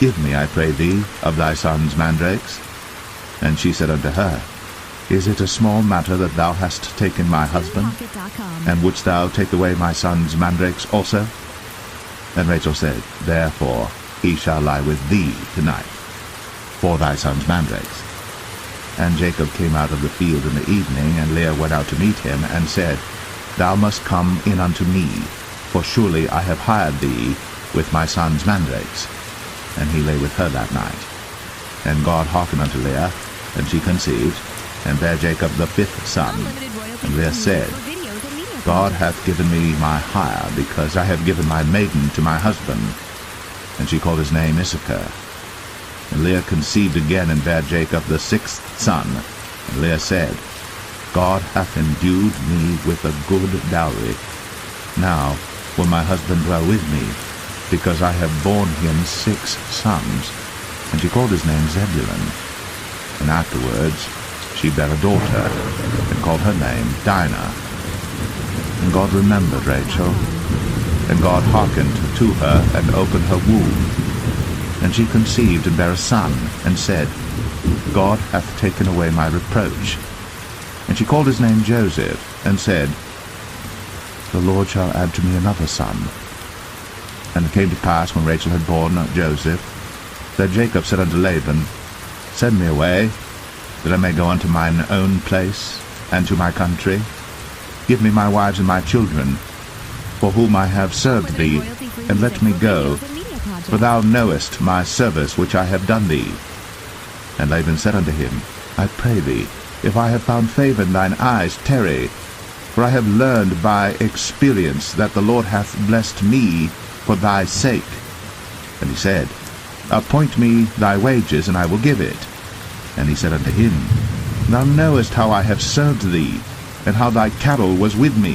Give me, I pray thee, of thy son's mandrakes. And she said unto her, Is it a small matter that thou hast taken my husband? And wouldst thou take away my son's mandrakes also? And Rachel said, Therefore he shall lie with thee tonight, for thy son's mandrakes. And Jacob came out of the field in the evening, and Leah went out to meet him, and said, Thou must come in unto me, for surely I have hired thee with my son's mandrakes. And he lay with her that night. And God hearkened unto Leah, and she conceived, and bare Jacob the fifth son. And Leah said, God hath given me my hire, because I have given my maiden to my husband. And she called his name Issachar. And Leah conceived again, and bare Jacob the sixth son. And Leah said, God hath endued me with a good dowry. Now will my husband dwell with me, because I have borne him 6 sons. And she called his name Zebulun. And afterwards she bare a daughter, and called her name Dinah. And God remembered Rachel, and God hearkened to her, and opened her womb. And she conceived, and bare a son, and said, God hath taken away my reproach. And she called his name Joseph, and said, The Lord shall add to me another son. And it came to pass, when Rachel had borne Joseph, that Jacob said unto Laban, Send me away, that I may go unto mine own place, and to my country. Give me my wives and my children, for whom I have served thee, and let me go, for thou knowest my service which I have done thee. And Laban said unto him, I pray thee, if I have found favor in thine eyes, tarry, for I have learned by experience that the Lord hath blessed me for thy sake. And he said, Appoint me thy wages, and I will give it. And he said unto him, Thou knowest how I have served thee, and how thy cattle was with me.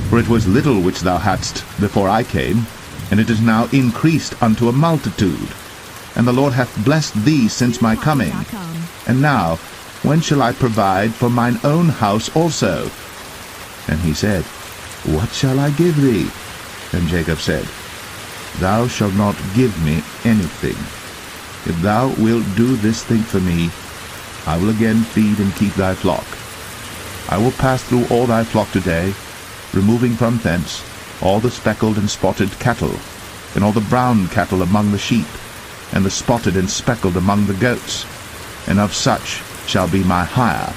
For it was little which thou hadst before I came, and it is now increased unto a multitude. And the Lord hath blessed thee since my coming. And now, when shall I provide for mine own house also? And he said, What shall I give thee? And Jacob said, Thou shalt not give me anything. If thou wilt do this thing for me, I will again feed and keep thy flock. I will pass through all thy flock today, removing from thence all the speckled and spotted cattle, and all the brown cattle among the sheep, and the spotted and speckled among the goats, and of such shall be my hire.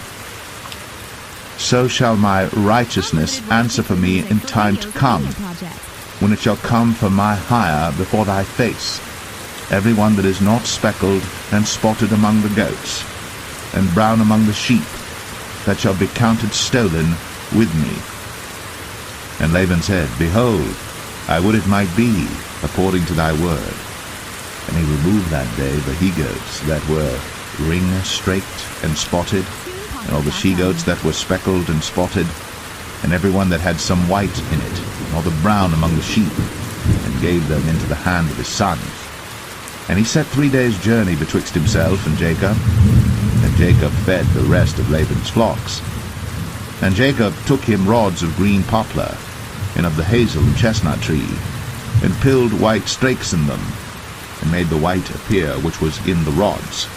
So shall my righteousness answer for me in time to come, when it shall come for my hire before thy face, every one that is not speckled and spotted among the goats, and brown among the sheep, that shall be counted stolen with me. And Laban said, Behold, I would it might be according to thy word. And he removed that day the he-goats that were ring-straked and spotted, and all the she-goats that were speckled and spotted, and every one that had some white in it, and all the brown among the sheep, and gave them into the hand of his son. And he set 3 days' journey betwixt himself and Jacob, and Jacob fed the rest of Laban's flocks. And Jacob took him rods of green poplar, and of the hazel and chestnut tree, and pilled white strakes in them, and made the white appear which was in the rods.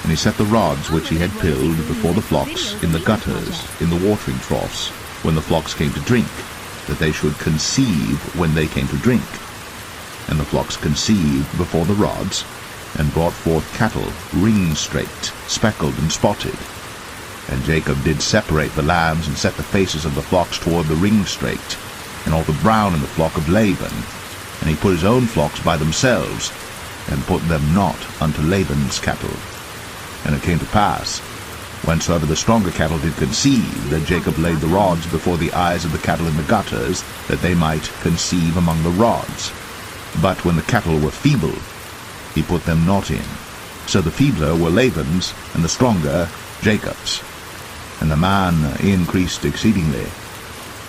And he set the rods which he had pilled before the flocks in the gutters, in the watering troughs, when the flocks came to drink, that they should conceive when they came to drink. And the flocks conceived before the rods, and brought forth cattle, ring-straked, speckled, and spotted. And Jacob did separate the lambs, and set the faces of the flocks toward the ring-straked, and all the brown in the flock of Laban. And he put his own flocks by themselves, and put them not unto Laban's cattle. And it came to pass, whensoever the stronger cattle did conceive, that Jacob laid the rods before the eyes of the cattle in the gutters, that they might conceive among the rods. But when the cattle were feeble, he put them not in. So the feebler were Laban's, and the stronger Jacob's. And the man increased exceedingly,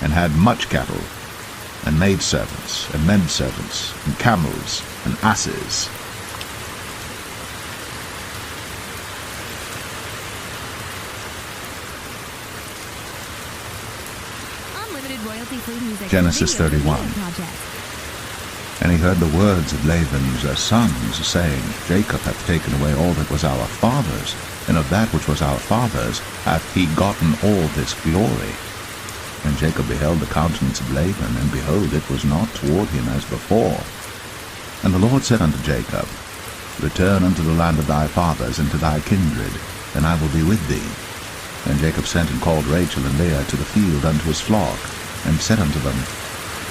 and had much cattle, and maidservants, and menservants, and camels, and asses. Genesis 31. And he heard the words of Laban's sons, saying, Jacob hath taken away all that was our father's, and of that which was our father's hath he gotten all this glory. And Jacob beheld the countenance of Laban, and behold, it was not toward him as before. And the Lord said unto Jacob, Return unto the land of thy fathers, and to thy kindred, and I will be with thee. And Jacob sent and called Rachel and Leah to the field unto his flock, and said unto them,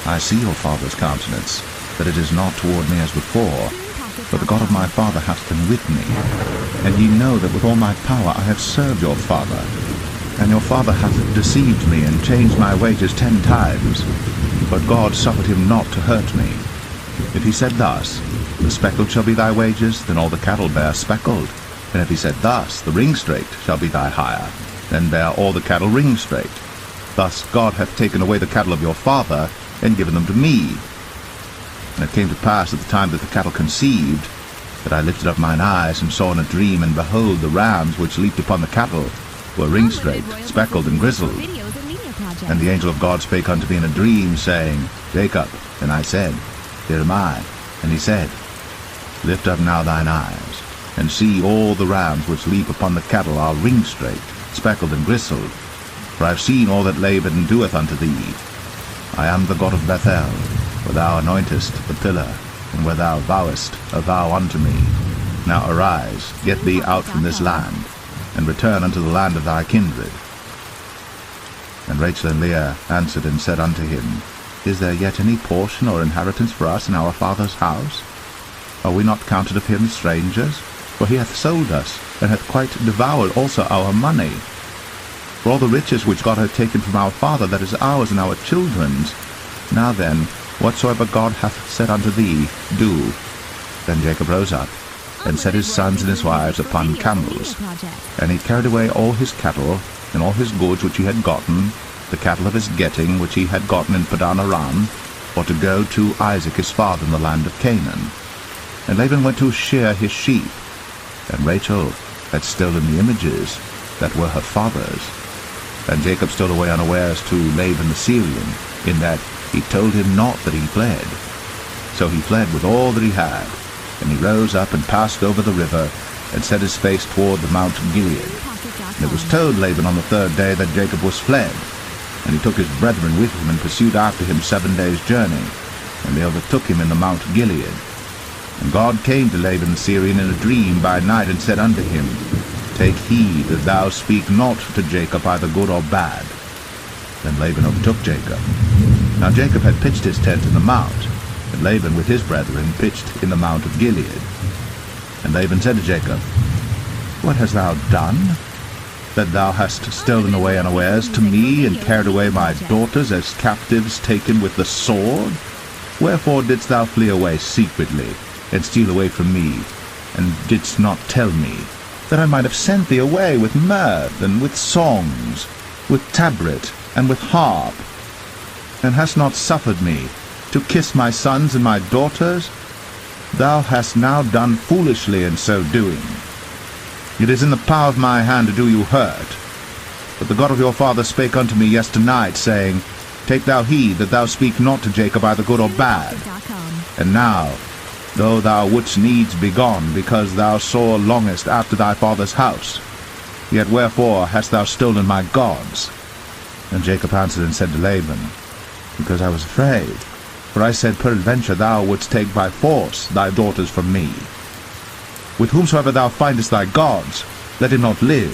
I see your father's countenance, that it is not toward me as before, but the God of my father hath been with me. And ye know that with all my power I have served your father. And your father hath deceived me, and changed my wages 10 times. But God suffered him not to hurt me. If he said thus, The speckled shall be thy wages, then all the cattle bear speckled. And if he said thus, The ringstraked shall be thy hire, then bear all the cattle ringstraked. Thus God hath taken away the cattle of your father, and given them to me. And it came to pass at the time that the cattle conceived, that I lifted up mine eyes, and saw in a dream, and behold, the rams which leaped upon the cattle were ringstraked, speckled, and grizzled. And the angel of God spake unto me in a dream, saying, Jacob. And I said, Here am I. And he said, Lift up now thine eyes, and see all the rams which leap upon the cattle are ringstraked, speckled, and grizzled. For I have seen all that Laban doeth unto thee. I am the God of Bethel, where thou anointest the pillar, and where thou vowest a vow unto me. Now arise, get thee out from this land, and return unto the land of thy kindred. And Rachel and Leah answered and said unto him, Is there yet any portion or inheritance for us in our father's house? Are we not counted of him strangers? For he hath sold us, and hath quite devoured also our money. For all the riches which God hath taken from our father, that is ours and our children's. Now then, whatsoever God hath said unto thee, do. Then Jacob rose up, and set his sons and his wives upon camels. And he carried away all his cattle, and all his goods which he had gotten, the cattle of his getting which he had gotten in Padan Aram, for to go to Isaac his father in the land of Canaan. And Laban went to shear his sheep, and Rachel had stolen the images that were her father's. And Jacob stole away unawares to Laban the Syrian, in that he told him not that he fled. So he fled with all that he had, and he rose up and passed over the river, and set his face toward the Mount Gilead. And it was told Laban on the 3rd day that Jacob was fled. And he took his brethren with him, and pursued after him 7 days' journey, and they overtook him in the Mount Gilead. And God came to Laban the Syrian in a dream by night, and said unto him, Take heed that thou speak not to Jacob either good or bad. Then Laban overtook Jacob. Now Jacob had pitched his tent in the mount, and Laban with his brethren pitched in the Mount of Gilead. And Laban said to Jacob, What hast thou done, that thou hast stolen away unawares to me, and carried away my daughters as captives taken with the sword? Wherefore didst thou flee away secretly, and steal away from me, and didst not tell me, that I might have sent thee away with mirth, and with songs, with tabret, and with harp, and hast not suffered me to kiss my sons and my daughters? Thou hast now done foolishly in so doing. It is in the power of my hand to do you hurt. But the God of your father spake unto me yesternight, saying, Take thou heed that thou speak not to Jacob either good or bad. And now, though thou wouldst needs be gone, because thou sore longest after thy father's house, yet wherefore hast thou stolen my gods? And Jacob answered and said to Laban, Because I was afraid, for I said, Peradventure thou wouldst take by force thy daughters from me. With whomsoever thou findest thy gods, let him not live.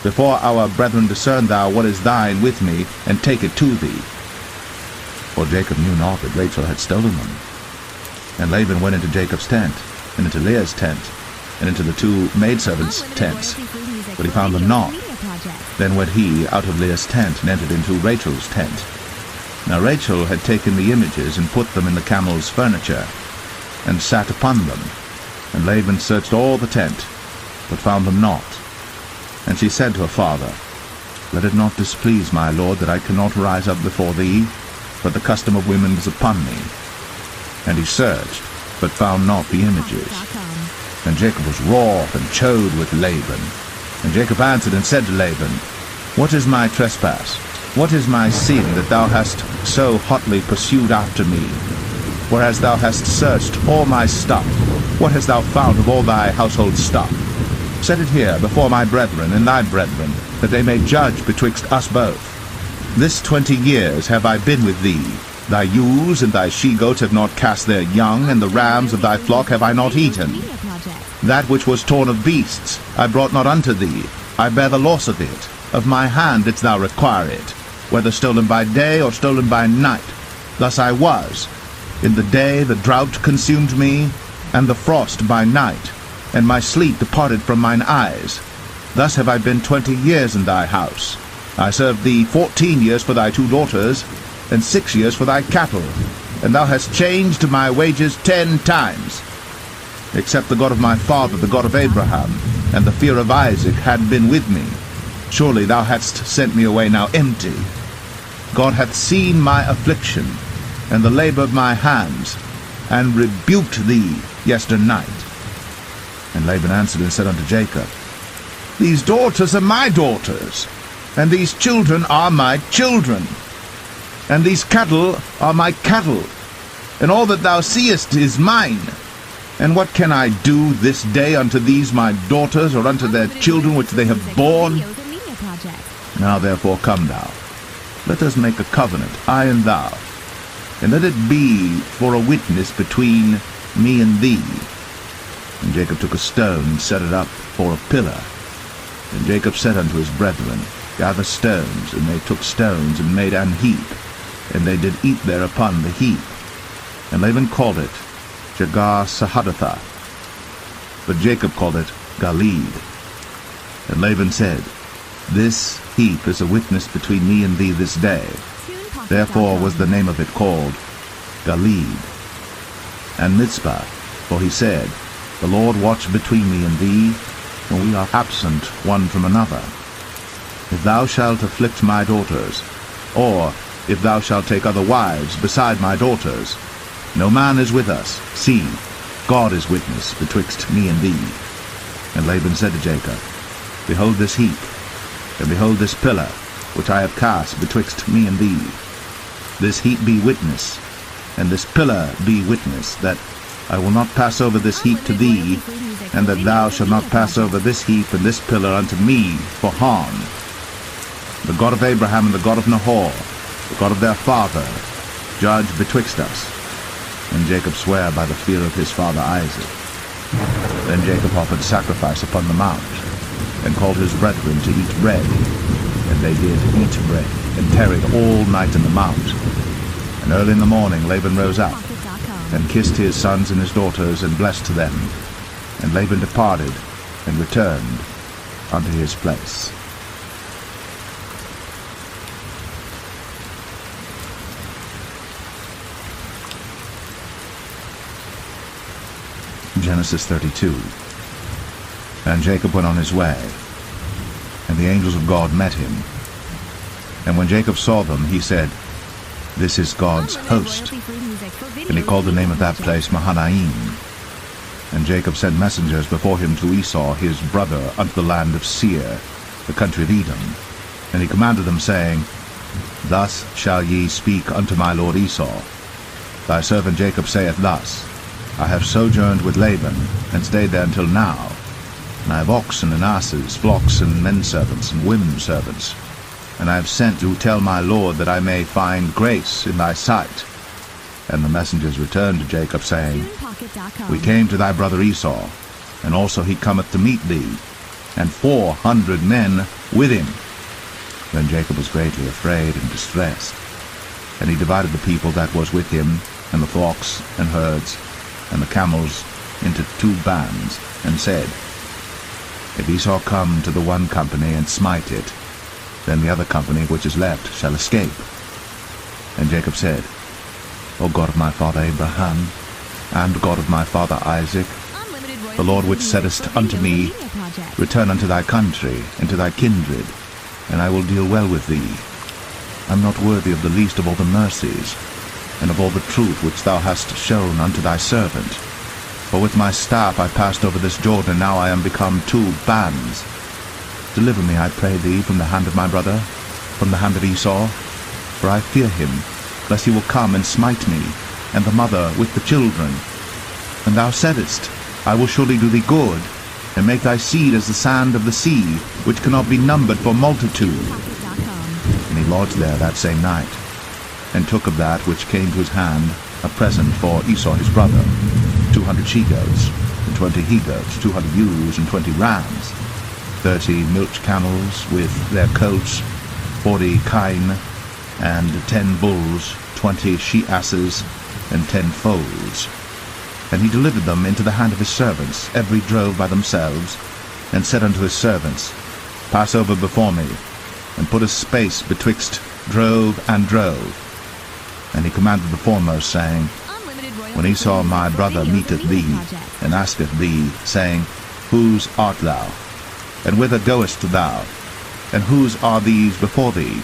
Before our brethren discern thou what is thine with me, and take it to thee. For Jacob knew not that Rachel had stolen them. And Laban went into Jacob's tent, and into Leah's tent, and into the 2 maidservants' tents, but he found them not. Then went he out of Leah's tent, and entered into Rachel's tent. Now Rachel had taken the images, and put them in the camel's furniture, and sat upon them. And Laban searched all the tent, but found them not. And she said to her father, Let it not displease my lord that I cannot rise up before thee, but the custom of women was upon me. And he searched, but found not the images. And Jacob was wroth and chode with Laban. And Jacob answered and said to Laban, What is my trespass? What is my sin that thou hast so hotly pursued after me? Whereas thou hast searched all my stuff, what hast thou found of all thy household stuff? Set it here before my brethren and thy brethren, that they may judge betwixt us both. This 20 years have I been with thee. Thy ewes and thy she-goats have not cast their young, and the rams of thy flock have I not eaten. That which was torn of beasts I brought not unto thee. I bear the loss of it. Of my hand didst thou require it, whether stolen by day or stolen by night. Thus I was. In the day the drought consumed me, and the frost by night, and my sleep departed from mine eyes. Thus have I been 20 years in thy house. I served thee 14 years for thy 2 daughters, and 6 years for thy cattle, and thou hast changed my wages 10 times. Except the God of my father, the God of Abraham, and the fear of Isaac had been with me, surely thou hadst sent me away now empty. God hath seen my affliction, and the labor of my hands, and rebuked thee yesternight. And Laban answered and said unto Jacob, These daughters are my daughters, and these children are my children, and these cattle are my cattle, and all that thou seest is mine. And what can I do this day unto these my daughters, or unto their children which they have borne? Now therefore come thou, let us make a covenant, I and thou, and let it be for a witness between me and thee. And Jacob took a stone, and set it up for a pillar. And Jacob said unto his brethren, Gather stones. And they took stones, and made an heap, and they did eat thereupon the heap. And Laban called it Jegar-sahadathah, but Jacob called it Galeed. And Laban said, This heap is a witness between me and thee this day. Therefore was the name of it called Galeed. And Mizpah, for he said, The Lord watch between me and thee, when we are absent one from another. If thou shalt afflict my daughters, or if thou shalt take other wives beside my daughters, no man is with us. See, God is witness betwixt me and thee. And Laban said to Jacob, Behold this heap, and behold this pillar, which I have cast betwixt me and thee. This heap be witness, and this pillar be witness, that I will not pass over this heap to thee, and that thou shalt not pass over this heap and this pillar unto me for harm. The God of Abraham and the God of Nahor, the God of their father, judge betwixt us. And Jacob sware by the fear of his father Isaac. Then Jacob offered sacrifice upon the mount, and called his brethren to eat bread. And they did eat bread, and tarried all night in the mount. And early in the morning Laban rose up, and kissed his sons and his daughters, and blessed them. And Laban departed, and returned unto his place. Genesis 32. And Jacob went on his way, and the angels of God met him. And when Jacob saw them, he said, This is God's host. And he called the name of that place Mahanaim. And Jacob sent messengers before him to Esau his brother unto the land of Seir, the country of Edom. And he commanded them, saying, Thus shall ye speak unto my lord Esau. Thy servant Jacob saith thus, I have sojourned with Laban, and stayed there until now. And I have oxen and asses, flocks and men servants and women servants. And I have sent to tell my lord that I may find grace in thy sight. And the messengers returned to Jacob, saying, We came to thy brother Esau, and also he cometh to meet thee, and 400 men with him. Then Jacob was greatly afraid and distressed. And he divided the people that was with him, and the flocks and herds, and the camels, into 2 bands, and said, If Esau come to the one company and smite it, then the other company which is left shall escape. And Jacob said, O God of my father Abraham, and God of my father Isaac, the Lord which saidest unto me, Return unto thy country, and to thy kindred, and I will deal well with thee. I am not worthy of the least of all the mercies, and of all the truth which thou hast shown unto thy servant. For with my staff I passed over this Jordan, now I am become 2 bands. Deliver me, I pray thee, from the hand of my brother, from the hand of Esau, for I fear him, lest he will come and smite me, and the mother with the children. And thou saidest, I will surely do thee good, and make thy seed as the sand of the sea, which cannot be numbered for multitude. And he lodged there that same night, and took of that which came to his hand a present for Esau his brother, 200 she-goats, and 20 he-goats, 200 ewes, and 20 rams, 30 milch camels with their coats, 40 kine, and 10 bulls, 20 she-asses, and 10 foals. And he delivered them into the hand of his servants, every drove by themselves, and said unto his servants, Pass over before me, and put a space betwixt drove and drove. And he commanded the foremost, saying, When Esau my brother meeteth thee, and asketh thee, saying, Whose art thou? And whither goest thou? And whose are these before thee?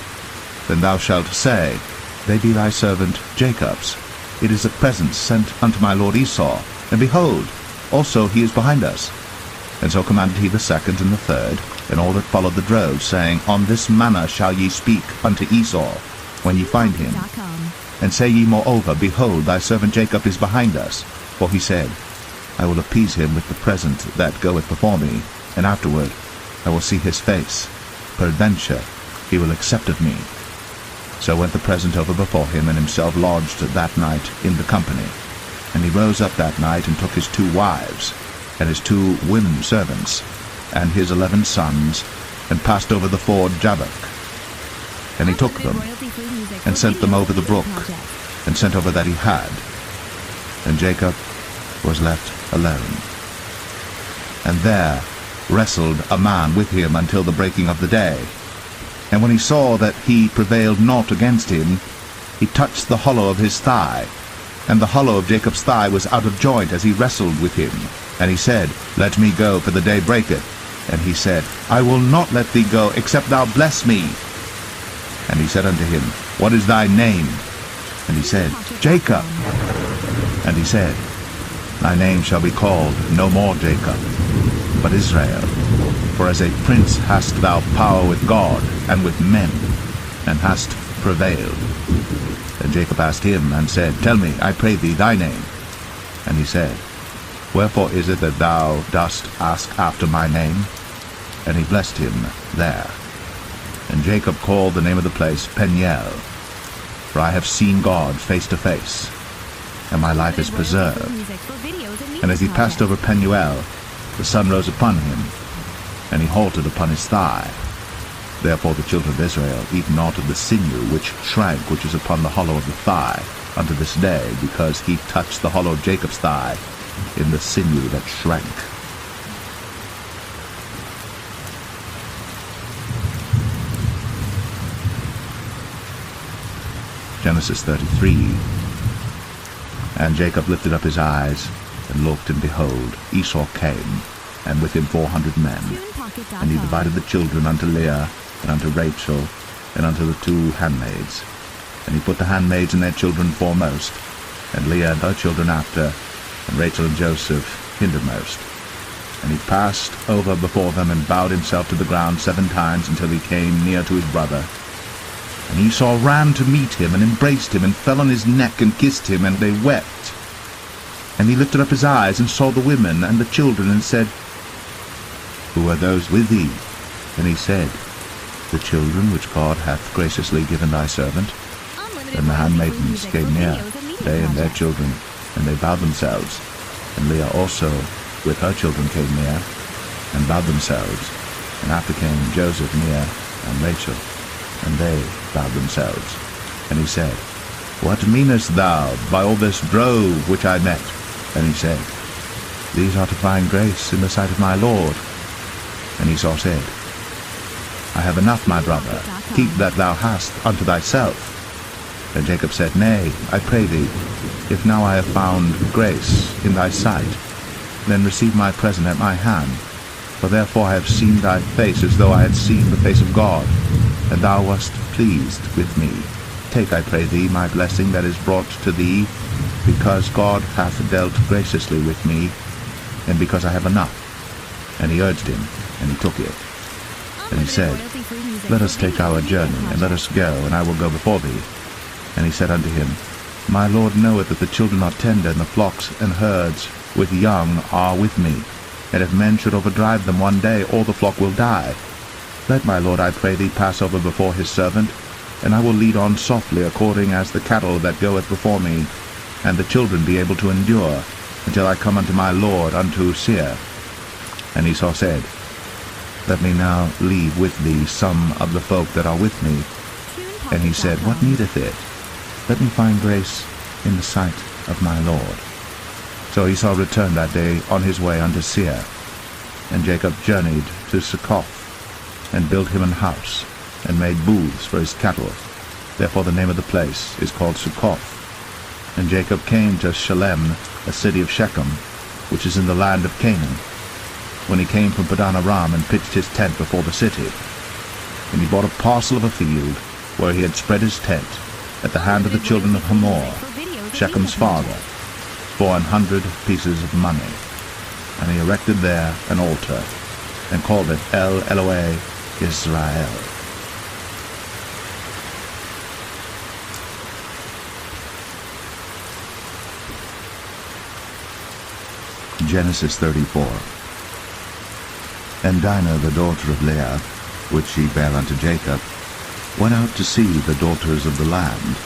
Then thou shalt say, They be thy servant Jacob's. It is a present sent unto my lord Esau, and behold, also he is behind us. And so commanded he the second and the third, and all that followed the drove, saying, On this manner shall ye speak unto Esau, when ye find him. And say ye moreover, Behold, thy servant Jacob is behind us. For he said, I will appease him with the present that goeth before me, and afterward I will see his face. Peradventure he will accept of me. So went the present over before him, and himself lodged that night in the company. And he rose up that night, and took his 2 wives, and his 2 women servants, and his 11 sons, and passed over the ford Jabbok. And he took them, and sent them over the brook, and sent over that he had. And Jacob was left alone. And there wrestled a man with him until the breaking of the day. And when he saw that he prevailed not against him, he touched the hollow of his thigh. And the hollow of Jacob's thigh was out of joint as he wrestled with him. And he said, Let me go, for the day breaketh. And he said, I will not let thee go, except thou bless me. And he said unto him, What is thy name? And he said, Jacob. And he said, Thy name shall be called no more Jacob, but Israel. For as a prince hast thou power with God and with men, and hast prevailed. And Jacob asked him, and said, Tell me, I pray thee, thy name. And he said, Wherefore is it that thou dost ask after my name? And he blessed him there. And Jacob called the name of the place Peniel, for I have seen God face to face, and my life is preserved. And as he passed over Penuel, the sun rose upon him, and he halted upon his thigh. Therefore the children of Israel eat not of the sinew which shrank, which is upon the hollow of the thigh, unto this day, because he touched the hollow of Jacob's thigh in the sinew that shrank. Genesis 33. And Jacob lifted up his eyes, and looked, and behold, Esau came, and with him 400 men. And he divided the children unto Leah, and unto Rachel, and unto the 2 handmaids. And he put the handmaids and their children foremost, and Leah and her children after, and Rachel and Joseph hindermost. And he passed over before them, and bowed himself to the ground 7 times, until he came near to his brother. And Esau ran to meet him, and embraced him, and fell on his neck, and kissed him, and they wept. And he lifted up his eyes, and saw the women and the children, and said, Who are those with thee? And he said, The children which God hath graciously given thy servant. Then the handmaidens came near, they and their children, and they bowed themselves. And Leah also with her children came near, and bowed themselves. And after came Joseph near, and Rachel, and they bowed themselves. And he said, What meanest thou by all this drove which I met? And he said, These are to find grace in the sight of my Lord. And Esau said, I have enough, my brother, keep that thou hast unto thyself. And Jacob said, Nay, I pray thee, if now I have found grace in thy sight, then receive my present at my hand. For therefore I have seen thy face as though I had seen the face of God, and thou wast pleased with me. Take, I pray thee, my blessing that is brought to thee, because God hath dealt graciously with me, and because I have enough. And he urged him, and he took it. And he said, Let us take our journey, and let us go, and I will go before thee. And he said unto him, My Lord knoweth that the children are tender, and the flocks and herds with young are with me. And if men should overdrive them one day, all the flock will die. Let my Lord, I pray thee, pass over before his servant, and I will lead on softly, according as the cattle that goeth before me, and the children be able to endure, until I come unto my Lord, unto Seir. And Esau said, Let me now leave with thee some of the folk that are with me. And he said, What needeth it? Let me find grace in the sight of my Lord. So Esau returned that day on his way unto Seir. And Jacob journeyed to Succoth, and built him an house, and made booths for his cattle. Therefore the name of the place is called Succoth. And Jacob came to Shalem, a city of Shechem, which is in the land of Canaan, when he came from Padan Aram, and pitched his tent before the city. And he bought a parcel of a field, where he had spread his tent, at the hand of the children of Hamor, Shechem's father, for 100 pieces of money. And he erected there an altar, and called it El Elohe Israel. Genesis 34. And Dinah the daughter of Leah, which she bare unto Jacob, went out to see the daughters of the land.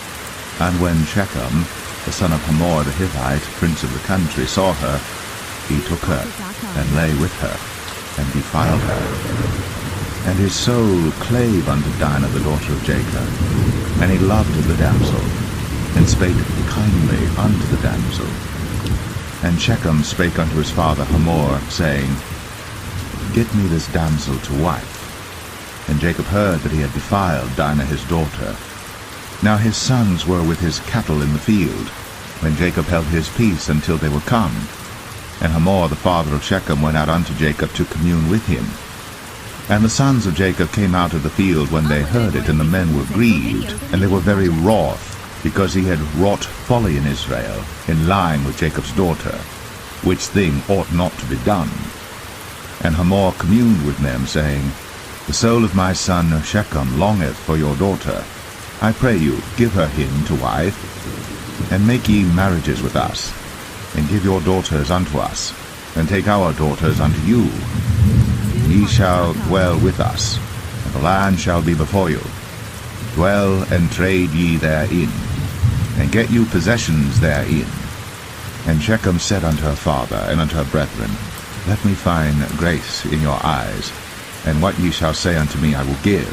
And when Shechem, the son of Hamor the Hivite, prince of the country, saw her, he took her, and lay with her, and defiled her. And his soul clave unto Dinah the daughter of Jacob, and he loved the damsel, and spake kindly unto the damsel. And Shechem spake unto his father Hamor, saying, Get me this damsel to wife. And Jacob heard that he had defiled Dinah his daughter. Now his sons were with his cattle in the field, when Jacob held his peace until they were come. And Hamor the father of Shechem went out unto Jacob to commune with him. And the sons of Jacob came out of the field when they heard it, and the men were grieved, and they were very wroth, because he had wrought folly in Israel, in lying with Jacob's daughter, which thing ought not to be done. And Hamor communed with them, saying, The soul of my son Shechem longeth for your daughter. I pray you, give her him to wife, and make ye marriages with us, and give your daughters unto us, and take our daughters unto you. Ye shall dwell with us, and the land shall be before you. Dwell and trade ye therein, and get you possessions therein. And Shechem said unto her father and unto her brethren, Let me find grace in your eyes, and what ye shall say unto me I will give.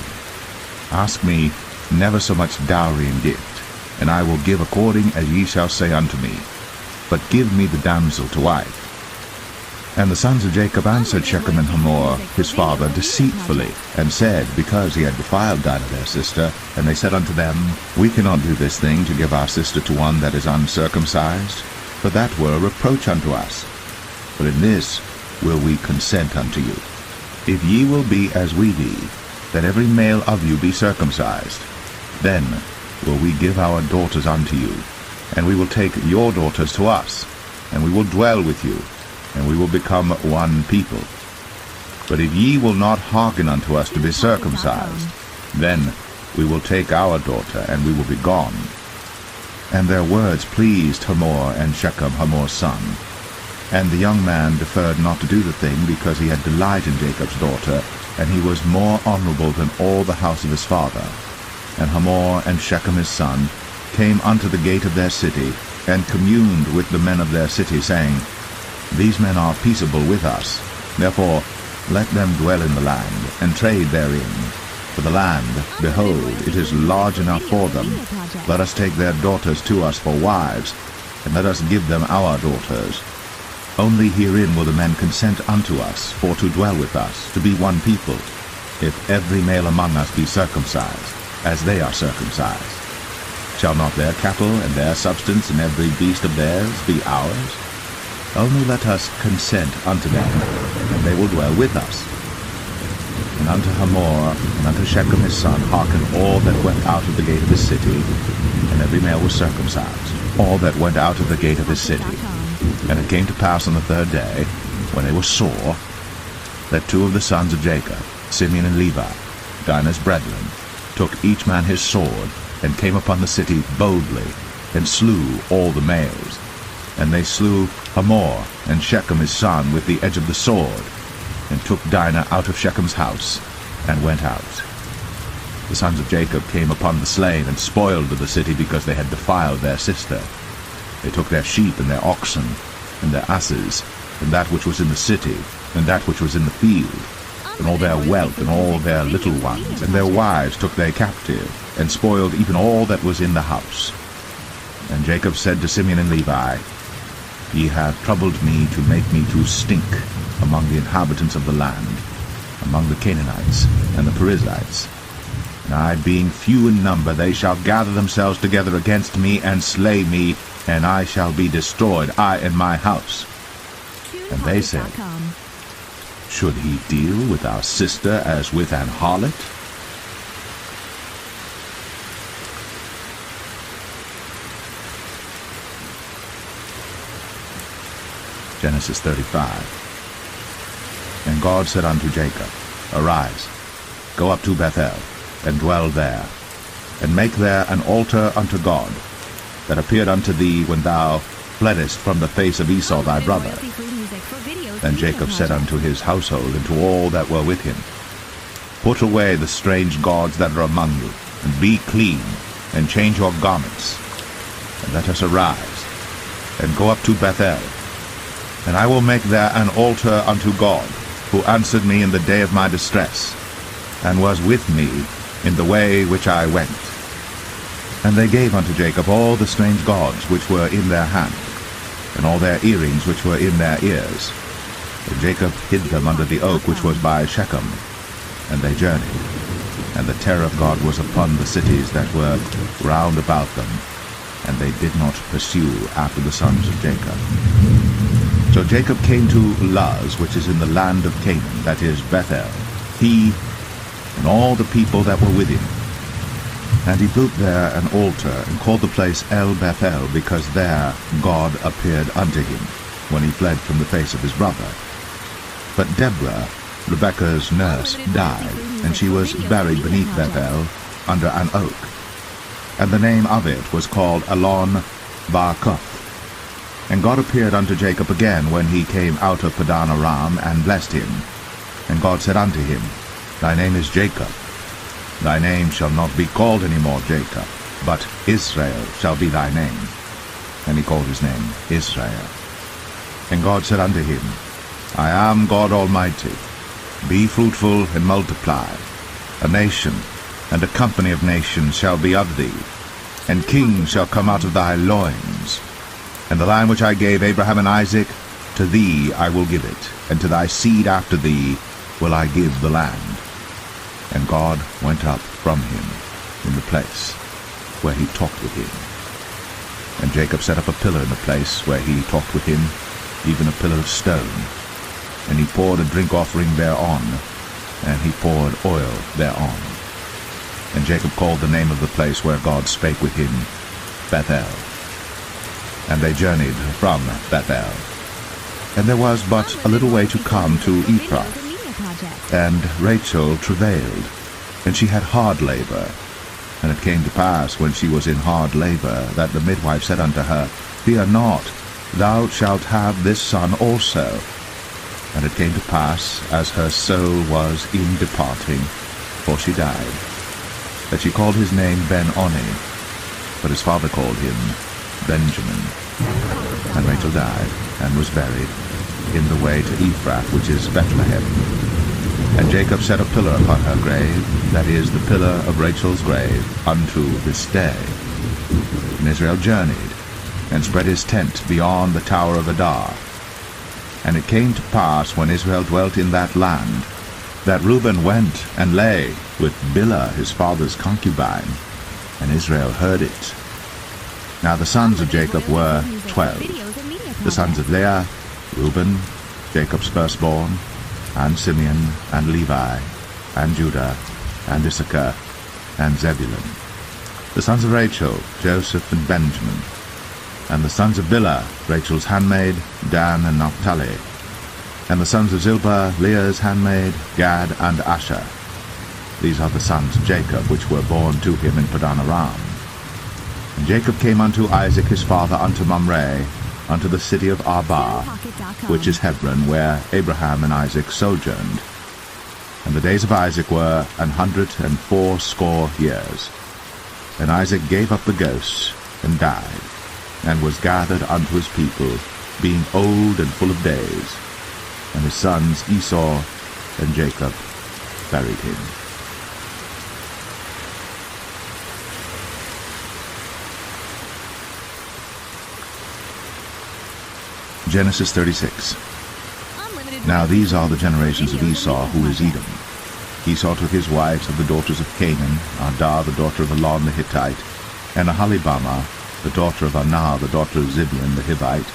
Ask me never so much dowry and gift, and I will give according as ye shall say unto me. But give me the damsel to wife. And the sons of Jacob answered Shechem and Hamor his father deceitfully, and said, because he had defiled Dinah their sister, and they said unto them, We cannot do this thing to give our sister to one that is uncircumcised, for that were a reproach unto us. But in this will we consent unto you. If ye will be as we be, that every male of you be circumcised, then will we give our daughters unto you, and we will take your daughters to us, and we will dwell with you, and we will become one people. But if ye will not hearken unto us to be circumcised, then we will take our daughter, and we will be gone. And their words pleased Hamor and Shechem Hamor's son. And the young man deferred not to do the thing, because he had delight in Jacob's daughter, and he was more honorable than all the house of his father. And Hamor and Shechem his son came unto the gate of their city, and communed with the men of their city, saying, These men are peaceable with us. Therefore let them dwell in the land, and trade therein. For the land, behold, it is large enough for them. Let us take their daughters to us for wives, and let us give them our daughters. Only herein will the men consent unto us, for to dwell with us, to be one people, if every male among us be circumcised, as they are circumcised. Shall not their cattle and their substance and every beast of theirs be ours? Only let us consent unto them, and they will dwell with us. And unto Hamor and unto Shechem his son hearken all that went out of the gate of his city, and every male was circumcised, all that went out of the gate of his city. And it came to pass on the third day, when they were sore, that two of the sons of Jacob, Simeon and Levi, Dinah's brethren, took each man his sword, and came upon the city boldly, and slew all the males. And they slew Hamor and Shechem his son with the edge of the sword, and took Dinah out of Shechem's house, and went out. The sons of Jacob came upon the slain, and spoiled the city, because they had defiled their sister. They took their sheep and their oxen, and their asses, and that which was in the city, and that which was in the field, and all their wealth, and all their little ones, and their wives took they captive, and spoiled even all that was in the house. And Jacob said to Simeon and Levi, Ye have troubled me to make me to stink among the inhabitants of the land, among the Canaanites and the Perizzites. And I, being few in number, they shall gather themselves together against me, and slay me, and I shall be destroyed, I and my house. And they said, Should he deal with our sister as with an harlot? Genesis 35. And God said unto Jacob, Arise, go up to Bethel, and dwell there, and make there an altar unto God, that appeared unto thee when thou fleddest from the face of Esau thy brother. Then Jacob said unto his household and to all that were with him, Put away the strange gods that are among you, and be clean, and change your garments, and let us arise, and go up to Bethel, and I will make there an altar unto God, who answered me in the day of my distress, and was with me in the way which I went. And they gave unto Jacob all the strange gods which were in their hand, and all their earrings which were in their ears. And Jacob hid them under the oak which was by Shechem. And they journeyed, and the terror of God was upon the cities that were round about them, and they did not pursue after the sons of Jacob. So Jacob came to Luz, which is in the land of Canaan, that is Bethel, he and all the people that were with him. And he built there an altar, and called the place El Bethel, because there God appeared unto him, when he fled from the face of his brother. But Deborah, Rebekah's nurse, died, and she was buried beneath Bethel, under an oak. And the name of it was called Elon Bar-Koth. And God appeared unto Jacob again when he came out of Padan Aram, and blessed him. And God said unto him, Thy name is Jacob. Thy name shall not be called any more Jacob, but Israel shall be thy name. And he called his name Israel. And God said unto him, I am God Almighty. Be fruitful and multiply. A nation and a company of nations shall be of thee, and kings shall come out of thy loins. And the land which I gave Abraham and Isaac, to thee I will give it, and to thy seed after thee will I give the land. And God went up from him in the place where he talked with him. And Jacob set up a pillar in the place where he talked with him, even a pillar of stone. And he poured a drink offering thereon, and he poured oil thereon. And Jacob called the name of the place where God spake with him, Bethel. And they journeyed from Bethel. And there was but a little way to come to Ephrath. And Rachel travailed, and she had hard labor. And it came to pass, when she was in hard labor, that the midwife said unto her, Fear not, thou shalt have this son also. And it came to pass, as her soul was in departing, for she died, that she called his name Ben-Oni, but his father called him Benjamin. And Rachel died, and was buried in the way to Ephrath, which is Bethlehem. And Jacob set a pillar upon her grave, that is, the pillar of Rachel's grave, unto this day. And Israel journeyed, and spread his tent beyond the tower of Adar. And it came to pass, when Israel dwelt in that land, that Reuben went and lay with Bilhah his father's concubine. And Israel heard it, Now the sons of Jacob were 12. The sons of Leah, Reuben, Jacob's firstborn, and Simeon, and Levi, and Judah, and Issachar, and Zebulun. The sons of Rachel, Joseph and Benjamin. And the sons of Bilhah, Rachel's handmaid, Dan and Naphtali. And the sons of Zilpah, Leah's handmaid, Gad and Asher. These are the sons of Jacob, which were born to him in Padan Aram. And Jacob came unto Isaac his father unto Mamre, unto the city of Arba, which is Hebron, where Abraham and Isaac sojourned. And the days of Isaac were 180 years. And Isaac gave up the ghost, and died, and was gathered unto his people, being old and full of days. And his sons Esau and Jacob buried him. Genesis 36. Now these are the generations of Esau, who is Edom. Esau took his wives of the daughters of Canaan, Adah the daughter of Elon the Hittite, and Aholibamah the daughter of Anah the daughter of Zibeon the Hivite,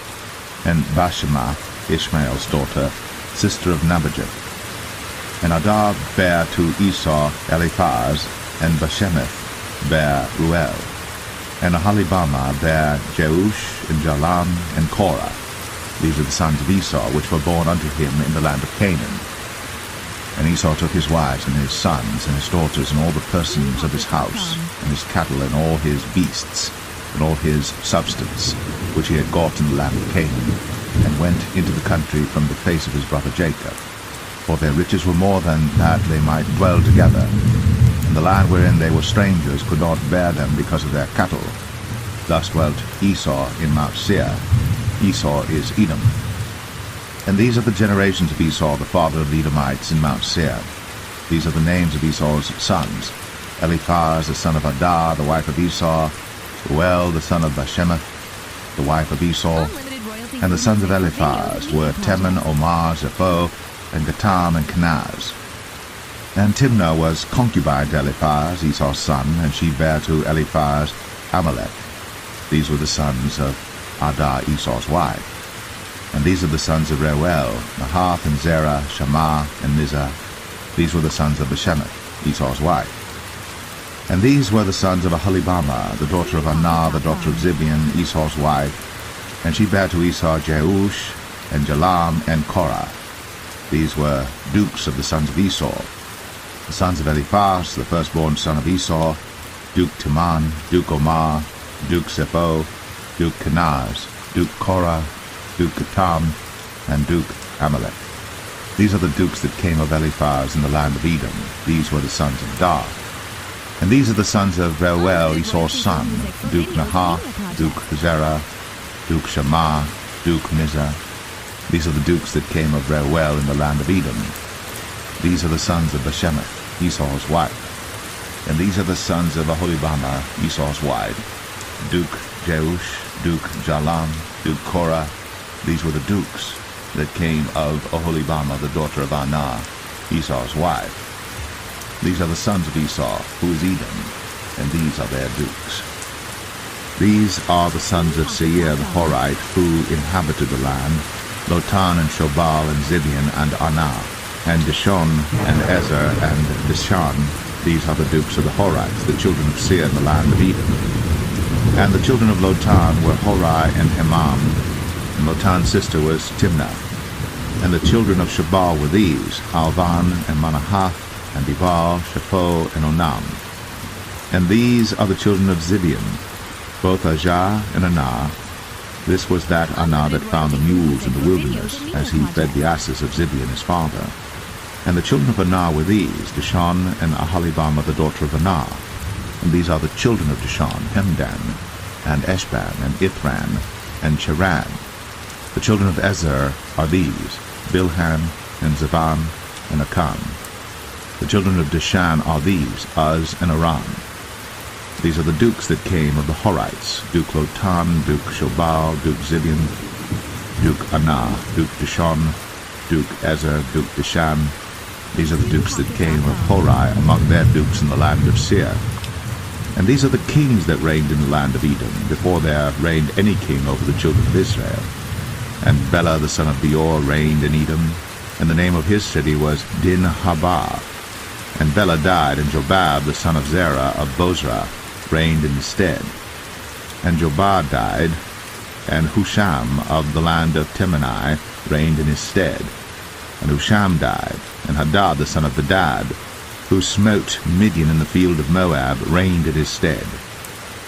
and Bashemath, Ishmael's daughter, sister of Nebajoth. And Adah bare to Esau Eliphaz, and Bashemath bare Ruel. And Aholibamah bare Jeush, and Jalam, and Korah. These are the sons of Esau, which were born unto him in the land of Canaan. And Esau took his wives, and his sons, and his daughters, and all the persons of his house, and his cattle, and all his beasts, and all his substance, which he had got in the land of Canaan, and went into the country from the face of his brother Jacob. For their riches were more than that they might dwell together, and the land wherein they were strangers could not bear them because of their cattle. Thus dwelt Esau in Mount Seir. Esau is Edom. And these are the generations of Esau, the father of the Edomites, in Mount Seir. These are the names of Esau's sons: Eliphaz, the son of Adah, the wife of Esau; Ruel, the son of Bashemath, the wife of Esau. And the sons of Eliphaz were Teman, Omar, Zepho, and Gatam, and Kenaz. And Timnah was concubine to Eliphaz, Esau's son, and she bare to Eliphaz Amalek. These were the sons of Adah, Esau's wife. And these are the sons of Reuel, Nahath, and Zerah, Shammah, and Mizah. These were the sons of Bashemath, Esau's wife. And these were the sons of Aholibamah, the daughter of Anah, the daughter of Zibeon, Esau's wife. And she bare to Esau Jeush, and Jalam, and Korah. These were dukes of the sons of Esau. The sons of Eliphaz, the firstborn son of Esau: Duke Teman, Duke Omar, Duke Zepho, Duke Kenaz, Duke Korah, Duke Gatam, and Duke Amalek. These are the dukes that came of Eliphaz in the land of Edom. These were the sons of Dar. And these are the sons of Reuel, Esau's son: Duke Nahath, Duke Zerah, Duke Shammah, Duke Mizah. These are the dukes that came of Reuel in the land of Edom. These are the sons of Bashemath, Esau's wife. And these are the sons of Aholibamah, Esau's wife: Duke Jeush, Duke Jalam, Duke Korah. These were the dukes that came of Aholibamah, the daughter of Anah, Esau's wife. These are the sons of Esau, who is Edom, and these are their dukes. These are the sons of Seir the Horite, who inhabited the land: Lotan, and Shobal, and Zibeon, and Anah, and Dishon, and Ezer, and Dishan. These are the dukes of the Horites, the children of Seir in the land of Edom. And the children of Lotan were Horai and Hemam, and Lotan's sister was Timnah. And the children of Shobal were these: Alvan, and Manahath, and Ebal, Shapho, and Onam. And these are the children of Zibeon, both Ajah and Anah. This was that Anah that found the mules in the wilderness, as he fed the asses of Zibeon his father. And the children of Anah were these: Dishon, and Aholibamah the daughter of Anah. And these are the children of Dishon: Hemdan, and Eshban, and Ithran, and Cheran. The children of Ezer are these: Bilhan, and Zavan, and Akan. The children of Dishan are these: Uz, and Aram. These are the dukes that came of the Horites: Duke Lotan, Duke Shobal, Duke Zibeon, Duke Anah, Duke Dishon, Duke Ezer, Duke Dishan. These are the dukes that came of Horai among their dukes in the land of Seir. And these are the kings that reigned in the land of Edom, before there reigned any king over the children of Israel. And Bela the son of Beor reigned in Edom, and the name of his city was Dinhabah. And Bela died, and Jobab the son of Zerah of Bozrah reigned in his stead. And Jobab died, and Husham of the land of Temani reigned in his stead. And Husham died, and Hadad the son of Bedad, who smote Midian in the field of Moab, reigned in his stead.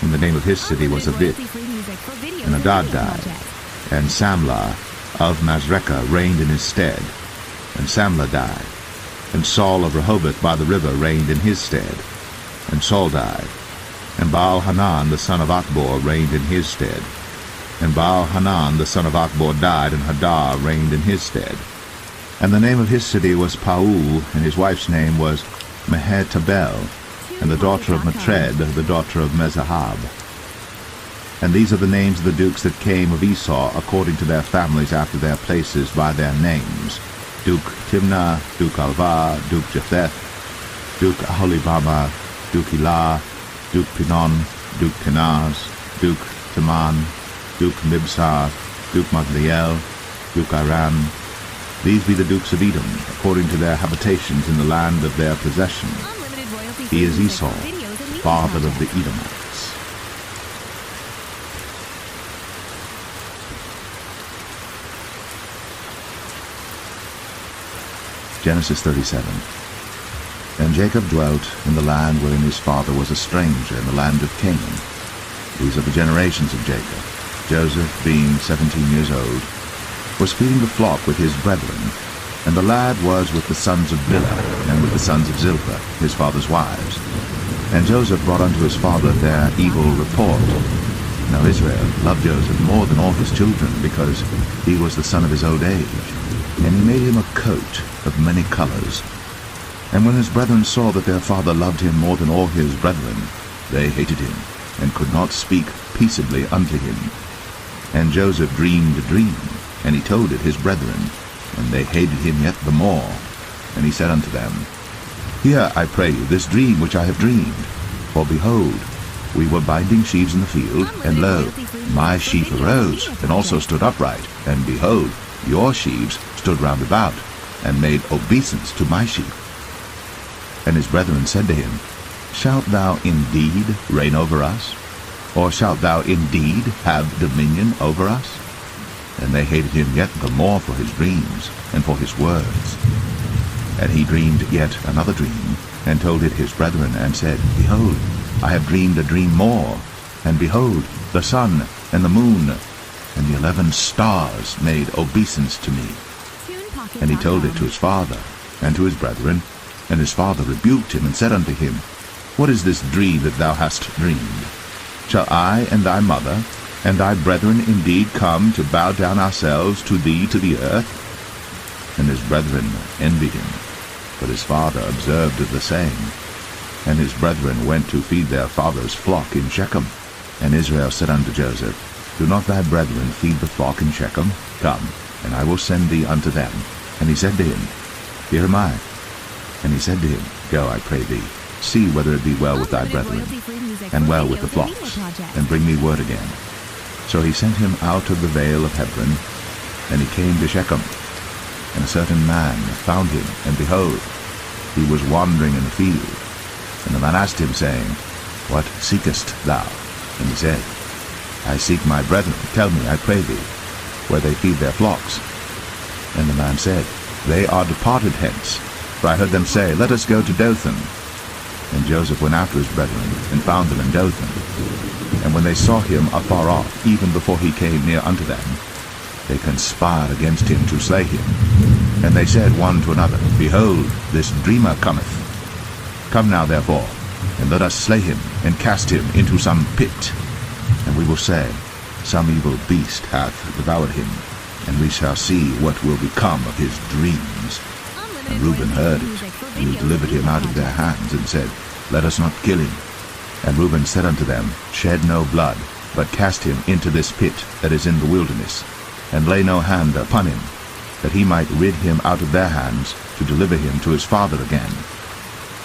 And the name of his city was Avith. And Hadad died, and Samlah of Masrekah reigned in his stead. And Samlah died, and Saul of Rehoboth by the river reigned in his stead. And Saul died, and Baal-Hanan the son of Achbor reigned in his stead. And Baal-Hanan the son of Achbor died, and Hadar reigned in his stead. And the name of his city was Paul, and his wife's name was Mehetabel, and the daughter of Matred, the daughter of Mezahab. And these are the names of the dukes that came of Esau, according to their families after their places by their names: Duke Timnah, Duke Alvah, Duke Japheth, Duke Aholibama, Duke Elah, Duke Pinon, Duke Kenaz, Duke Teman, Duke Mibsar, Duke Magdiel, Duke Aram. These be the dukes of Edom, according to their habitations in the land of their possession. He is Esau, father of the Edomites. Genesis 37. And Jacob dwelt in the land wherein his father was a stranger, in the land of Canaan. These are the generations of Jacob. Joseph, being 17 years old, was feeding the flock with his brethren, and the lad was with the sons of Bilhah, and with the sons of Zilpah, his father's wives. And Joseph brought unto his father their evil report. Now Israel loved Joseph more than all his children, because he was the son of his old age. And he made him a coat of many colors. And when his brethren saw that their father loved him more than all his brethren, they hated him, and could not speak peaceably unto him. And Joseph dreamed a dream, and he told it his brethren, and they hated him yet the more. And he said unto them, Hear, I pray you, this dream which I have dreamed. For behold, we were binding sheaves in the field, and lo, my sheaf arose, and also stood upright, and behold, your sheaves stood round about, and made obeisance to my sheaf. And his brethren said to him, Shalt thou indeed reign over us? Or shalt thou indeed have dominion over us? And they hated him yet the more for his dreams, and for his words. And he dreamed yet another dream, and told it his brethren, and said, Behold, I have dreamed a dream more, and behold, the sun, and the moon, and the 11 stars made obeisance to me. And he told it to his father, and to his brethren, and his father rebuked him, and said unto him, What is this dream that thou hast dreamed? Shall I and thy mother and thy brethren indeed come to bow down ourselves to thee to the earth? And his brethren envied him, but his father observed the same. And his brethren went to feed their father's flock in Shechem. And Israel said unto Joseph, Do not thy brethren feed the flock in Shechem? Come, and I will send thee unto them. And he said to him, Here am I. And he said to him, Go, I pray thee, see whether it be well with thy brethren, and well with the flocks, and bring me word again. So he sent him out of the vale of Hebron, and he came to Shechem. And a certain man found him, and behold, he was wandering in the field. And the man asked him, saying, What seekest thou? And he said, I seek my brethren. Tell me, I pray thee, where they feed their flocks. And the man said, They are departed hence, for I heard them say, Let us go to Dothan. And Joseph went after his brethren, and found them in Dothan. And when they saw him afar off, even before he came near unto them, they conspired against him to slay him. And they said one to another, Behold, this dreamer cometh. Come now therefore, and let us slay him, and cast him into some pit. And we will say, Some evil beast hath devoured him, and we shall see what will become of his dreams. And Reuben heard it, and he delivered him out of their hands, and said, Let us not kill him. And Reuben said unto them, Shed no blood, but cast him into this pit that is in the wilderness, and lay no hand upon him, that he might rid him out of their hands, to deliver him to his father again.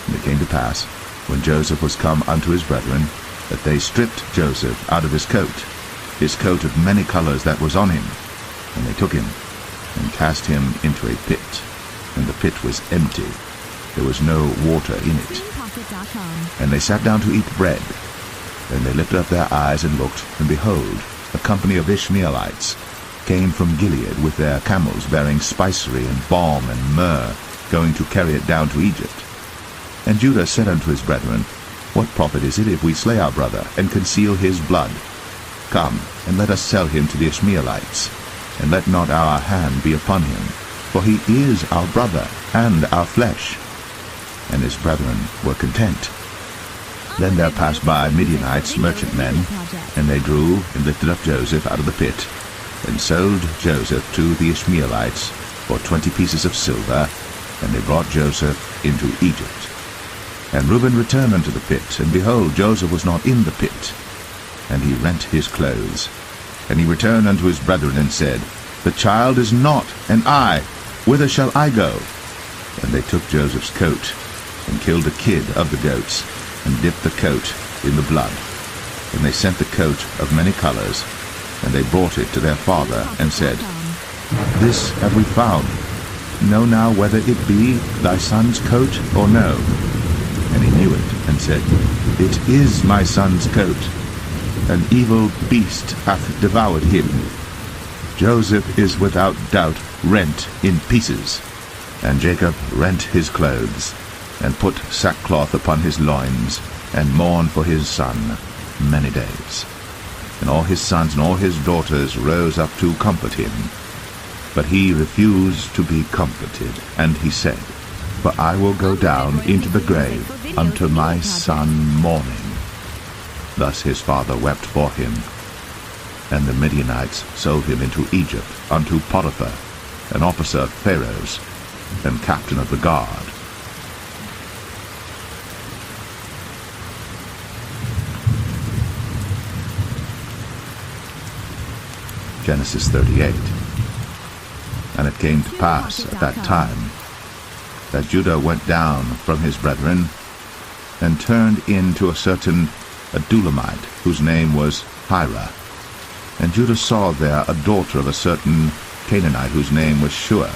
And it came to pass, when Joseph was come unto his brethren, that they stripped Joseph out of his coat of many colors that was on him. And they took him, and cast him into a pit. And the pit was empty, there was no water in it. And they sat down to eat bread. Then they lifted up their eyes and looked, and behold, a company of Ishmaelites came from Gilead with their camels bearing spicery and balm and myrrh, going to carry it down to Egypt. And Judah said unto his brethren, What profit is it if we slay our brother, and conceal his blood? Come, and let us sell him to the Ishmaelites, and let not our hand be upon him, for he is our brother and our flesh. And his brethren were content. Then there passed by Midianites, merchantmen, and they drew and lifted up Joseph out of the pit, and sold Joseph to the Ishmaelites for 20 pieces of silver, and they brought Joseph into Egypt. And Reuben returned unto the pit, and behold, Joseph was not in the pit. And he rent his clothes. And he returned unto his brethren, and said, The child is not, and I, whither shall I go? And they took Joseph's coat, and killed a kid of the goats, and dipped the coat in the blood. And they sent the coat of many colors, and they brought it to their father, and said, This have we found. Know now whether it be thy son's coat or no. And he knew it, and said, It is my son's coat. An evil beast hath devoured him. Joseph is without doubt rent in pieces. And Jacob rent his clothes, and put sackcloth upon his loins, and mourned for his son many days. And all his sons and all his daughters rose up to comfort him. But he refused to be comforted, and he said, For I will go down into the grave unto my son mourning. Thus his father wept for him. And the Midianites sold him into Egypt unto Potiphar, an officer of Pharaoh's, and captain of the guard. Genesis 38. And it came to pass at that time that Judah went down from his brethren, and turned in to a certain Adulamite, whose name was Hira. And Judah saw there a daughter of a certain Canaanite, whose name was Shua.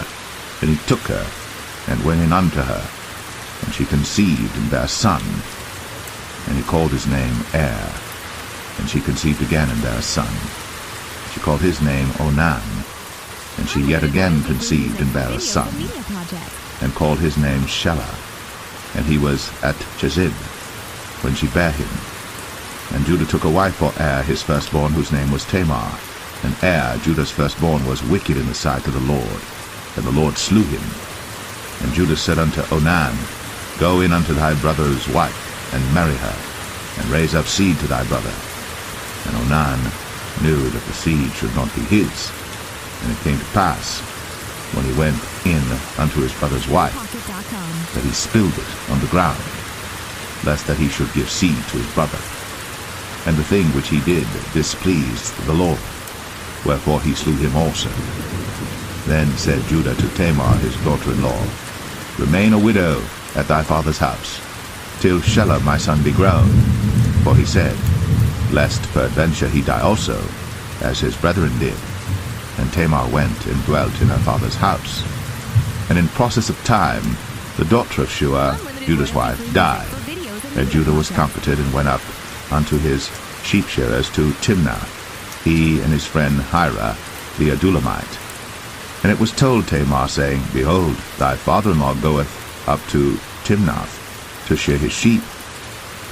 And he took her, and went in unto her, and she conceived and bare a son. And he called his name Er. And she conceived again and bare a son. She called his name Onan. And she yet again conceived and bare a son, and called his name Shelah. And he was at Chezib, when she bare him. And Judah took a wife for Er his firstborn, whose name was Tamar. And Er, Judah's firstborn, was wicked in the sight of the Lord, and the Lord slew him. And Judah said unto Onan, Go in unto thy brother's wife, and marry her, and raise up seed to thy brother. And Onan knew that the seed should not be his. And it came to pass, when he went in unto his brother's wife, that he spilled it on the ground, lest that he should give seed to his brother. And the thing which he did displeased the Lord, wherefore he slew him also. Then said Judah to Tamar his daughter-in-law, Remain a widow at thy father's house, till Shelah my son be grown. For he said, Lest peradventure he die also, as his brethren did. And Tamar went and dwelt in her father's house. And in process of time, the daughter of Shua, Judah's wife, died. And Judah was comforted, and went up unto his sheep shearers to Timnath, he and his friend Hira the Adulamite. And it was told Tamar, saying, Behold, thy father-in-law goeth up to Timnath to shear his sheep.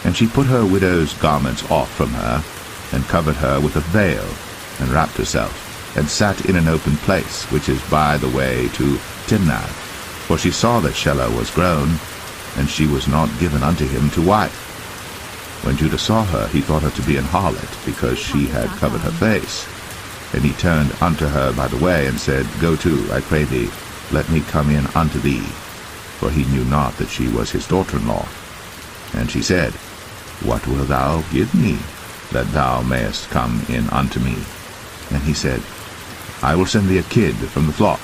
And she put her widow's garments off from her, and covered her with a veil, and wrapped herself, and sat in an open place, which is by the way to Timnath. For she saw that Shelah was grown, and she was not given unto him to wife. When Judah saw her, he thought her to be an harlot, because she had covered her face. And he turned unto her by the way, and said, Go to, I pray thee, let me come in unto thee. For he knew not that she was his daughter-in-law. And she said, What wilt thou give me, that thou mayest come in unto me? And he said, I will send thee a kid from the flock.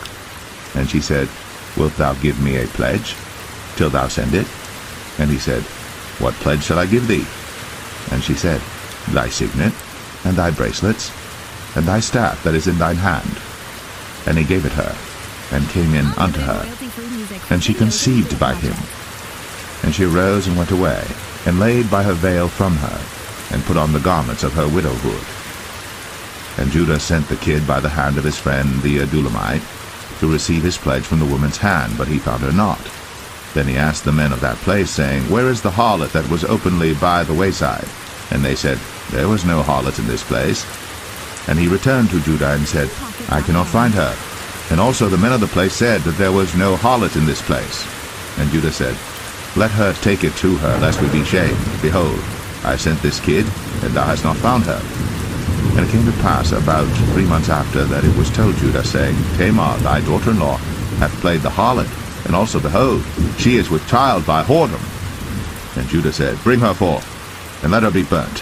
And she said, Wilt thou give me a pledge, till thou send it? And he said, What pledge shall I give thee? And she said, Thy signet, and thy bracelets, and thy staff that is in thine hand. And he gave it her, and came in unto her. And she conceived by him. And she arose and went away, and laid by her veil from her, and put on the garments of her widowhood. And Judah sent the kid by the hand of his friend the Adulamite, to receive his pledge from the woman's hand, but he found her not. Then he asked the men of that place, saying, Where is the harlot that was openly by the wayside? And they said, There was no harlot in this place. And he returned to Judah and said, I cannot find her. And also the men of the place said that there was no harlot in this place. And Judah said, Let her take it to her, lest we be shamed. Behold, I sent this kid, and thou hast not found her. And it came to pass about 3 months after that it was told Judah, saying, Tamar, thy daughter-in-law, hath played the harlot, and also, behold, she is with child by whoredom. And Judah said, Bring her forth, and let her be burnt.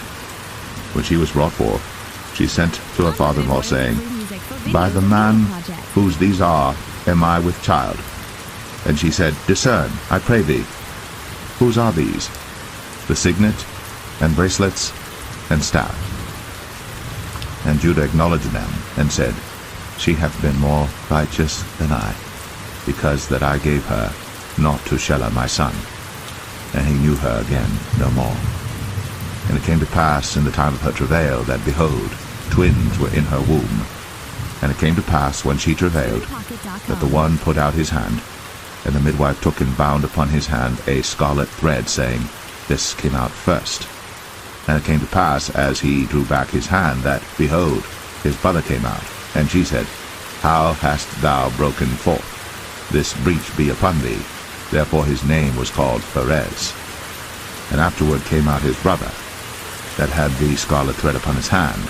When she was brought forth, she sent to her father-in-law, saying, By the man whose these are am I with child. And she said, Discern, I pray thee, whose are these? The signet, and bracelets, and staff. And Judah acknowledged them, and said, She hath been more righteous than I, because that I gave her not to Shelah my son. And he knew her again no more. And it came to pass in the time of her travail, that, behold, twins were in her womb. And it came to pass, when she travailed, that the one put out his hand, and the midwife took and bound upon his hand a scarlet thread, saying, This came out first. And it came to pass, as he drew back his hand, that, behold, his brother came out. And she said, How hast thou broken forth? This breach be upon thee. Therefore his name was called Pharez. And afterward came out his brother, that had the scarlet thread upon his hand,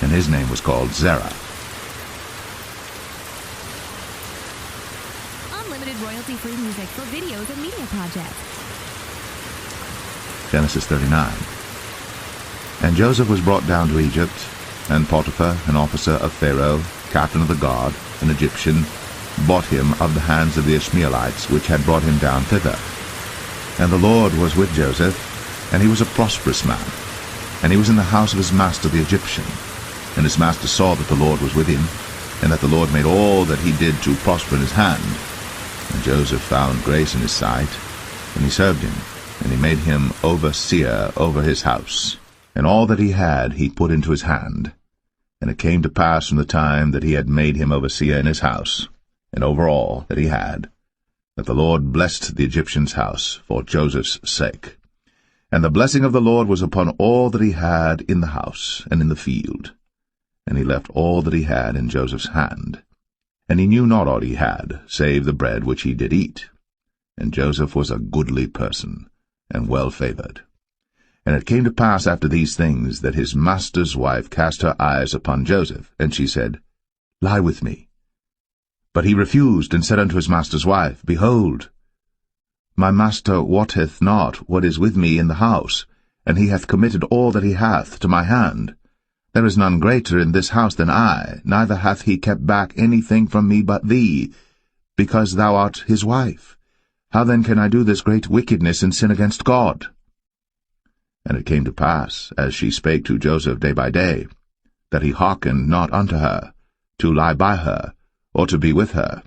and his name was called Zerah. Unlimited royalty-free music for videos and media projects. Genesis 39. And Joseph was brought down to Egypt, and Potiphar, an officer of Pharaoh, captain of the guard, an Egyptian, bought him of the hands of the Ishmaelites, which had brought him down thither. And the Lord was with Joseph, and he was a prosperous man. And he was in the house of his master the Egyptian. And his master saw that the Lord was with him, and that the Lord made all that he did to prosper in his hand. And Joseph found grace in his sight, and he served him, and he made him overseer over his house. And all that he had he put into his hand. And it came to pass from the time that he had made him overseer in his house, and over all that he had, that the Lord blessed the Egyptian's house for Joseph's sake. And the blessing of the Lord was upon all that he had in the house and in the field. And he left all that he had in Joseph's hand. And he knew not aught he had, save the bread which he did eat. And Joseph was a goodly person, and well-favored. And it came to pass after these things, that his master's wife cast her eyes upon Joseph, and she said, Lie with me. But he refused, and said unto his master's wife, Behold, my master wotteth not what is with me in the house, and he hath committed all that he hath to my hand. There is none greater in this house than I, neither hath he kept back anything from me but thee, because thou art his wife. How then can I do this great wickedness and sin against God? And it came to pass, as she spake to Joseph day by day, that he hearkened not unto her, to lie by her, or to be with her.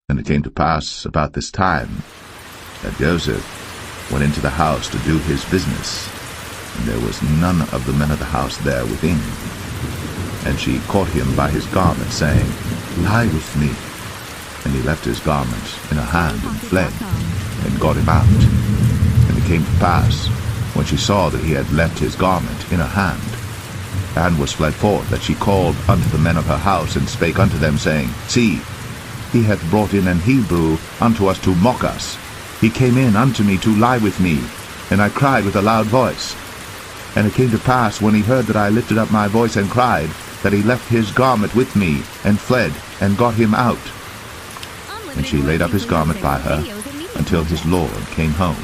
And it came to pass about this time, that Joseph went into the house to do his business, and there was none of the men of the house there within. And she caught him by his garment, saying, Lie with me. And he left his garment in her hand, and fled, and got him out. And it came to pass, when she saw that he had left his garment in her hand, and was fled forth, that she called unto the men of her house, and spake unto them, saying, See, he hath brought in an Hebrew unto us to mock us. He came in unto me to lie with me, and I cried with a loud voice. And it came to pass, when he heard that I lifted up my voice and cried, that he left his garment with me, and fled, and got him out. And she laid up his garment by her, until his Lord came home.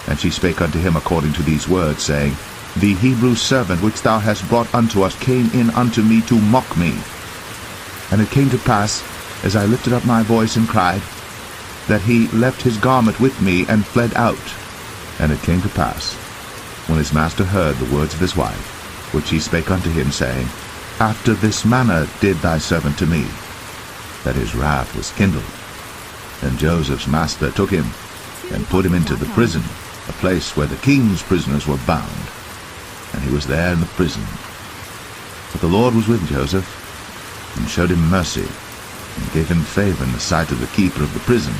And she spake unto him according to these words, saying, The Hebrew servant which thou hast brought unto us came in unto me to mock me. And it came to pass, as I lifted up my voice and cried, that he left his garment with me, and fled out. And it came to pass, when his master heard the words of his wife, which he spake unto him, saying, After this manner did thy servant to me, that his wrath was kindled. And Joseph's master took him, and put him into the prison, a place where the king's prisoners were bound. And he was there in the prison. But the Lord was with Joseph, and showed him mercy, and gave him favor in the sight of the keeper of the prison.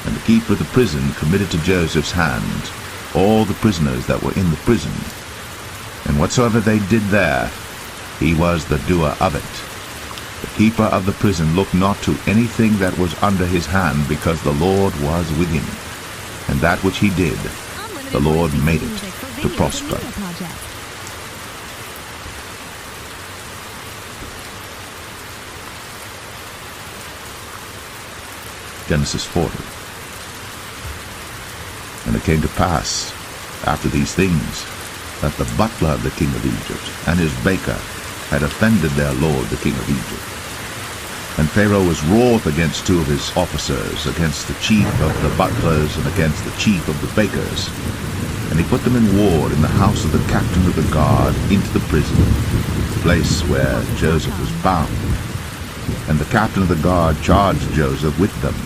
And the keeper of the prison committed to Joseph's hand all the prisoners that were in the prison. And whatsoever they did there, he was the doer of it. The keeper of the prison looked not to anything that was under his hand, because the Lord was with him. And that which he did, the Lord made it to prosper. Genesis 40. And it came to pass, after these things, that the butler of the king of Egypt and his baker had offended their lord the king of Egypt. And Pharaoh was wroth against two of his officers, against the chief of the butlers and against the chief of the bakers. And he put them in ward in the house of the captain of the guard into the prison, the place where Joseph was bound. And the captain of the guard charged Joseph with them,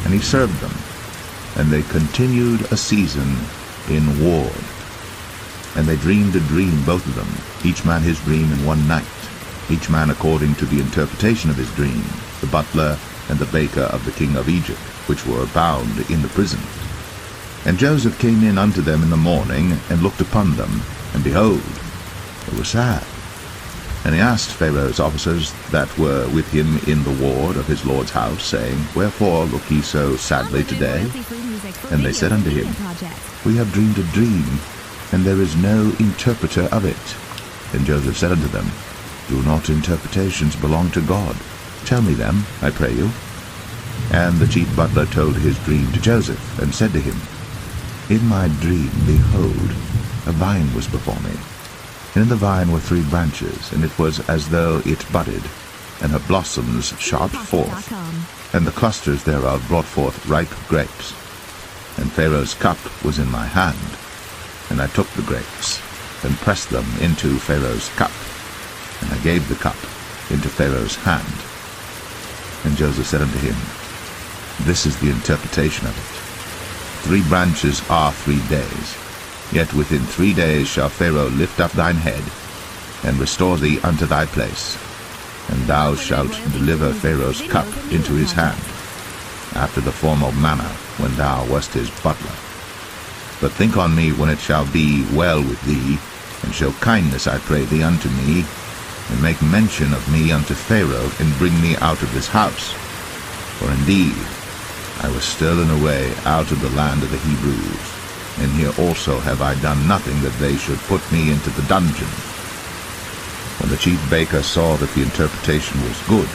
and he served them. And they continued a season in ward. And they dreamed a dream, both of them, each man his dream in one night, each man according to the interpretation of his dream, the butler and the baker of the king of Egypt, which were bound in the prison. And Joseph came in unto them in the morning, and looked upon them, and behold, they were sad. And he asked Pharaoh's officers that were with him in the ward of his lord's house, saying, Wherefore look ye so sadly today? And they said unto him, We have dreamed a dream, and there is no interpreter of it. And Joseph said unto them, Do not interpretations belong to God? Tell me them, I pray you. And the chief butler told his dream to Joseph, and said to him, In my dream, behold, a vine was before me. And in the vine were 3 branches, and it was as though it budded, and her blossoms shot forth, and the clusters thereof brought forth ripe grapes. And Pharaoh's cup was in my hand, and I took the grapes, and pressed them into Pharaoh's cup, and I gave the cup into Pharaoh's hand. And Joseph said unto him, This is the interpretation of it. 3 branches are 3 days. Yet within 3 days shall Pharaoh lift up thine head, and restore thee unto thy place, and thou shalt deliver Pharaoh's cup into his hand, after the former manner when thou wast his butler. But think on me when it shall be well with thee, and show kindness, I pray thee, unto me, and make mention of me unto Pharaoh, and bring me out of this house. For indeed I was stolen away out of the land of the Hebrews, and here also have I done nothing that they should put me into the dungeon. When the chief baker saw that the interpretation was good,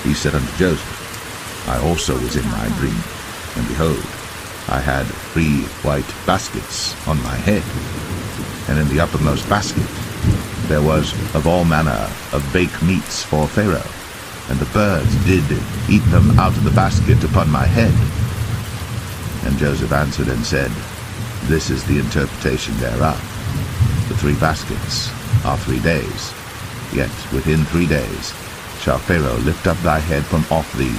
he said unto Joseph, I also was in my dream, and behold, I had 3 white baskets on my head, and in the uppermost basket there was of all manner of baked meats for Pharaoh, and the birds did eat them out of the basket upon my head. And Joseph answered and said, This is the interpretation thereof. The 3 baskets are 3 days. Yet within 3 days shall Pharaoh lift up thy head from off thee,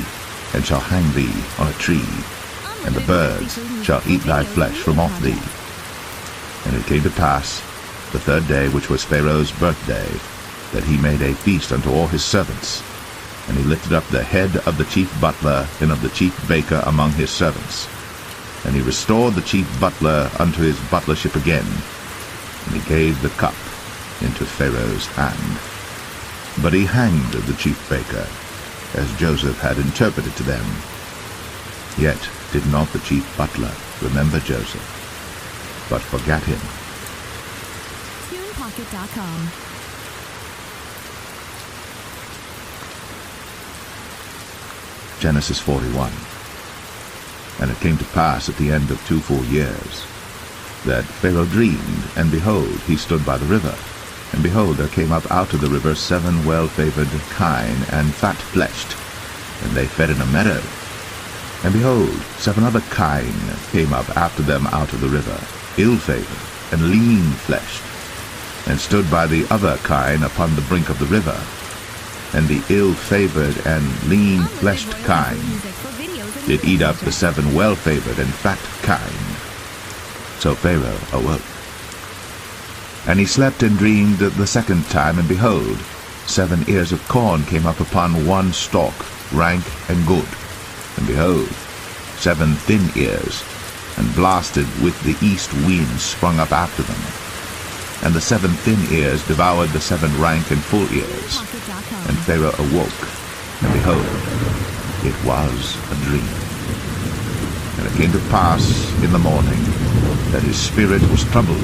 and shall hang thee on a tree, and the birds shall eat thy flesh from off thee. And it came to pass, the 3rd day, which was Pharaoh's birthday, that he made a feast unto all his servants. And he lifted up the head of the chief butler and of the chief baker among his servants. And he restored the chief butler unto his butlership again, and he gave the cup into Pharaoh's hand. But he hanged the chief baker, as Joseph had interpreted to them. Yet did not the chief butler remember Joseph, but forgat him. TunePocket.com. Genesis 41. And it came to pass at the end of 2 full years, that Pharaoh dreamed, and behold, he stood by the river. And behold, there came up out of the river 7 well-favored kine, and fat-fleshed, and they fed in a meadow. And behold, 7 other kine came up after them out of the river, ill-favored and lean-fleshed, and stood by the other kine upon the brink of the river. And the ill-favored and lean-fleshed kine did eat up the 7 well-favored and fat kine. So Pharaoh awoke. And he slept and dreamed the second time, and behold, 7 ears of corn came up upon one stalk, rank and good. And behold, 7 thin ears, and blasted with the east wind sprung up after them. And the 7 thin ears devoured the 7 rank and full ears. And Pharaoh awoke, and behold, it was a dream. And it came to pass in the morning that his spirit was troubled,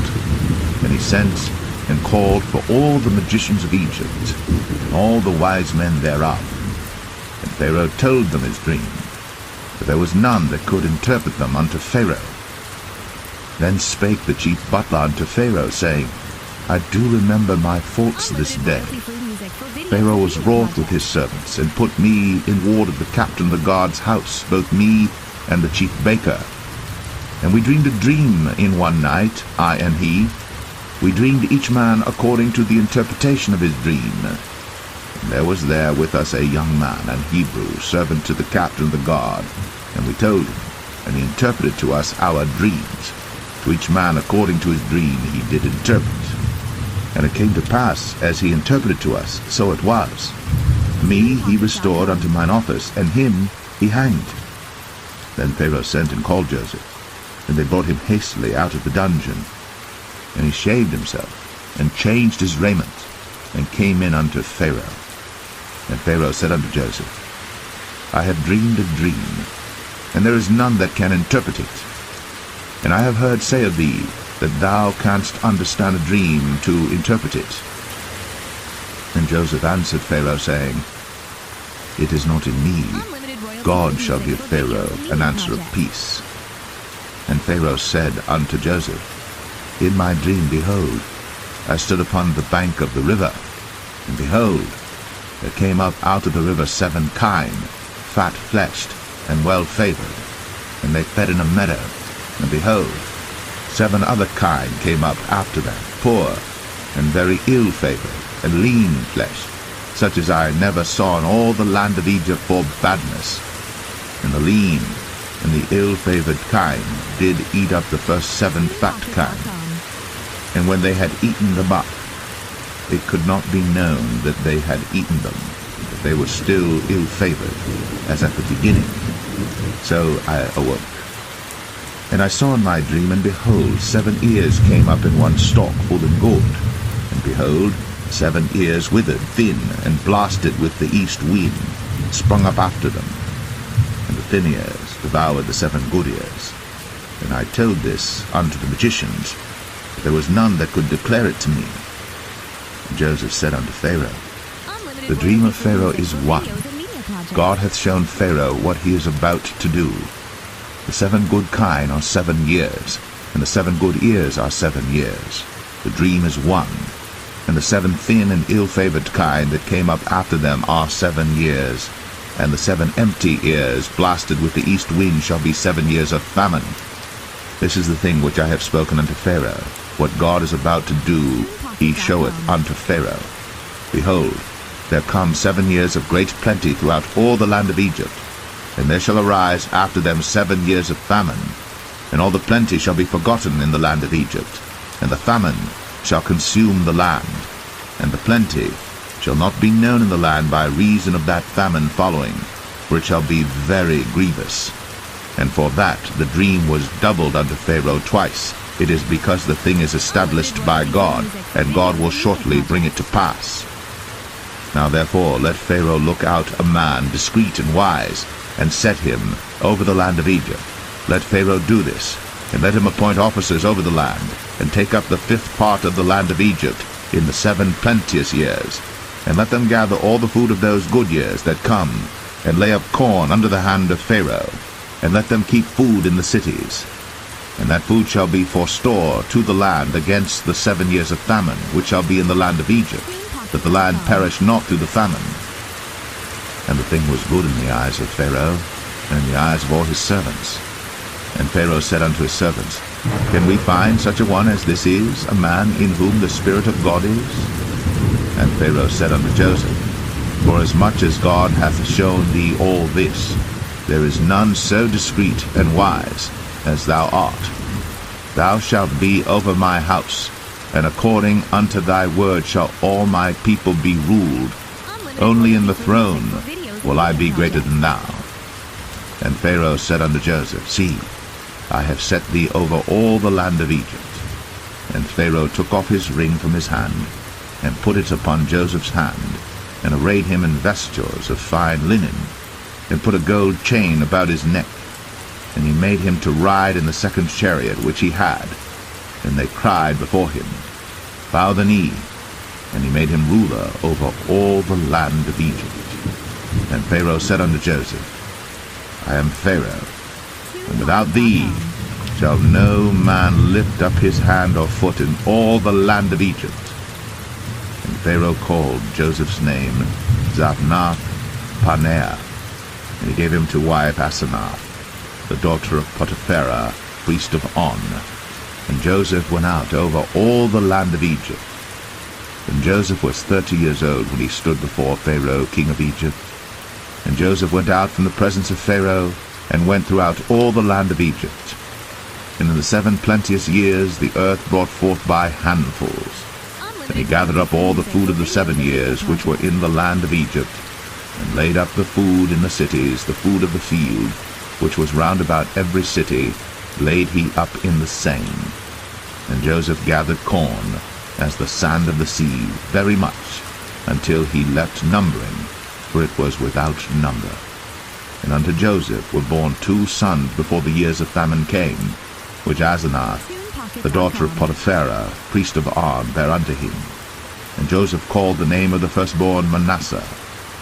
and he sent and called for all the magicians of Egypt, and all the wise men thereof. And Pharaoh told them his dream, but there was none that could interpret them unto Pharaoh. Then spake the chief butler unto Pharaoh, saying, I do remember my faults this day. Pharaoh was wroth with his servants, and put me in ward of the captain of the guard's house, both me and the chief baker. And we dreamed a dream in one night, I and he. We dreamed each man according to the interpretation of his dream. And there was there with us a young man, an Hebrew, servant to the captain of the guard. And we told him, and he interpreted to us our dreams. To each man according to his dream he did interpret. And it came to pass, as he interpreted to us, so it was. Me he restored unto mine office, and him he hanged. Then Pharaoh sent and called Joseph, and they brought him hastily out of the dungeon. And he shaved himself, and changed his raiment, and came in unto Pharaoh. And Pharaoh said unto Joseph, I have dreamed a dream, and there is none that can interpret it. And I have heard say of thee, that thou canst understand a dream to interpret it. And Joseph answered Pharaoh, saying, It is not in me. God shall give Pharaoh an answer of peace. And Pharaoh said unto Joseph, In my dream, behold, I stood upon the bank of the river, and behold, there came up out of the river 7 kine, fat-fleshed and well-favored, and they fed in a meadow. And behold, 7 other kine came up after them, poor, and very ill-favored, and lean-fleshed, such as I never saw in all the land of Egypt for badness. And the lean and the ill-favored kine did eat up the first 7 fat kine. And when they had eaten them up, it could not be known that they had eaten them, but they were still ill-favored, as at the beginning. So I awoke. And I saw in my dream, and behold, 7 ears came up in one stalk, full and good. And behold, 7 ears withered, thin, and blasted with the east wind, sprung up after them. And the thin ears devoured the 7 good ears. And I told this unto the magicians, but there was none that could declare it to me. And Joseph said unto Pharaoh, The dream of Pharaoh is one. God hath shown Pharaoh what he is about to do. The 7 good kine are 7 years, and the 7 good ears are 7 years. The dream is one. And the 7 thin and ill-favored kine that came up after them are 7 years. And the 7 empty ears, blasted with the east wind, shall be 7 years of famine. This is the thing which I have spoken unto Pharaoh. What God is about to do, he showeth unto Pharaoh. Behold, there come 7 years of great plenty throughout all the land of Egypt. And there shall arise after them 7 years of famine, and all the plenty shall be forgotten in the land of Egypt, and the famine shall consume the land, and the plenty shall not be known in the land by reason of that famine following, for it shall be very grievous. And for that the dream was doubled unto Pharaoh twice. It is because the thing is established by God, and God will shortly bring it to pass. Now therefore let Pharaoh look out a man discreet and wise, and set him over the land of Egypt. Let Pharaoh do this, and let him appoint officers over the land, and take up the 5th part of the land of Egypt in the 7 plenteous years, and let them gather all the food of those good years that come, and lay up corn under the hand of Pharaoh, and let them keep food in the cities. And that food shall be for store to the land against the 7 years of famine, which shall be in the land of Egypt, that the land perish not through the famine. And the thing was good in the eyes of Pharaoh, and in the eyes of all his servants. And Pharaoh said unto his servants, Can we find such a one as this is, a man in whom the Spirit of God is? And Pharaoh said unto Joseph, Forasmuch as God hath shown thee all this, there is none so discreet and wise as thou art. Thou shalt be over my house, and according unto thy word shall all my people be ruled. Only in the throne will I be greater than thou. And Pharaoh said unto Joseph, See, I have set thee over all the land of Egypt. And Pharaoh took off his ring from his hand, and put it upon Joseph's hand, and arrayed him in vestures of fine linen, and put a gold chain about his neck. And he made him to ride in the second chariot which he had. And they cried before him, Bow the knee. And he made him ruler over all the land of Egypt. And Pharaoh said unto Joseph, I am Pharaoh, and without thee shall no man lift up his hand or foot in all the land of Egypt. And Pharaoh called Joseph's name Zaphnath-Paneah, and he gave him to wife Asenath, the daughter of Potiphera, priest of On. And Joseph went out over all the land of Egypt. And Joseph was 30 years old when he stood before Pharaoh, king of Egypt. And Joseph went out from the presence of Pharaoh, and went throughout all the land of Egypt. And in the 7 plenteous years the earth brought forth by handfuls. And he gathered up all the food of the 7 years which were in the land of Egypt, and laid up the food in the cities, the food of the field, which was round about every city, laid he up in the same. And Joseph gathered corn, as the sand of the sea, very much, until he left numbering, for it was without number. And unto Joseph were born 2 sons before the years of famine came, which Asenath, the daughter of Potiphera, priest of On, bare unto him. And Joseph called the name of the firstborn Manasseh,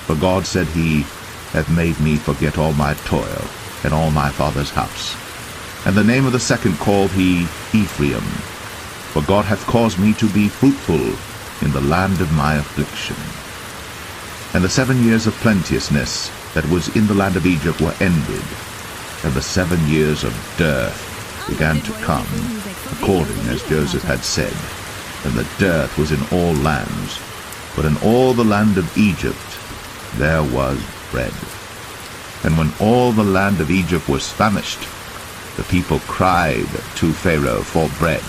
for God, said he, hath made me forget all my toil, and all my father's house. And the name of the second called he Ephraim, for God hath caused me to be fruitful in the land of my affliction. And the 7 years of plenteousness that was in the land of Egypt were ended, and the 7 years of dearth began to come, according as Joseph had said. And the dearth was in all lands, but in all the land of Egypt there was bread. And when all the land of Egypt was famished, the people cried to Pharaoh for bread.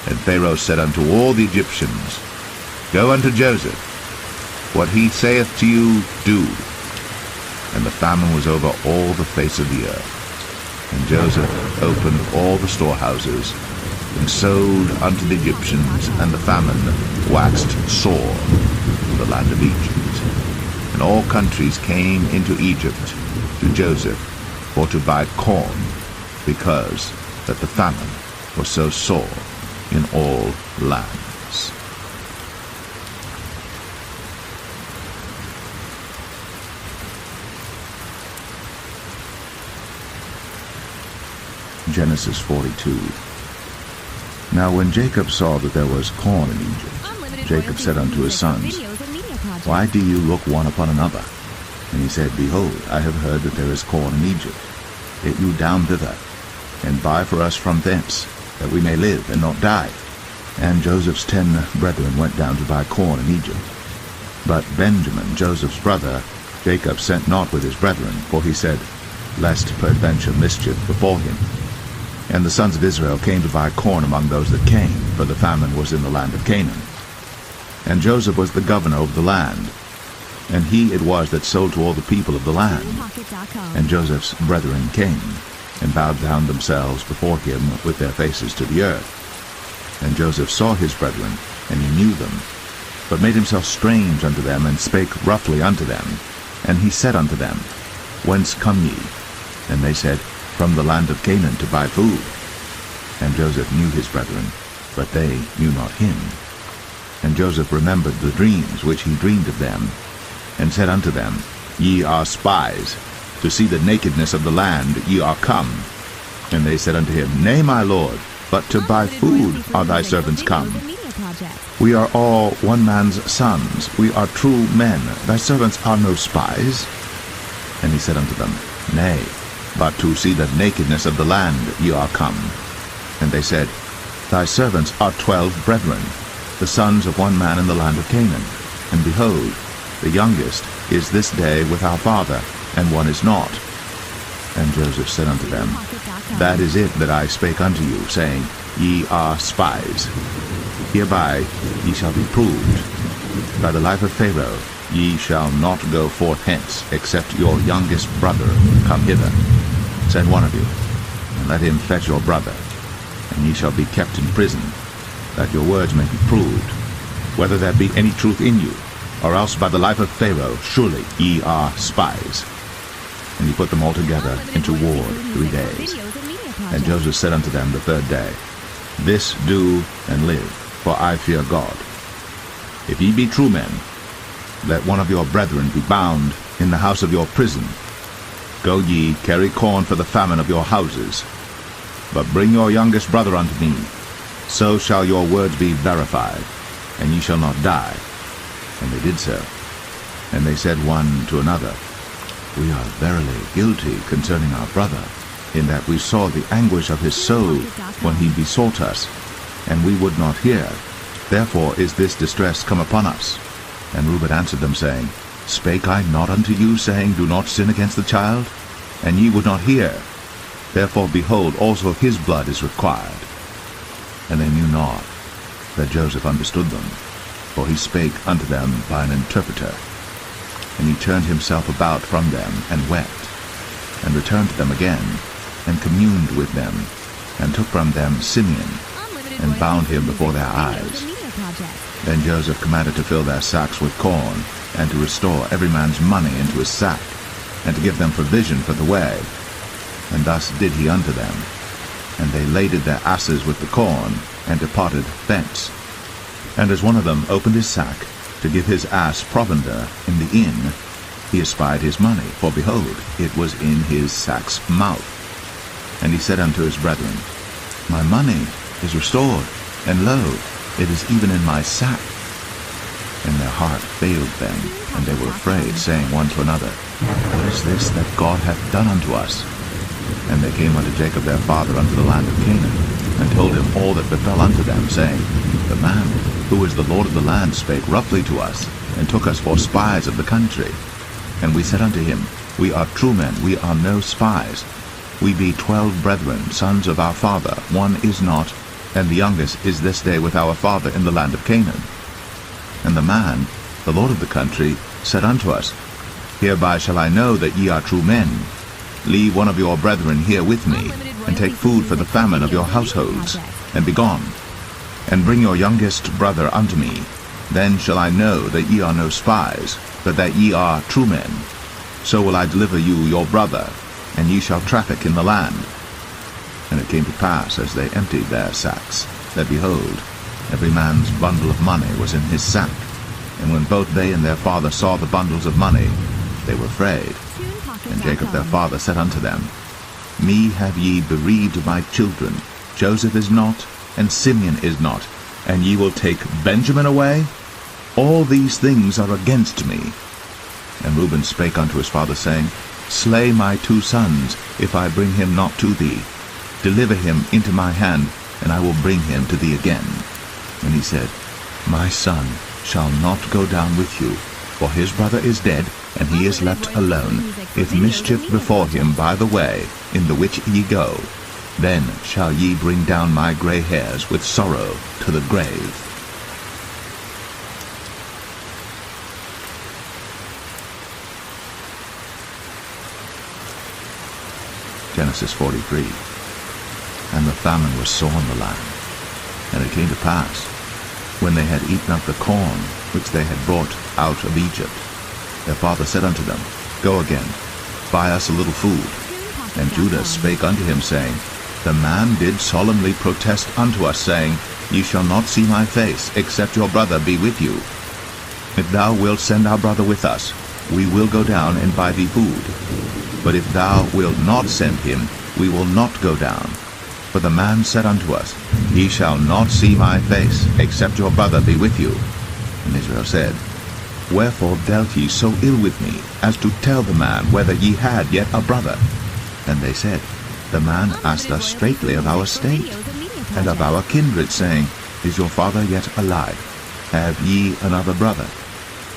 And Pharaoh said unto all the Egyptians, Go unto Joseph, what he saith to you, do. And the famine was over all the face of the earth. And Joseph opened all the storehouses, and sowed unto the Egyptians, and the famine waxed sore in the land of Egypt. And all countries came into Egypt to Joseph for to buy corn, because that the famine was so sore in all lands. Genesis 42. Now when Jacob saw that there was corn in Egypt, Jacob said unto his sons, Why do you look one upon another? And he said, Behold, I have heard that there is corn in Egypt. Get you down thither, and buy for us from thence, that we may live and not die. And Joseph's 10 brethren went down to buy corn in Egypt. But Benjamin, Joseph's brother, Jacob sent not with his brethren, for he said, Lest peradventure mischief befall him. And the sons of Israel came to buy corn among those that came, for the famine was in the land of Canaan. And Joseph was the governor over the land, and he it was that sold to all the people of the land. And Joseph's brethren came, and bowed down themselves before him with their faces to the earth. And Joseph saw his brethren, and he knew them, but made himself strange unto them, and spake roughly unto them. And he said unto them, Whence come ye? And they said, From the land of Canaan, to buy food. And Joseph knew his brethren, but they knew not him. And Joseph remembered the dreams which he dreamed of them, and said unto them, Ye are spies, to see the nakedness of the land ye are come. And they said unto him, Nay, my lord, but to buy food are thy servants come. We are all one man's sons, we are true men, thy servants are no spies. And he said unto them, Nay, but to see the nakedness of the land ye are come. And they said, Thy servants are 12 brethren, the sons of one man in the land of Canaan. And behold, the youngest is this day with our father, and one is not. And Joseph said unto them, That is it that I spake unto you, saying, Ye are spies. Hereby ye shall be proved. By the life of Pharaoh ye shall not go forth hence, except your youngest brother come hither. Send one of you, and let him fetch your brother, and ye shall be kept in prison, that your words may be proved, whether there be any truth in you, or else by the life of Pharaoh surely ye are spies. And he put them all together into ward 3 days. And Joseph said unto them the third day, This do and live, for I fear God. If ye be true men, let one of your brethren be bound in the house of your prison. Go ye, carry corn for the famine of your houses. But bring your youngest brother unto me, so shall your words be verified, and ye shall not die. And they did so. And they said one to another, We are verily guilty concerning our brother, in that we saw the anguish of his soul when he besought us, and we would not hear. Therefore is this distress come upon us. And Reuben answered them, saying, Spake I not unto you, saying, Do not sin against the child? And ye would not hear. Therefore, behold, also his blood is required. And they knew not that Joseph understood them, for he spake unto them by an interpreter. And he turned himself about from them, and wept, and returned to them again, and communed with them, and took from them Simeon, and bound him before their eyes. Then Joseph commanded to fill their sacks with corn, and to restore every man's money into his sack, and to give them provision for the way. And thus did he unto them. And they laded their asses with the corn, and departed thence. And as one of them opened his sack, to give his ass provender in the inn, he espied his money, for behold, it was in his sack's mouth. And he said unto his brethren, My money is restored, and lo, it is even in my sack. And their heart failed them, and they were afraid, saying one to another, What is this that God hath done unto us? And they came unto Jacob their father unto the land of Canaan, and told him all that befell unto them, saying, The man who is the Lord of the land spake roughly to us, and took us for spies of the country. And we said unto him, We are true men, we are no spies. We be 12 brethren, sons of our father, one is not, and the youngest is this day with our father in the land of Canaan. And the man, the Lord of the country, said unto us, Hereby shall I know that ye are true men. Leave one of your brethren here with me, and take food for the famine of your households, and be gone. And bring your youngest brother unto me. Then shall I know that ye are no spies, but that ye are true men. So will I deliver you your brother, and ye shall traffic in the land. And it came to pass, as they emptied their sacks, that, behold, every man's bundle of money was in his sack. And when both they and their father saw the bundles of money, they were afraid. And Jacob their father said unto them, Me have ye bereaved my children. Joseph is not, and Simeon is not, and ye will take Benjamin away? All these things are against me. And Reuben spake unto his father, saying, Slay my 2 sons, if I bring him not to thee. Deliver him into my hand, and I will bring him to thee again. And he said, My son shall not go down with you, for his brother is dead, and he is left alone. If mischief befall him by the way in the which ye go, then shall ye bring down my gray hairs with sorrow to the grave. Genesis 43. And the famine was sore in the land. And it came to pass, when they had eaten up the corn which they had brought out of Egypt, their father said unto them, Go again, buy us a little food. And Judah spake unto him, saying, The man did solemnly protest unto us, saying, Ye shall not see my face, except your brother be with you. If thou wilt send our brother with us, we will go down and buy thee food. But if thou wilt not send him, we will not go down. For the man said unto us, Ye shall not see my face, except your brother be with you. And Israel said, Wherefore dealt ye so ill with me, as to tell the man whether ye had yet a brother? And they said, The man asked us straightly of our state, and of our kindred, saying, Is your father yet alive? Have ye another brother?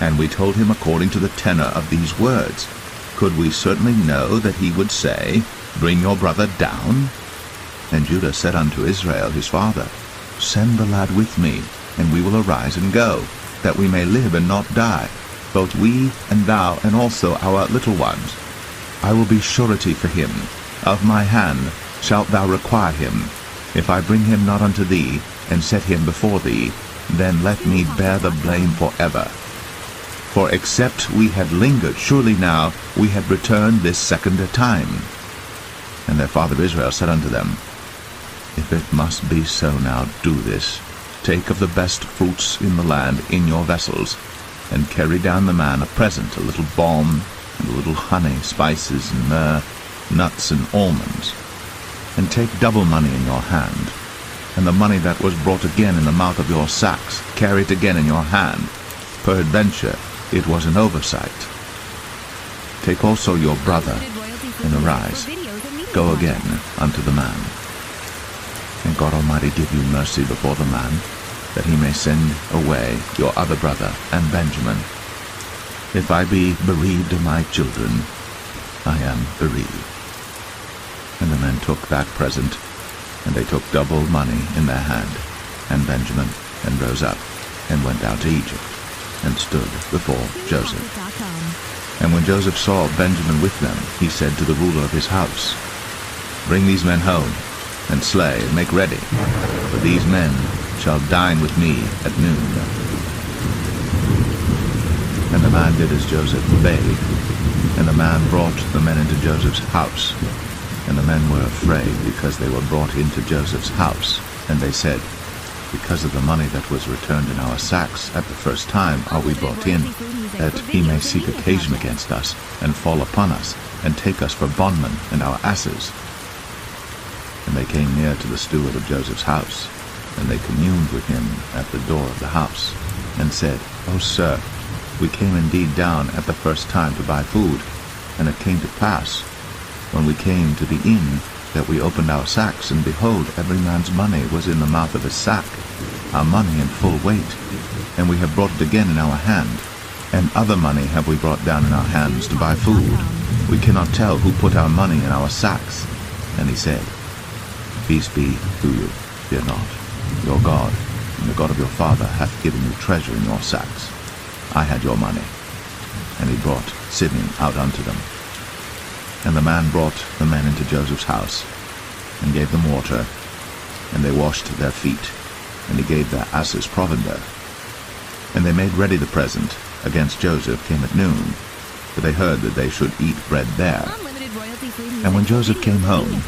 And we told him according to the tenor of these words. Could we certainly know that he would say, Bring your brother down? And Judah said unto Israel his father, Send the lad with me, and we will arise and go, that we may live and not die, both we and thou, and also our little ones. I will be surety for him. Of my hand shalt thou require him. If I bring him not unto thee, and set him before thee, then let me bear the blame forever. For except we had lingered, surely now we had returned this second time. And their father Israel said unto them, If it must be so now, do this. Take of the best fruits in the land in your vessels, and carry down the man a present, a little balm, and a little honey, spices, and myrrh, nuts, and almonds. And take double money in your hand, and the money that was brought again in the mouth of your sacks, carry it again in your hand. Peradventure it was an oversight. Take also your brother, and arise, go again unto the man. And God Almighty give you mercy before the man, that he may send away your other brother and Benjamin. If I be bereaved of my children, I am bereaved. And the men took that present, and they took double money in their hand, and Benjamin, and rose up, and went down to Egypt, and stood before Joseph. And when Joseph saw Benjamin with them, he said to the ruler of his house, Bring these men home, and slay, and make ready, for these men shall dine with me at noon. And the man did as Joseph bade, and the man brought the men into Joseph's house. And the men were afraid, because they were brought into Joseph's house. And they said, Because of the money that was returned in our sacks at the first time are we brought in, that he may seek occasion against us, and fall upon us, and take us for bondmen and our asses. And they came near to the steward of Joseph's house, and they communed with him at the door of the house, and said, O sir, we came indeed down at the first time to buy food, and it came to pass, when we came to the inn, that we opened our sacks, and behold, every man's money was in the mouth of his sack, our money in full weight, and we have brought it again in our hand, and other money have we brought down in our hands to buy food. We cannot tell who put our money in our sacks. And he said, Peace be to you, fear not. Your God, and the God of your father, hath given you treasure in your sacks. I had your money. And he brought Sidney out unto them. And the man brought the men into Joseph's house, and gave them water, and they washed their feet, and he gave their asses provender. And they made ready the present against Joseph came at noon, for they heard that they should eat bread there. And when Joseph came home,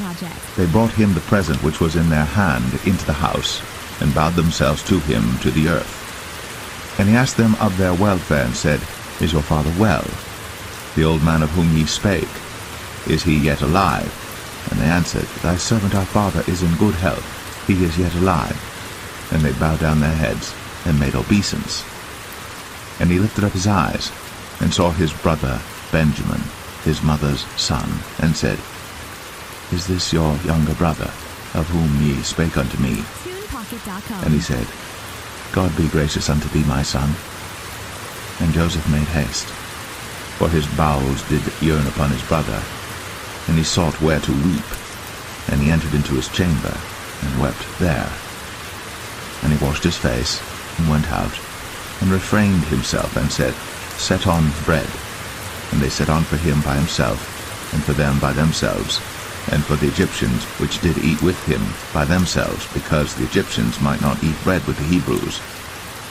they brought him the present which was in their hand into the house, and bowed themselves to him to the earth. And he asked them of their welfare, and said, Is your father well? The old man of whom ye spake, is he yet alive? And they answered, Thy servant our father is in good health, he is yet alive. And they bowed down their heads, and made obeisance. And he lifted up his eyes, and saw his brother Benjamin, his mother's son, and said, Is this your younger brother, of whom ye spake unto me? And he said, God be gracious unto thee, my son. And Joseph made haste, for his bowels did yearn upon his brother, and he sought where to weep. And he entered into his chamber, and wept there. And he washed his face, and went out, and refrained himself, and said, Set on bread. And they set on for him by himself, and for them by themselves, and for the Egyptians which did eat with him by themselves, because the Egyptians might not eat bread with the Hebrews,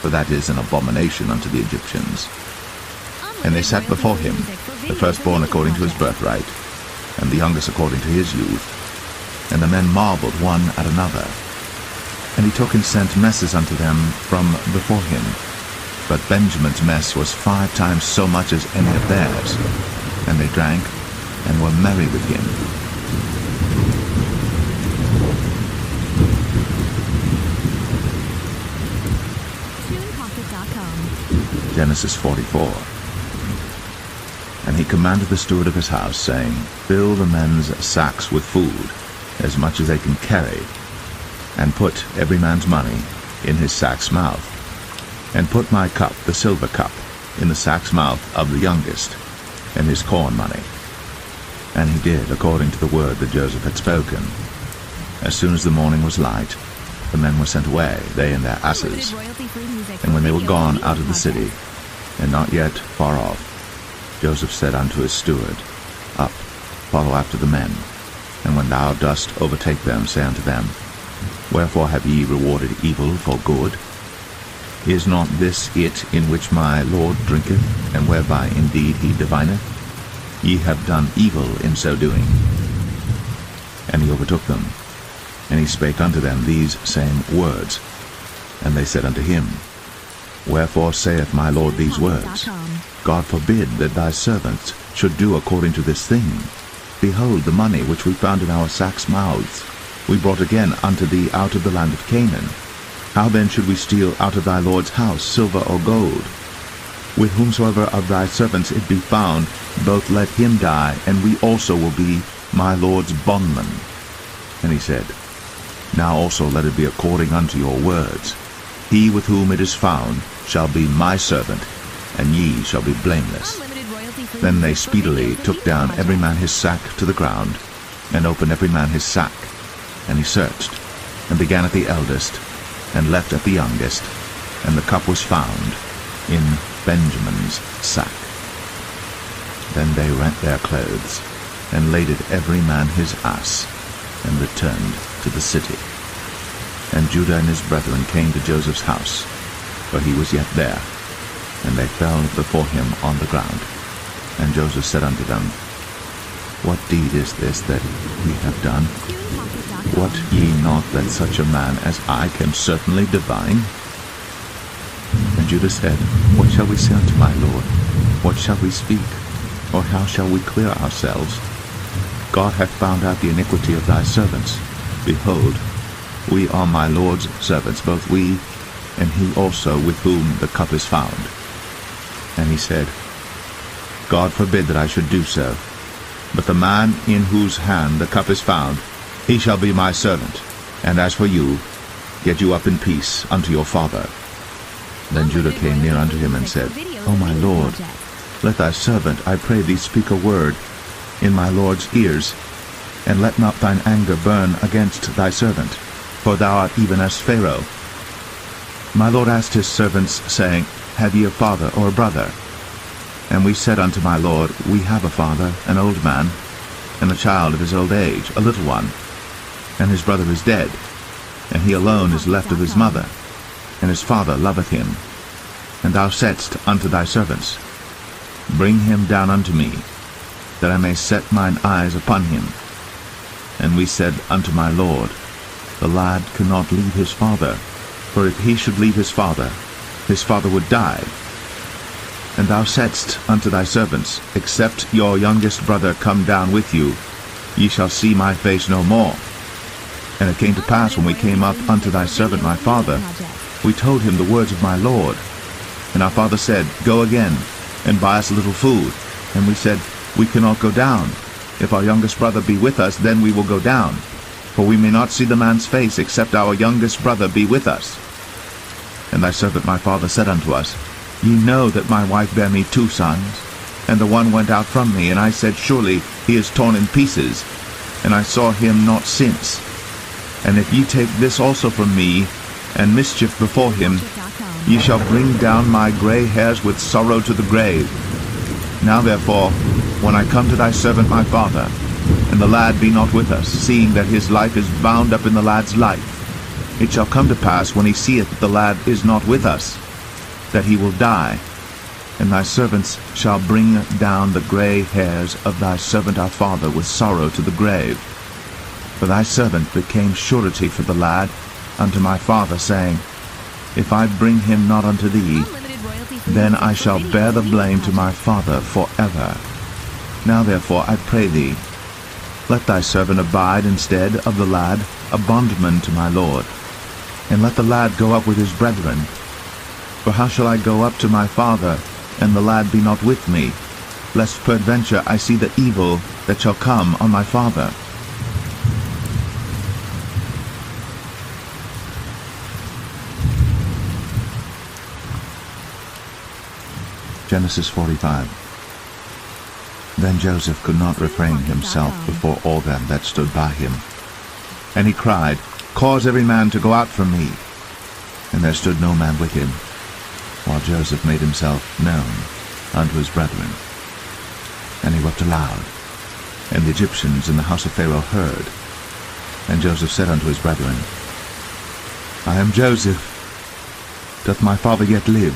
for that is an abomination unto the Egyptians. And they sat before him, the firstborn according to his birthright, and the youngest according to his youth. And the men marveled one at another. And he took and sent messes unto them from before him. But Benjamin's mess was 5 times so much as any of theirs. And they drank, and were merry with him. Genesis 44. And he commanded the steward of his house, saying, Fill the men's sacks with food, as much as they can carry, and put every man's money in his sack's mouth, and put my cup, the silver cup, in the sack's mouth of the youngest, and his corn money. And he did according to the word that Joseph had spoken. As soon as the morning was light, the men were sent away, they and their asses. And when they were gone out of the city, and not yet far off, Joseph said unto his steward, Up, follow after the men, and when thou dost overtake them, say unto them, Wherefore have ye rewarded evil for good? Is not this it in which my Lord drinketh, and whereby indeed he divineth? Ye have done evil in so doing. And he overtook them, and he spake unto them these same words. And they said unto him, Wherefore saith my Lord these words? God forbid that thy servants should do according to this thing. Behold, the money which we found in our sacks' mouths we brought again unto thee out of the land of Canaan. How then should we steal out of thy Lord's house silver or gold? With whomsoever of thy servants it be found, both let him die, and we also will be my Lord's bondmen. And he said, Now also let it be according unto your words. He with whom it is found shall be my servant, and ye shall be blameless. Then they speedily took down every man his sack to the ground, and opened every man his sack. And he searched, and began at the eldest, and left at the youngest, and the cup was found in Benjamin's sack. Then they rent their clothes, and laded every man his ass, and returned to the city. And Judah and his brethren came to Joseph's house, for he was yet there, and they fell before him on the ground. And Joseph said unto them, What deed is this that ye have done? Wot ye not that such a man as I can certainly divine? And Judah said, What shall we say unto my Lord? What shall we speak? Or how shall we clear ourselves? God hath found out the iniquity of thy servants. Behold, we are my Lord's servants, both we and he also with whom the cup is found. And he said, God forbid that I should do so. But the man in whose hand the cup is found, he shall be my servant. And as for you, get you up in peace unto your father. Then Judah came near unto him and said, O my Lord, let thy servant, I pray thee, speak a word in my Lord's ears, and let not thine anger burn against thy servant, for thou art even as Pharaoh. My Lord asked his servants, saying, Have ye a father or a brother? And we said unto my Lord, We have a father, an old man, and a child of his old age, a little one. And his brother is dead, and he alone is left of his mother, and his father loveth him. And thou saidst unto thy servants, Bring him down unto me, that I may set mine eyes upon him. And we said unto my Lord, The lad cannot leave his father, for if he should leave his father would die. And thou saidst unto thy servants, Except your youngest brother come down with you, ye shall see my face no more. And it came to pass, when we came up unto thy servant my father, we told him the words of my Lord. And our father said, Go again, and buy us a little food. And we said, We cannot go down. If our youngest brother be with us, then we will go down. For we may not see the man's face, except our youngest brother be with us. And thy servant my father said unto us, Ye know that my wife bare me 2 sons, and the one went out from me, and I said, Surely he is torn in pieces, and I saw him not since. And if ye take this also from me, and mischief before him, ye shall bring down my gray hairs with sorrow to the grave. Now therefore, when I come to thy servant my father, and the lad be not with us, seeing that his life is bound up in the lad's life, it shall come to pass, when he seeth that the lad is not with us, that he will die. And thy servants shall bring down the gray hairs of thy servant our father with sorrow to the grave. For thy servant became surety for the lad unto my father, saying, If I bring him not unto thee, then I shall bear the blame to my father forever. Now therefore I pray thee, let thy servant abide instead of the lad, a bondman to my Lord, and let the lad go up with his brethren. For how shall I go up to my father, and the lad be not with me, lest peradventure I see the evil that shall come on my father? Genesis 45. Then Joseph could not refrain himself before all them that stood by him. And he cried, Cause every man to go out from me. And there stood no man with him, while Joseph made himself known unto his brethren. And he wept aloud. And the Egyptians in the house of Pharaoh heard. And Joseph said unto his brethren, I am Joseph. Doth my father yet live?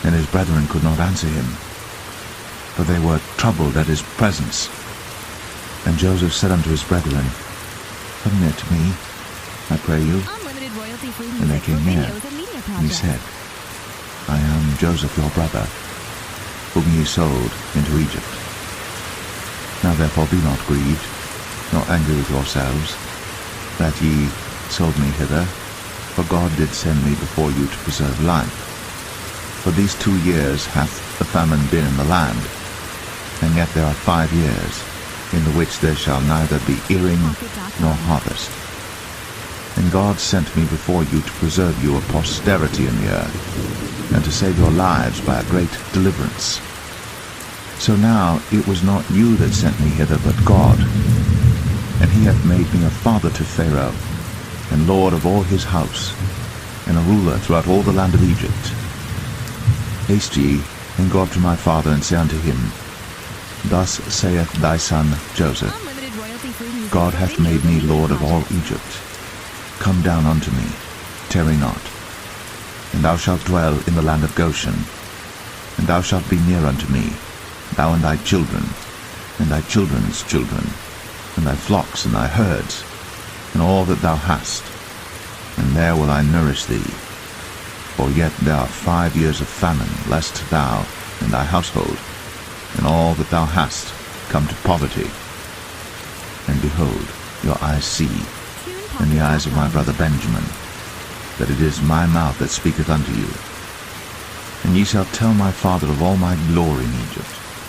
And his brethren could not answer him, for they were troubled at his presence. And Joseph said unto his brethren, Permit me, I pray you. And they came near, and he said, I am Joseph your brother, whom ye sold into Egypt. Now therefore be not grieved, nor angry with yourselves, that ye sold me hither, for God did send me before you to preserve life. For these 2 years hath the famine been in the land, and yet there are 5 years, in the which there shall neither be earing nor harvest. And God sent me before you to preserve you a posterity in the earth, and to save your lives by a great deliverance. So now it was not you that sent me hither, but God. And he hath made me a father to Pharaoh, and lord of all his house, and a ruler throughout all the land of Egypt. Haste ye, and go up to my father, and say unto him, Thus saith thy son Joseph, God hath made me lord of all Egypt. Come down unto me, tarry not. And thou shalt dwell in the land of Goshen. And thou shalt be near unto me, thou and thy children, and thy children's children, and thy flocks and thy herds, and all that thou hast. And there will I nourish thee. For yet there are 5 years of famine, lest thou and thy household, and all that thou hast, come to poverty. And behold, your eyes see, and the eyes of my brother Benjamin, that it is my mouth that speaketh unto you. And ye shall tell my father of all my glory in Egypt,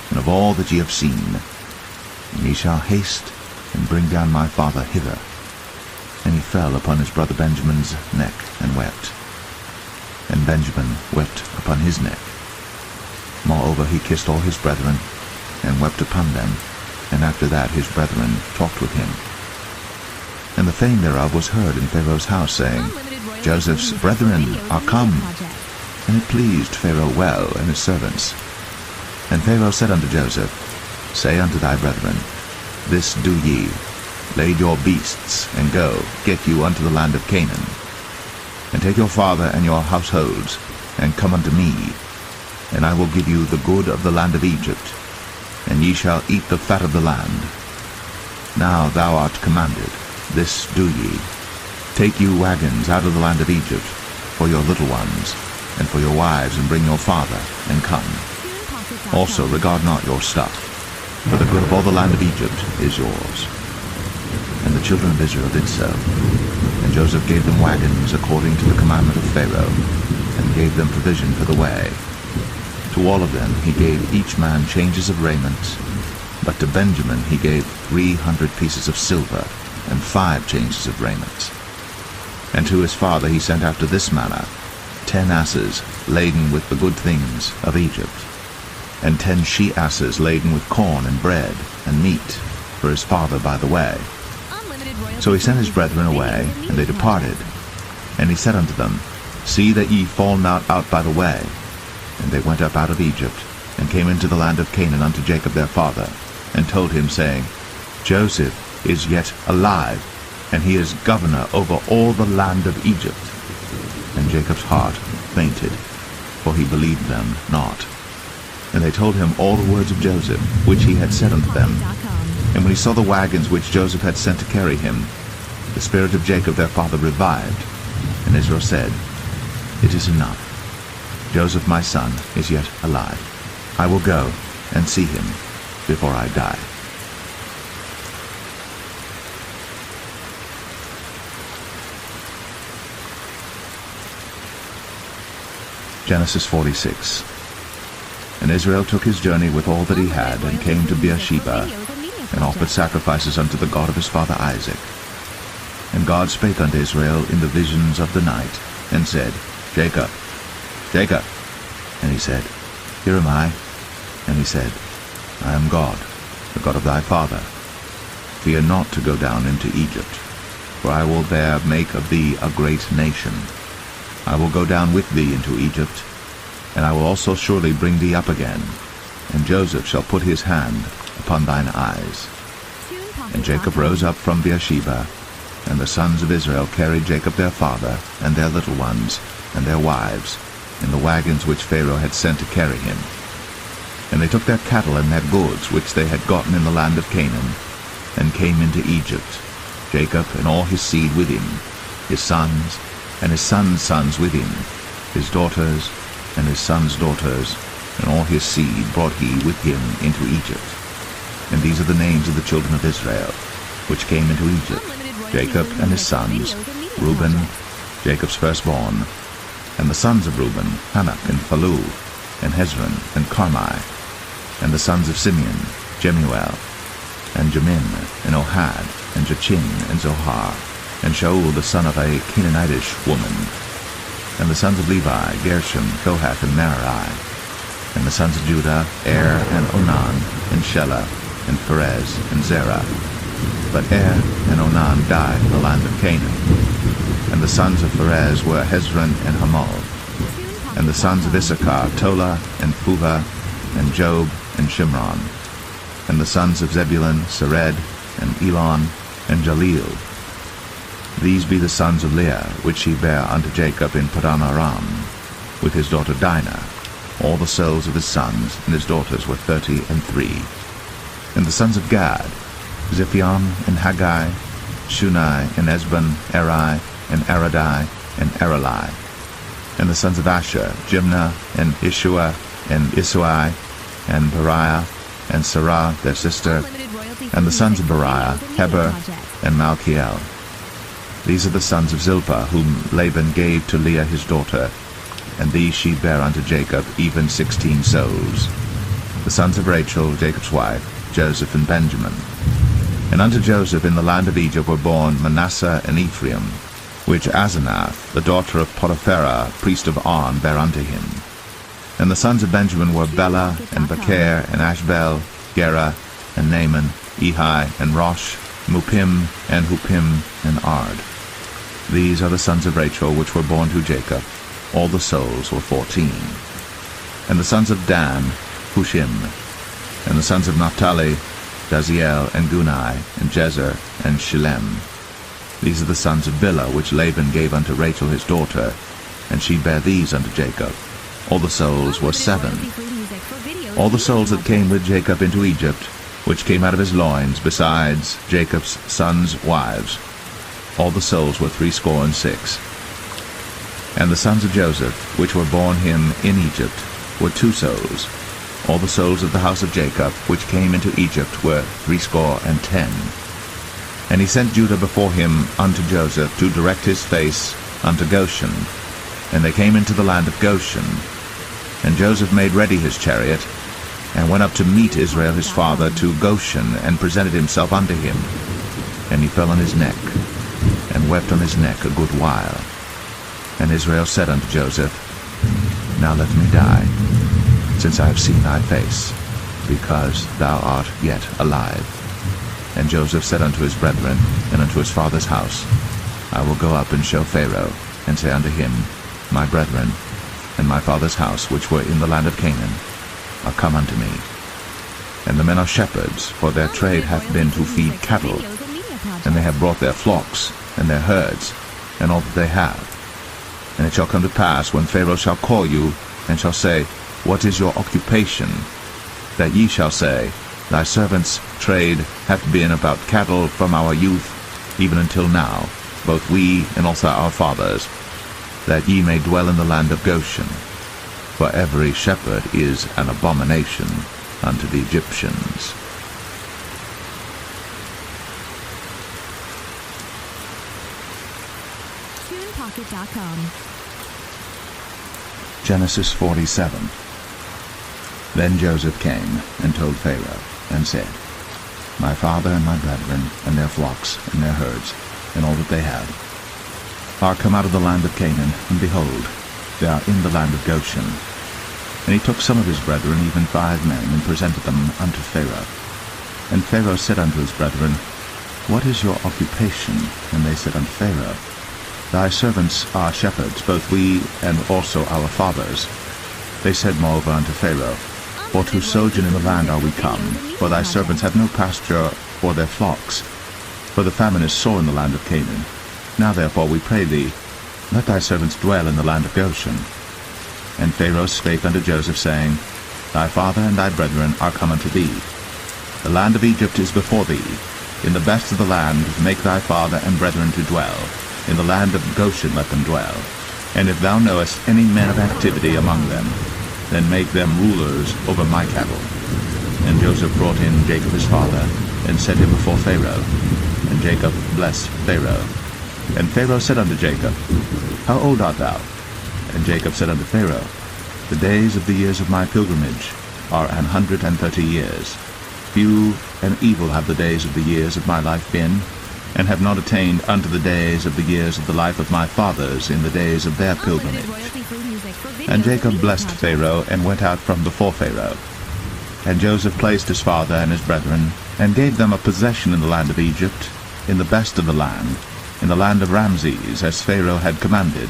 and of all that ye have seen. And ye shall haste, and bring down my father hither. And he fell upon his brother Benjamin's neck, and wept. And Benjamin wept upon his neck. Moreover he kissed all his brethren, and wept upon them, and after that his brethren talked with him. And the fame thereof was heard in Pharaoh's house, saying, Joseph's brethren are come. And it pleased Pharaoh well, and his servants. And Pharaoh said unto Joseph, Say unto thy brethren, This do ye, lade your beasts, and go, get you unto the land of Canaan. And take your father and your households, and come unto me, and I will give you the good of the land of Egypt, and ye shall eat the fat of the land. Now thou art commanded, this do ye. Take you wagons out of the land of Egypt, for your little ones, and for your wives, and bring your father, and come. Also regard not your stuff, for the good of all the land of Egypt is yours. And the children of Israel did so. And Joseph gave them wagons according to the commandment of Pharaoh, and gave them provision for the way. To all of them he gave each man changes of raiment, but to Benjamin he gave 300 pieces of silver, and 5 changes of raiment. And to his father he sent after this manner 10 asses laden with the good things of Egypt, and 10 she-asses laden with corn and bread and meat for his father by the way. So he sent his brethren away, and they departed. And he said unto them, See that ye fall not out by the way. And they went up out of Egypt, and came into the land of Canaan unto Jacob their father, and told him, saying, Joseph is yet alive, and he is governor over all the land of Egypt. And Jacob's heart fainted, for he believed them not. And they told him all the words of Joseph, which he had said unto them. And when he saw the wagons which Joseph had sent to carry him, the spirit of Jacob their father revived. And Israel said, It is enough. Joseph my son is yet alive. I will go and see him before I die. Genesis 46. And Israel took his journey with all that he had, and came to Beersheba, and offered sacrifices unto the God of his father Isaac. And God spake unto Israel in the visions of the night, and said, Jacob, Jacob. And he said, Here am I. And he said, I am God, the God of thy father. Fear not to go down into Egypt, for I will there make of thee a great nation. I will go down with thee into Egypt, and I will also surely bring thee up again, and Joseph shall put his hand upon thine eyes. And Jacob rose up from Beersheba, and the sons of Israel carried Jacob their father, and their little ones, and their wives, in the wagons which Pharaoh had sent to carry him. And they took their cattle and their goods which they had gotten in the land of Canaan, and came into Egypt, Jacob and all his seed with him, his sons, and his sons' sons with him, his daughters, and his sons' daughters, and all his seed brought he with him into Egypt. And these are the names of the children of Israel, which came into Egypt, Jacob and his sons, Reuben, Jacob's firstborn, and the sons of Reuben, Hanok and Phalu, and Hezron and Carmi, and the sons of Simeon, Jemuel, and Jamin, and Ohad, and Jachin, and Zohar, and Shaul the son of a Canaanitish woman, and the sons of Levi, Gershom, Kohath, and Merari, and the sons of Judah, Er, and Onan, and Shelah, and Perez, and Zerah. But Er and Onan died in the land of Canaan. And the sons of Perez were Hezron and Hamul. And the sons of Issachar, Tola, and Puvah, and Job, and Shimron. And the sons of Zebulun, Sered, and Elon, and Jaleel. These be the sons of Leah, which he bare unto Jacob in Padan Aram, with his daughter Dinah. All the souls of his sons and his daughters were 33. And the sons of Gad, Ziphion, and Haggai, Shunai, and Esban, Eri, and Aradai, and Aralai. And the sons of Asher, Jimnah, and Ishua, and Isui, and Beriah, and Sarah, their sister. And the sons of Beriah, Heber, and Malchiel. These are the sons of Zilpah, whom Laban gave to Leah his daughter, and these she bare unto Jacob, even 16 souls. The sons of Rachel, Jacob's wife, Joseph and Benjamin. And unto Joseph in the land of Egypt were born Manasseh and Ephraim, which Asenath, the daughter of Potipharah, priest of On, bare unto him. And the sons of Benjamin were Bela, and Becher, and Ashbel, Gera, and Naaman, Ehi, and Rosh, Mupim, and Hupim, and Ard. These are the sons of Rachel which were born to Jacob. All the souls were 14. And the sons of Dan, Hushim. And the sons of Naphtali, Daziel, and Gunai, and Jezer, and Shillem. These are the sons of Bilhah, which Laban gave unto Rachel his daughter, and she bare these unto Jacob. All the souls were 7. All the souls that came with Jacob into Egypt, which came out of his loins, besides Jacob's sons' wives, all the souls were 66. And the sons of Joseph, which were born him in Egypt, were 2 souls. All the souls of the house of Jacob, which came into Egypt, were 70. And he sent Judah before him unto Joseph, to direct his face unto Goshen. And they came into the land of Goshen. And Joseph made ready his chariot, and went up to meet Israel his father to Goshen, and presented himself unto him. And he fell on his neck, and wept on his neck a good while. And Israel said unto Joseph, Now let me die, since I have seen thy face, because thou art yet alive. And Joseph said unto his brethren, and unto his father's house, I will go up and show Pharaoh, and say unto him, My brethren, and my father's house, which were in the land of Canaan, are come unto me. And the men are shepherds, for their trade hath been to feed cattle, and they have brought their flocks, and their herds, and all that they have. And it shall come to pass, when Pharaoh shall call you, and shall say, What is your occupation? That ye shall say, Thy servant's trade hath been about cattle from our youth, even until now, both we and also our fathers, that ye may dwell in the land of Goshen. For every shepherd is an abomination unto the Egyptians. TunePocket.com. Genesis 47. Then Joseph came and told Pharaoh, and said, My father and my brethren, and their flocks, and their herds, and all that they have, are come out of the land of Canaan, and behold, they are in the land of Goshen. And he took some of his brethren, even 5 men, and presented them unto Pharaoh. And Pharaoh said unto his brethren, What is your occupation? And they said unto Pharaoh, Thy servants are shepherds, both we and also our fathers. They said moreover unto Pharaoh, For to sojourn in the land are we come, for thy servants have no pasture for their flocks. For the famine is sore in the land of Canaan. Now therefore we pray thee, let thy servants dwell in the land of Goshen. And Pharaoh spake unto Joseph, saying, Thy father and thy brethren are come unto thee. The land of Egypt is before thee. In the best of the land make thy father and brethren to dwell. In the land of Goshen let them dwell. And if thou knowest any men of activity among them, then make them rulers over my cattle. And Joseph brought in Jacob his father, and set him before Pharaoh. And Jacob blessed Pharaoh. And Pharaoh said unto Jacob, How old art thou? And Jacob said unto Pharaoh, The days of the years of my pilgrimage are 130 years. Few and evil have the days of the years of my life been, and have not attained unto the days of the years of the life of my fathers in the days of their pilgrimage. And Jacob blessed Pharaoh, and went out from before Pharaoh. And Joseph placed his father and his brethren, and gave them a possession in the land of Egypt, in the best of the land, in the land of Ramses, as Pharaoh had commanded.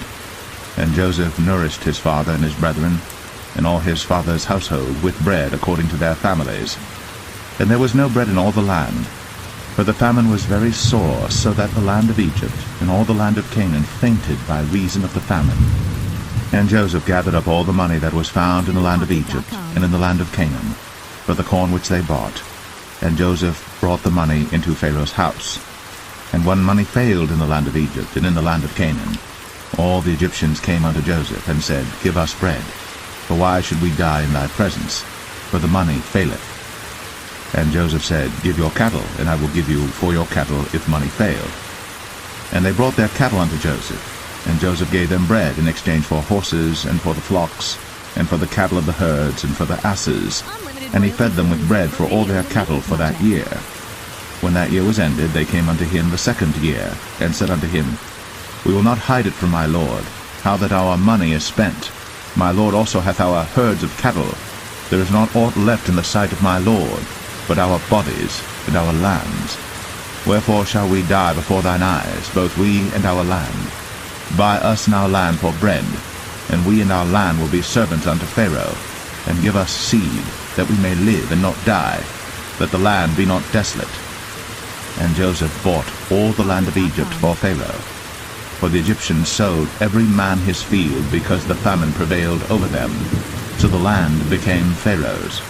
And Joseph nourished his father and his brethren, and all his father's household, with bread according to their families. And there was no bread in all the land, for the famine was very sore, so that the land of Egypt and all the land of Canaan fainted by reason of the famine. And Joseph gathered up all the money that was found in the land of Egypt and in the land of Canaan, for the corn which they bought. And Joseph brought the money into Pharaoh's house. And when money failed in the land of Egypt and in the land of Canaan, all the Egyptians came unto Joseph, and said, Give us bread, for why should we die in thy presence? For the money faileth. And Joseph said, Give your cattle, and I will give you for your cattle if money fail. And they brought their cattle unto Joseph, and Joseph gave them bread in exchange for horses, and for the flocks, and for the cattle of the herds, and for the asses. And he fed them with bread for all their cattle for that year. When that year was ended, they came unto him the 2nd year, and said unto him, We will not hide it from my lord, how that our money is spent. My lord also hath our herds of cattle. There is not aught left in the sight of my lord, but our bodies and our lands. Wherefore shall we die before thine eyes, both we and our land? Buy us now land for bread, and we and our land will be servants unto Pharaoh, and give us seed, that we may live and not die, that the land be not desolate. And Joseph bought all the land of Egypt for Pharaoh. For the Egyptians sowed every man his field, because the famine prevailed over them. So the land became Pharaoh's.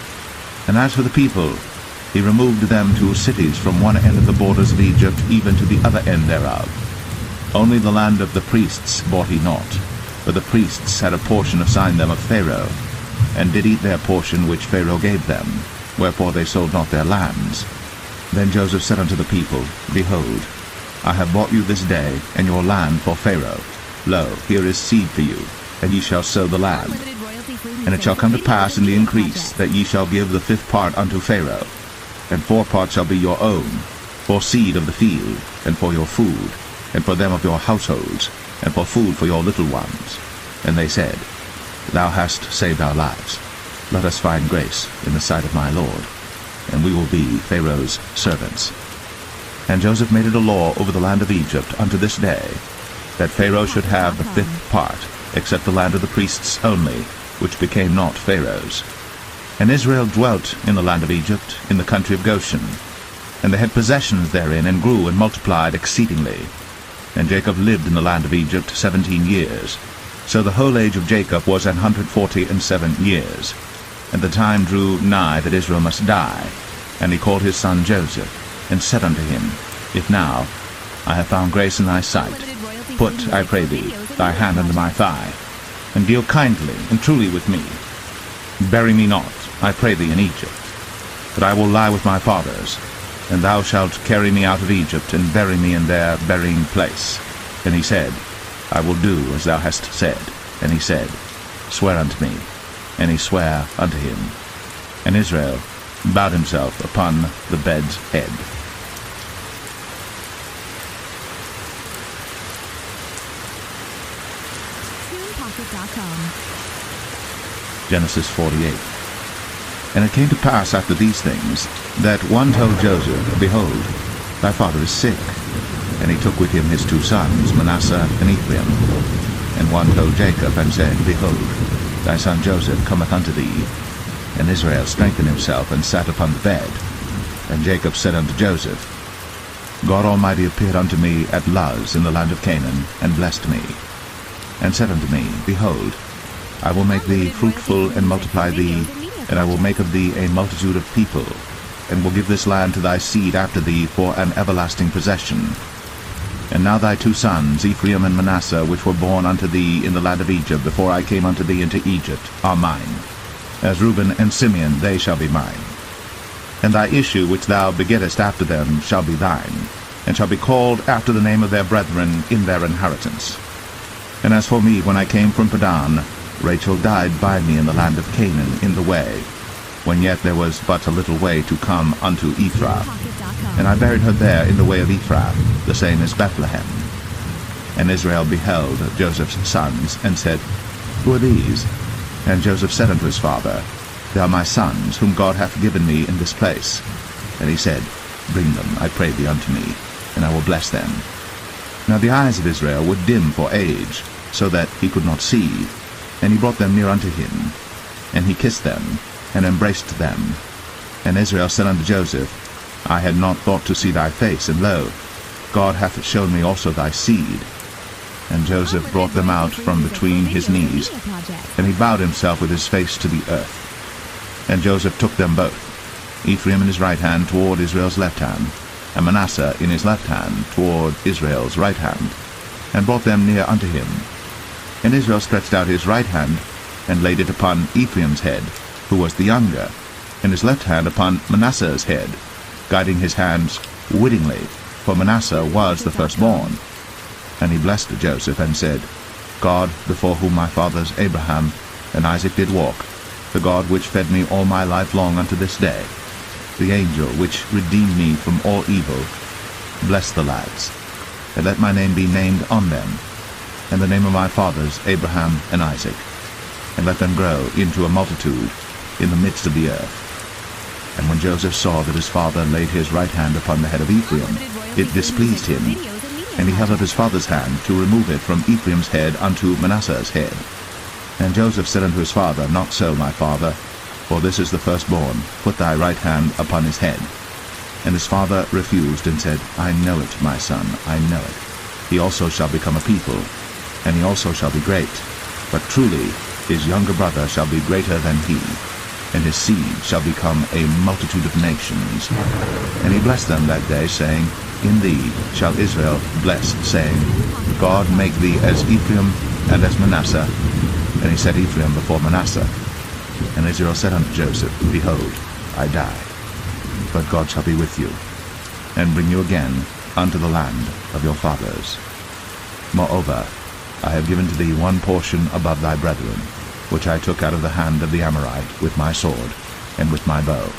And as for the people, he removed them to cities from one end of the borders of Egypt even to the other end thereof. Only the land of the priests bought he not, for the priests had a portion assigned them of Pharaoh, and did eat their portion which Pharaoh gave them, wherefore they sold not their lands. Then Joseph said unto the people, Behold, I have bought you this day, and your land for Pharaoh. Lo, here is seed for you, and ye shall sow the land. And it shall come to pass in the increase, that ye shall give the 5th part unto Pharaoh, and 4 parts shall be your own, for seed of the field, and for your food, and for them of your households, and for food for your little ones. And they said, Thou hast saved our lives. Let us find grace in the sight of my lord, and we will be Pharaoh's servants. And Joseph made it a law over the land of Egypt unto this day, that Pharaoh should have the 5th part, except the land of the priests only, which became not Pharaoh's. And Israel dwelt in the land of Egypt, in the country of Goshen. And they had possessions therein, and grew and multiplied exceedingly. And Jacob lived in the land of Egypt 17 years. So the whole age of Jacob was 147 years. And the time drew nigh that Israel must die. And he called his son Joseph, and said unto him, If now I have found grace in thy sight, put, I pray thee, thy hand under my thigh, and deal kindly and truly with me. Bury me not, I pray thee, in Egypt, but I will lie with my fathers, and thou shalt carry me out of Egypt, and bury me in their burying place. And he said, I will do as thou hast said. And he said, swear unto me. And he sware unto him. And Israel bowed himself upon the bed's head. Genesis 48. And it came to pass after these things, that one told Joseph, Behold, thy father is sick. And he took with him his 2 sons, Manasseh and Ephraim. And one told Jacob, and said, Behold, thy son Joseph cometh unto thee. And Israel strengthened himself, and sat upon the bed. And Jacob said unto Joseph, God Almighty appeared unto me at Luz in the land of Canaan, and blessed me, and said unto me, Behold, I will make thee fruitful, and multiply thee, and I will make of thee a multitude of people, and will give this land to thy seed after thee for an everlasting possession. And now thy 2 sons, Ephraim and Manasseh, which were born unto thee in the land of Egypt, before I came unto thee into Egypt, are mine. As Reuben and Simeon they shall be mine. And thy issue which thou begettest after them shall be thine, and shall be called after the name of their brethren in their inheritance. And as for me, when I came from Padan, Rachel died by me in the land of Canaan in the way, when yet there was but a little way to come unto Ephrath. And I buried her there in the way of Ephrath, the same as Bethlehem. And Israel beheld Joseph's sons, and said, Who are these? And Joseph said unto his father, They are my sons, whom God hath given me in this place. And he said, Bring them, I pray thee, unto me, and I will bless them. Now the eyes of Israel were dim for age, so that he could not see. And he brought them near unto him, and he kissed them, and embraced them. And Israel said unto Joseph, I had not thought to see thy face, and lo, God hath shown me also thy seed. And Joseph brought them out from between his knees, and he bowed himself with his face to the earth. And Joseph took them both, Ephraim in his right hand toward Israel's left hand, and Manasseh in his left hand toward Israel's right hand, and brought them near unto him. And Israel stretched out his right hand, and laid it upon Ephraim's head, who was the younger, and his left hand upon Manasseh's head, guiding his hands wittingly, for Manasseh was the firstborn. And he blessed Joseph, and said, God, before whom my fathers Abraham and Isaac did walk, the God which fed me all my life long unto this day, the angel which redeemed me from all evil, bless the lads, and let my name be named on them, and the name of my fathers Abraham and Isaac, and let them grow into a multitude in the midst of the earth. And when Joseph saw that his father laid his right hand upon the head of Ephraim, it displeased him, and he held up his father's hand to remove it from Ephraim's head unto Manasseh's head. And Joseph said unto his father, Not so, my father, for this is the firstborn. Put thy right hand upon his head. And his father refused, and said, I know it, my son, I know it. He also shall become a people, and he also shall be great. But truly his younger brother shall be greater than he, and his seed shall become a multitude of nations. And he blessed them that day, saying, In thee shall Israel bless, saying, God make thee as Ephraim and as Manasseh. And he set Ephraim before Manasseh. And Israel said unto Joseph, Behold, I die, but God shall be with you, and bring you again unto the land of your fathers. Moreover, I have given to thee one portion above thy brethren, which I took out of the hand of the Amorite with my sword and with my bow.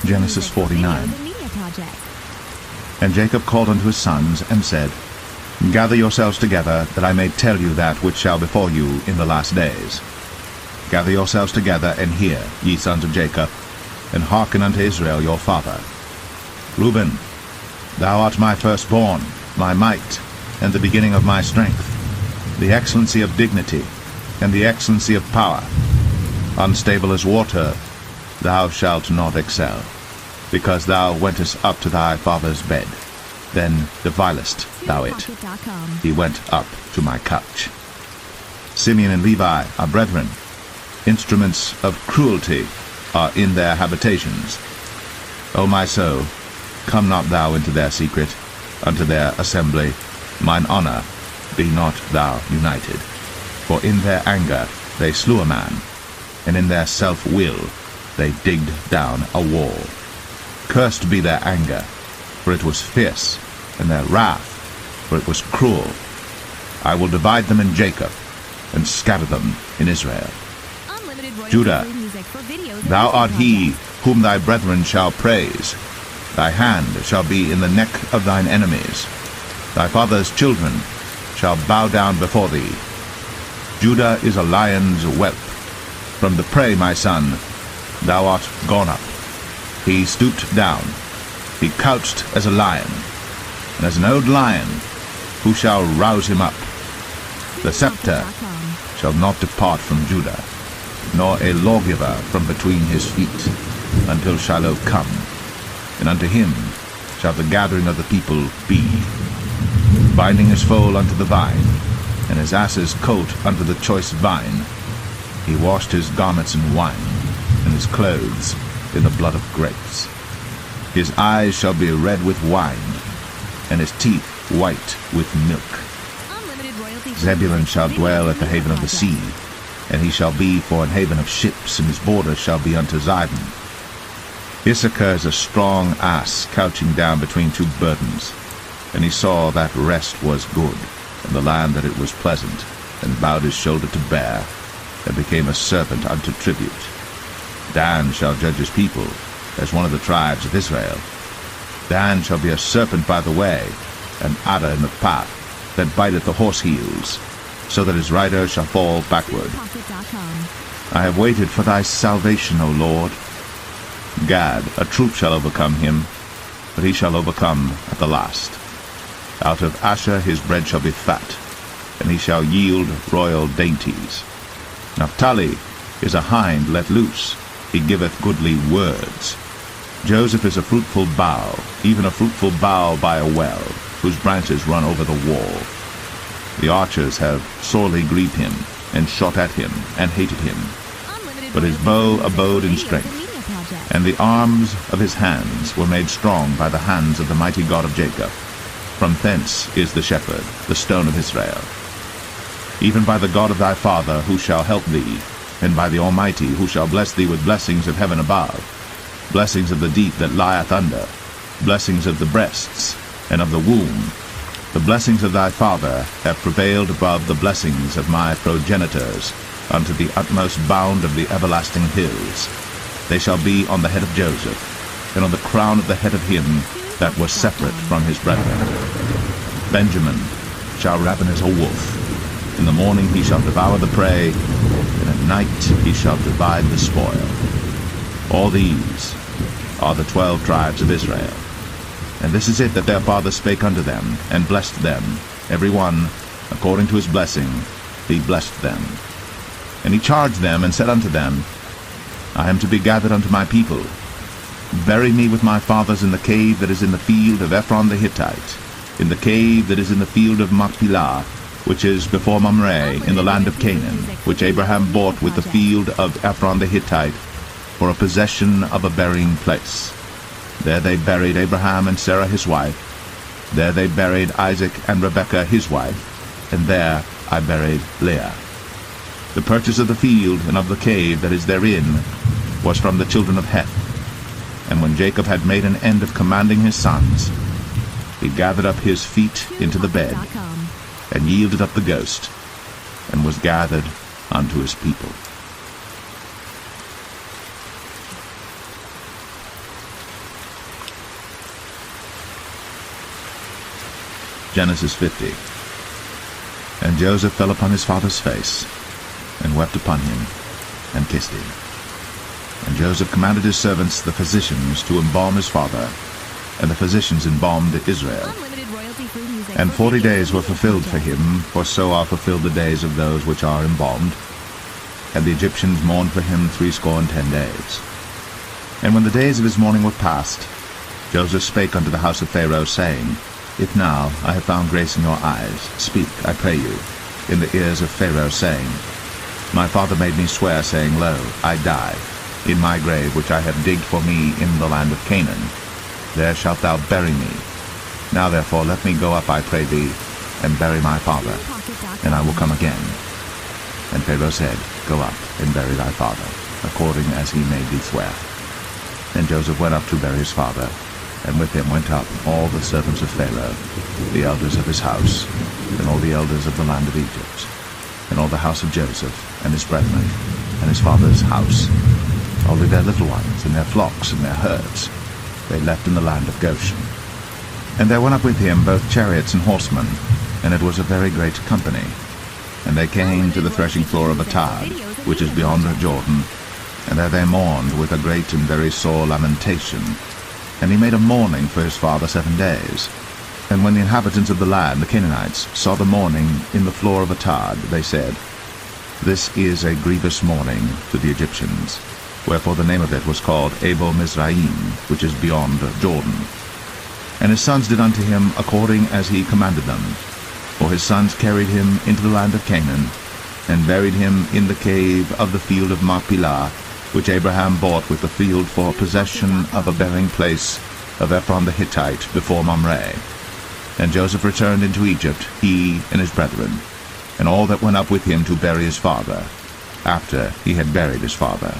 Genesis 49. And Jacob called unto his sons, and said, Gather yourselves together, that I may tell you that which shall befall you in the last days. Gather yourselves together, and hear, ye sons of Jacob, and hearken unto Israel your father. Reuben, thou art my firstborn, my might, and the beginning of my strength, the excellency of dignity, and the excellency of power. Unstable as water, thou shalt not excel, because thou wentest up to thy father's bed. Then devilest thou it. He went up to my couch. Simeon and Levi are brethren. Instruments of cruelty are in their habitations. O my soul, come not thou into their secret, unto their assembly. Mine honor, be not thou united. For in their anger they slew a man, and in their self-will they digged down a wall. Cursed be their anger, for it was fierce, and their wrath, for it was cruel. I will divide them in Jacob, and scatter them in Israel. Judah, thou art he whom thy brethren shall praise. Thy hand shall be in the neck of thine enemies. Thy father's children shall bow down before thee. Judah is a lion's whelp. From the prey, my son, thou art gone up. He stooped down. He couched as a lion, and as an old lion, who shall rouse him up? The scepter shall not depart from Judah, nor a lawgiver from between his feet, until Shiloh come, and unto him shall the gathering of the people be. Binding his foal unto the vine, and his ass's colt unto the choice vine, he washed his garments in wine, and his clothes in the blood of grapes. His eyes shall be red with wine, and his teeth white with milk. Zebulun shall dwell at the haven of the sea, and he shall be for an haven of ships, and his borders shall be unto Zidon. Issachar is a strong ass couching down between two burdens, and he saw that rest was good, and the land that it was pleasant, and bowed his shoulder to bear, and became a servant unto tribute. Dan shall judge his people, as one of the tribes of Israel. Dan shall be a serpent by the way, an adder in the path, that biteth the horse heels, so that his rider shall fall backward. I have waited for thy salvation, O Lord. Gad, a troop shall overcome him, but he shall overcome at the last. Out of Asher his bread shall be fat, and he shall yield royal dainties. Naphtali is a hind let loose, he giveth goodly words. Joseph is a fruitful bough, even a fruitful bough by a well, whose branches run over the wall. The archers have sorely grieved him, and shot at him, and hated him. But his bow abode in strength, and the arms of his hands were made strong by the hands of the mighty God of Jacob. From thence is the shepherd, the stone of Israel. Even by the God of thy father, who shall help thee, and by the Almighty, who shall bless thee with blessings of heaven above, blessings of the deep that lieth under, blessings of the breasts, and of the womb. The blessings of thy father have prevailed above the blessings of my progenitors, unto the utmost bound of the everlasting hills. They shall be on the head of Joseph, and on the crown of the head of him that was separate from his brethren. Benjamin shall raven as a wolf. In the morning he shall devour the prey, and at night he shall divide the spoil. All these are the 12 tribes of Israel. And this is it that their father spake unto them, and blessed them, every one according to his blessing, he blessed them. And he charged them, and said unto them, I am to be gathered unto my people. Bury me with my fathers in the cave that is in the field of Ephron the Hittite, in the cave that is in the field of Machpelah, which is before Mamre, in the land of Canaan, which Abraham bought with the field of Ephron the Hittite, for a possession of a burying place. There they buried Abraham and Sarah his wife. There they buried Isaac and Rebekah his wife, and there I buried Leah. The purchase of the field and of the cave that is therein was from the children of Heth. And when Jacob had made an end of commanding his sons, he gathered up his feet into the bed, and yielded up the ghost, and was gathered unto his people. Genesis 50. And Joseph fell upon his father's face, and wept upon him, and kissed him. And Joseph commanded his servants, the physicians, to embalm his father, and the physicians embalmed Israel. And 40 days were fulfilled for him, for so are fulfilled the days of those which are embalmed. And the Egyptians mourned for him 60 days. And when the days of his mourning were past, Joseph spake unto the house of Pharaoh, saying, If now I have found grace in your eyes, speak, I pray you, in the ears of Pharaoh, saying, My father made me swear, saying, Lo, I die. In my grave which I have digged for me in the land of Canaan, there shalt thou bury me. Now therefore let me go up, I pray thee, and bury my father, and I will come again. And Pharaoh said, Go up, and bury thy father, according as he made thee swear. And Joseph went up to bury his father, and with him went up all the servants of Pharaoh, the elders of his house, and all the elders of the land of Egypt, and all the house of Joseph, and his brethren, and his father's house, only their little ones, and their flocks, and their herds, they left in the land of Goshen. And there went up with him both chariots and horsemen, and it was a very great company. And they came to the threshing floor of Atad, which is beyond Jordan, and there they mourned with a great and very sore lamentation. And he made a mourning for his father 7 days. And when the inhabitants of the land, the Canaanites, saw the mourning in the floor of Atad, they said, This is a grievous mourning to the Egyptians. Wherefore the name of it was called Abel Mizraim, which is beyond Jordan. And his sons did unto him according as he commanded them. For his sons carried him into the land of Canaan, and buried him in the cave of the field of Machpelah, which Abraham bought with the field for possession of a burying place of Ephron the Hittite before Mamre. And Joseph returned into Egypt, he and his brethren, and all that went up with him to bury his father, after he had buried his father.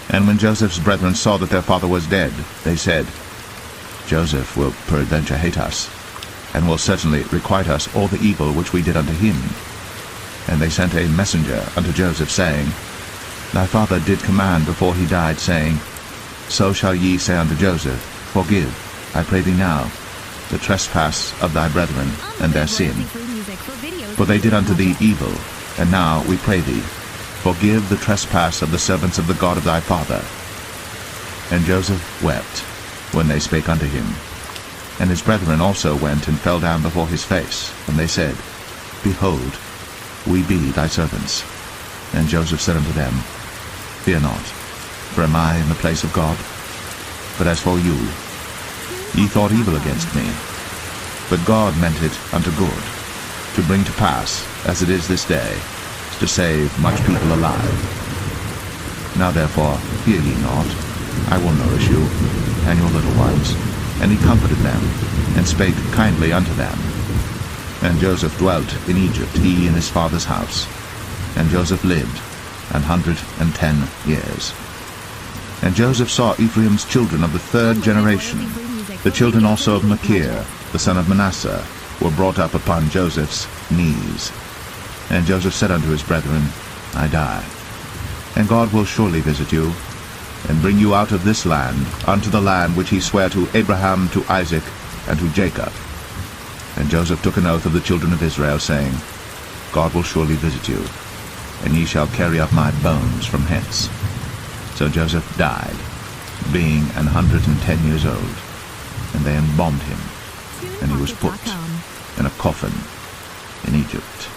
And when Joseph's brethren saw that their father was dead, they said, Joseph will peradventure hate us, and will certainly requite us all the evil which we did unto him. And they sent a messenger unto Joseph, saying, Thy father did command before he died, saying, So shall ye say unto Joseph, Forgive, I pray thee now, the trespass of thy brethren and their sin. For they did unto thee evil, and now we pray thee, forgive the trespass of the servants of the God of thy father. And Joseph wept when they spake unto him. And his brethren also went and fell down before his face, and they said, Behold, we be thy servants. And Joseph said unto them, Fear not, for am I in the place of God? But as for you, ye thought evil against me, but God meant it unto good, to bring to pass, as it is this day, to save much people alive. Now therefore fear ye not, I will nourish you, and your little ones. And he comforted them, and spake kindly unto them. And Joseph dwelt in Egypt, he and his father's house. And Joseph lived 110 years. And Joseph saw Ephraim's children of the 3rd generation. The children also of Machir, the son of Manasseh, were brought up upon Joseph's knees. And Joseph said unto his brethren, I die, and God will surely visit you, and bring you out of this land unto the land which he sware to Abraham, to Isaac, and to Jacob. And Joseph took an oath of the children of Israel, saying, God will surely visit you, and ye shall carry up my bones from hence. So Joseph died, being 110 years old, and they embalmed him, and he was put in a coffin in Egypt.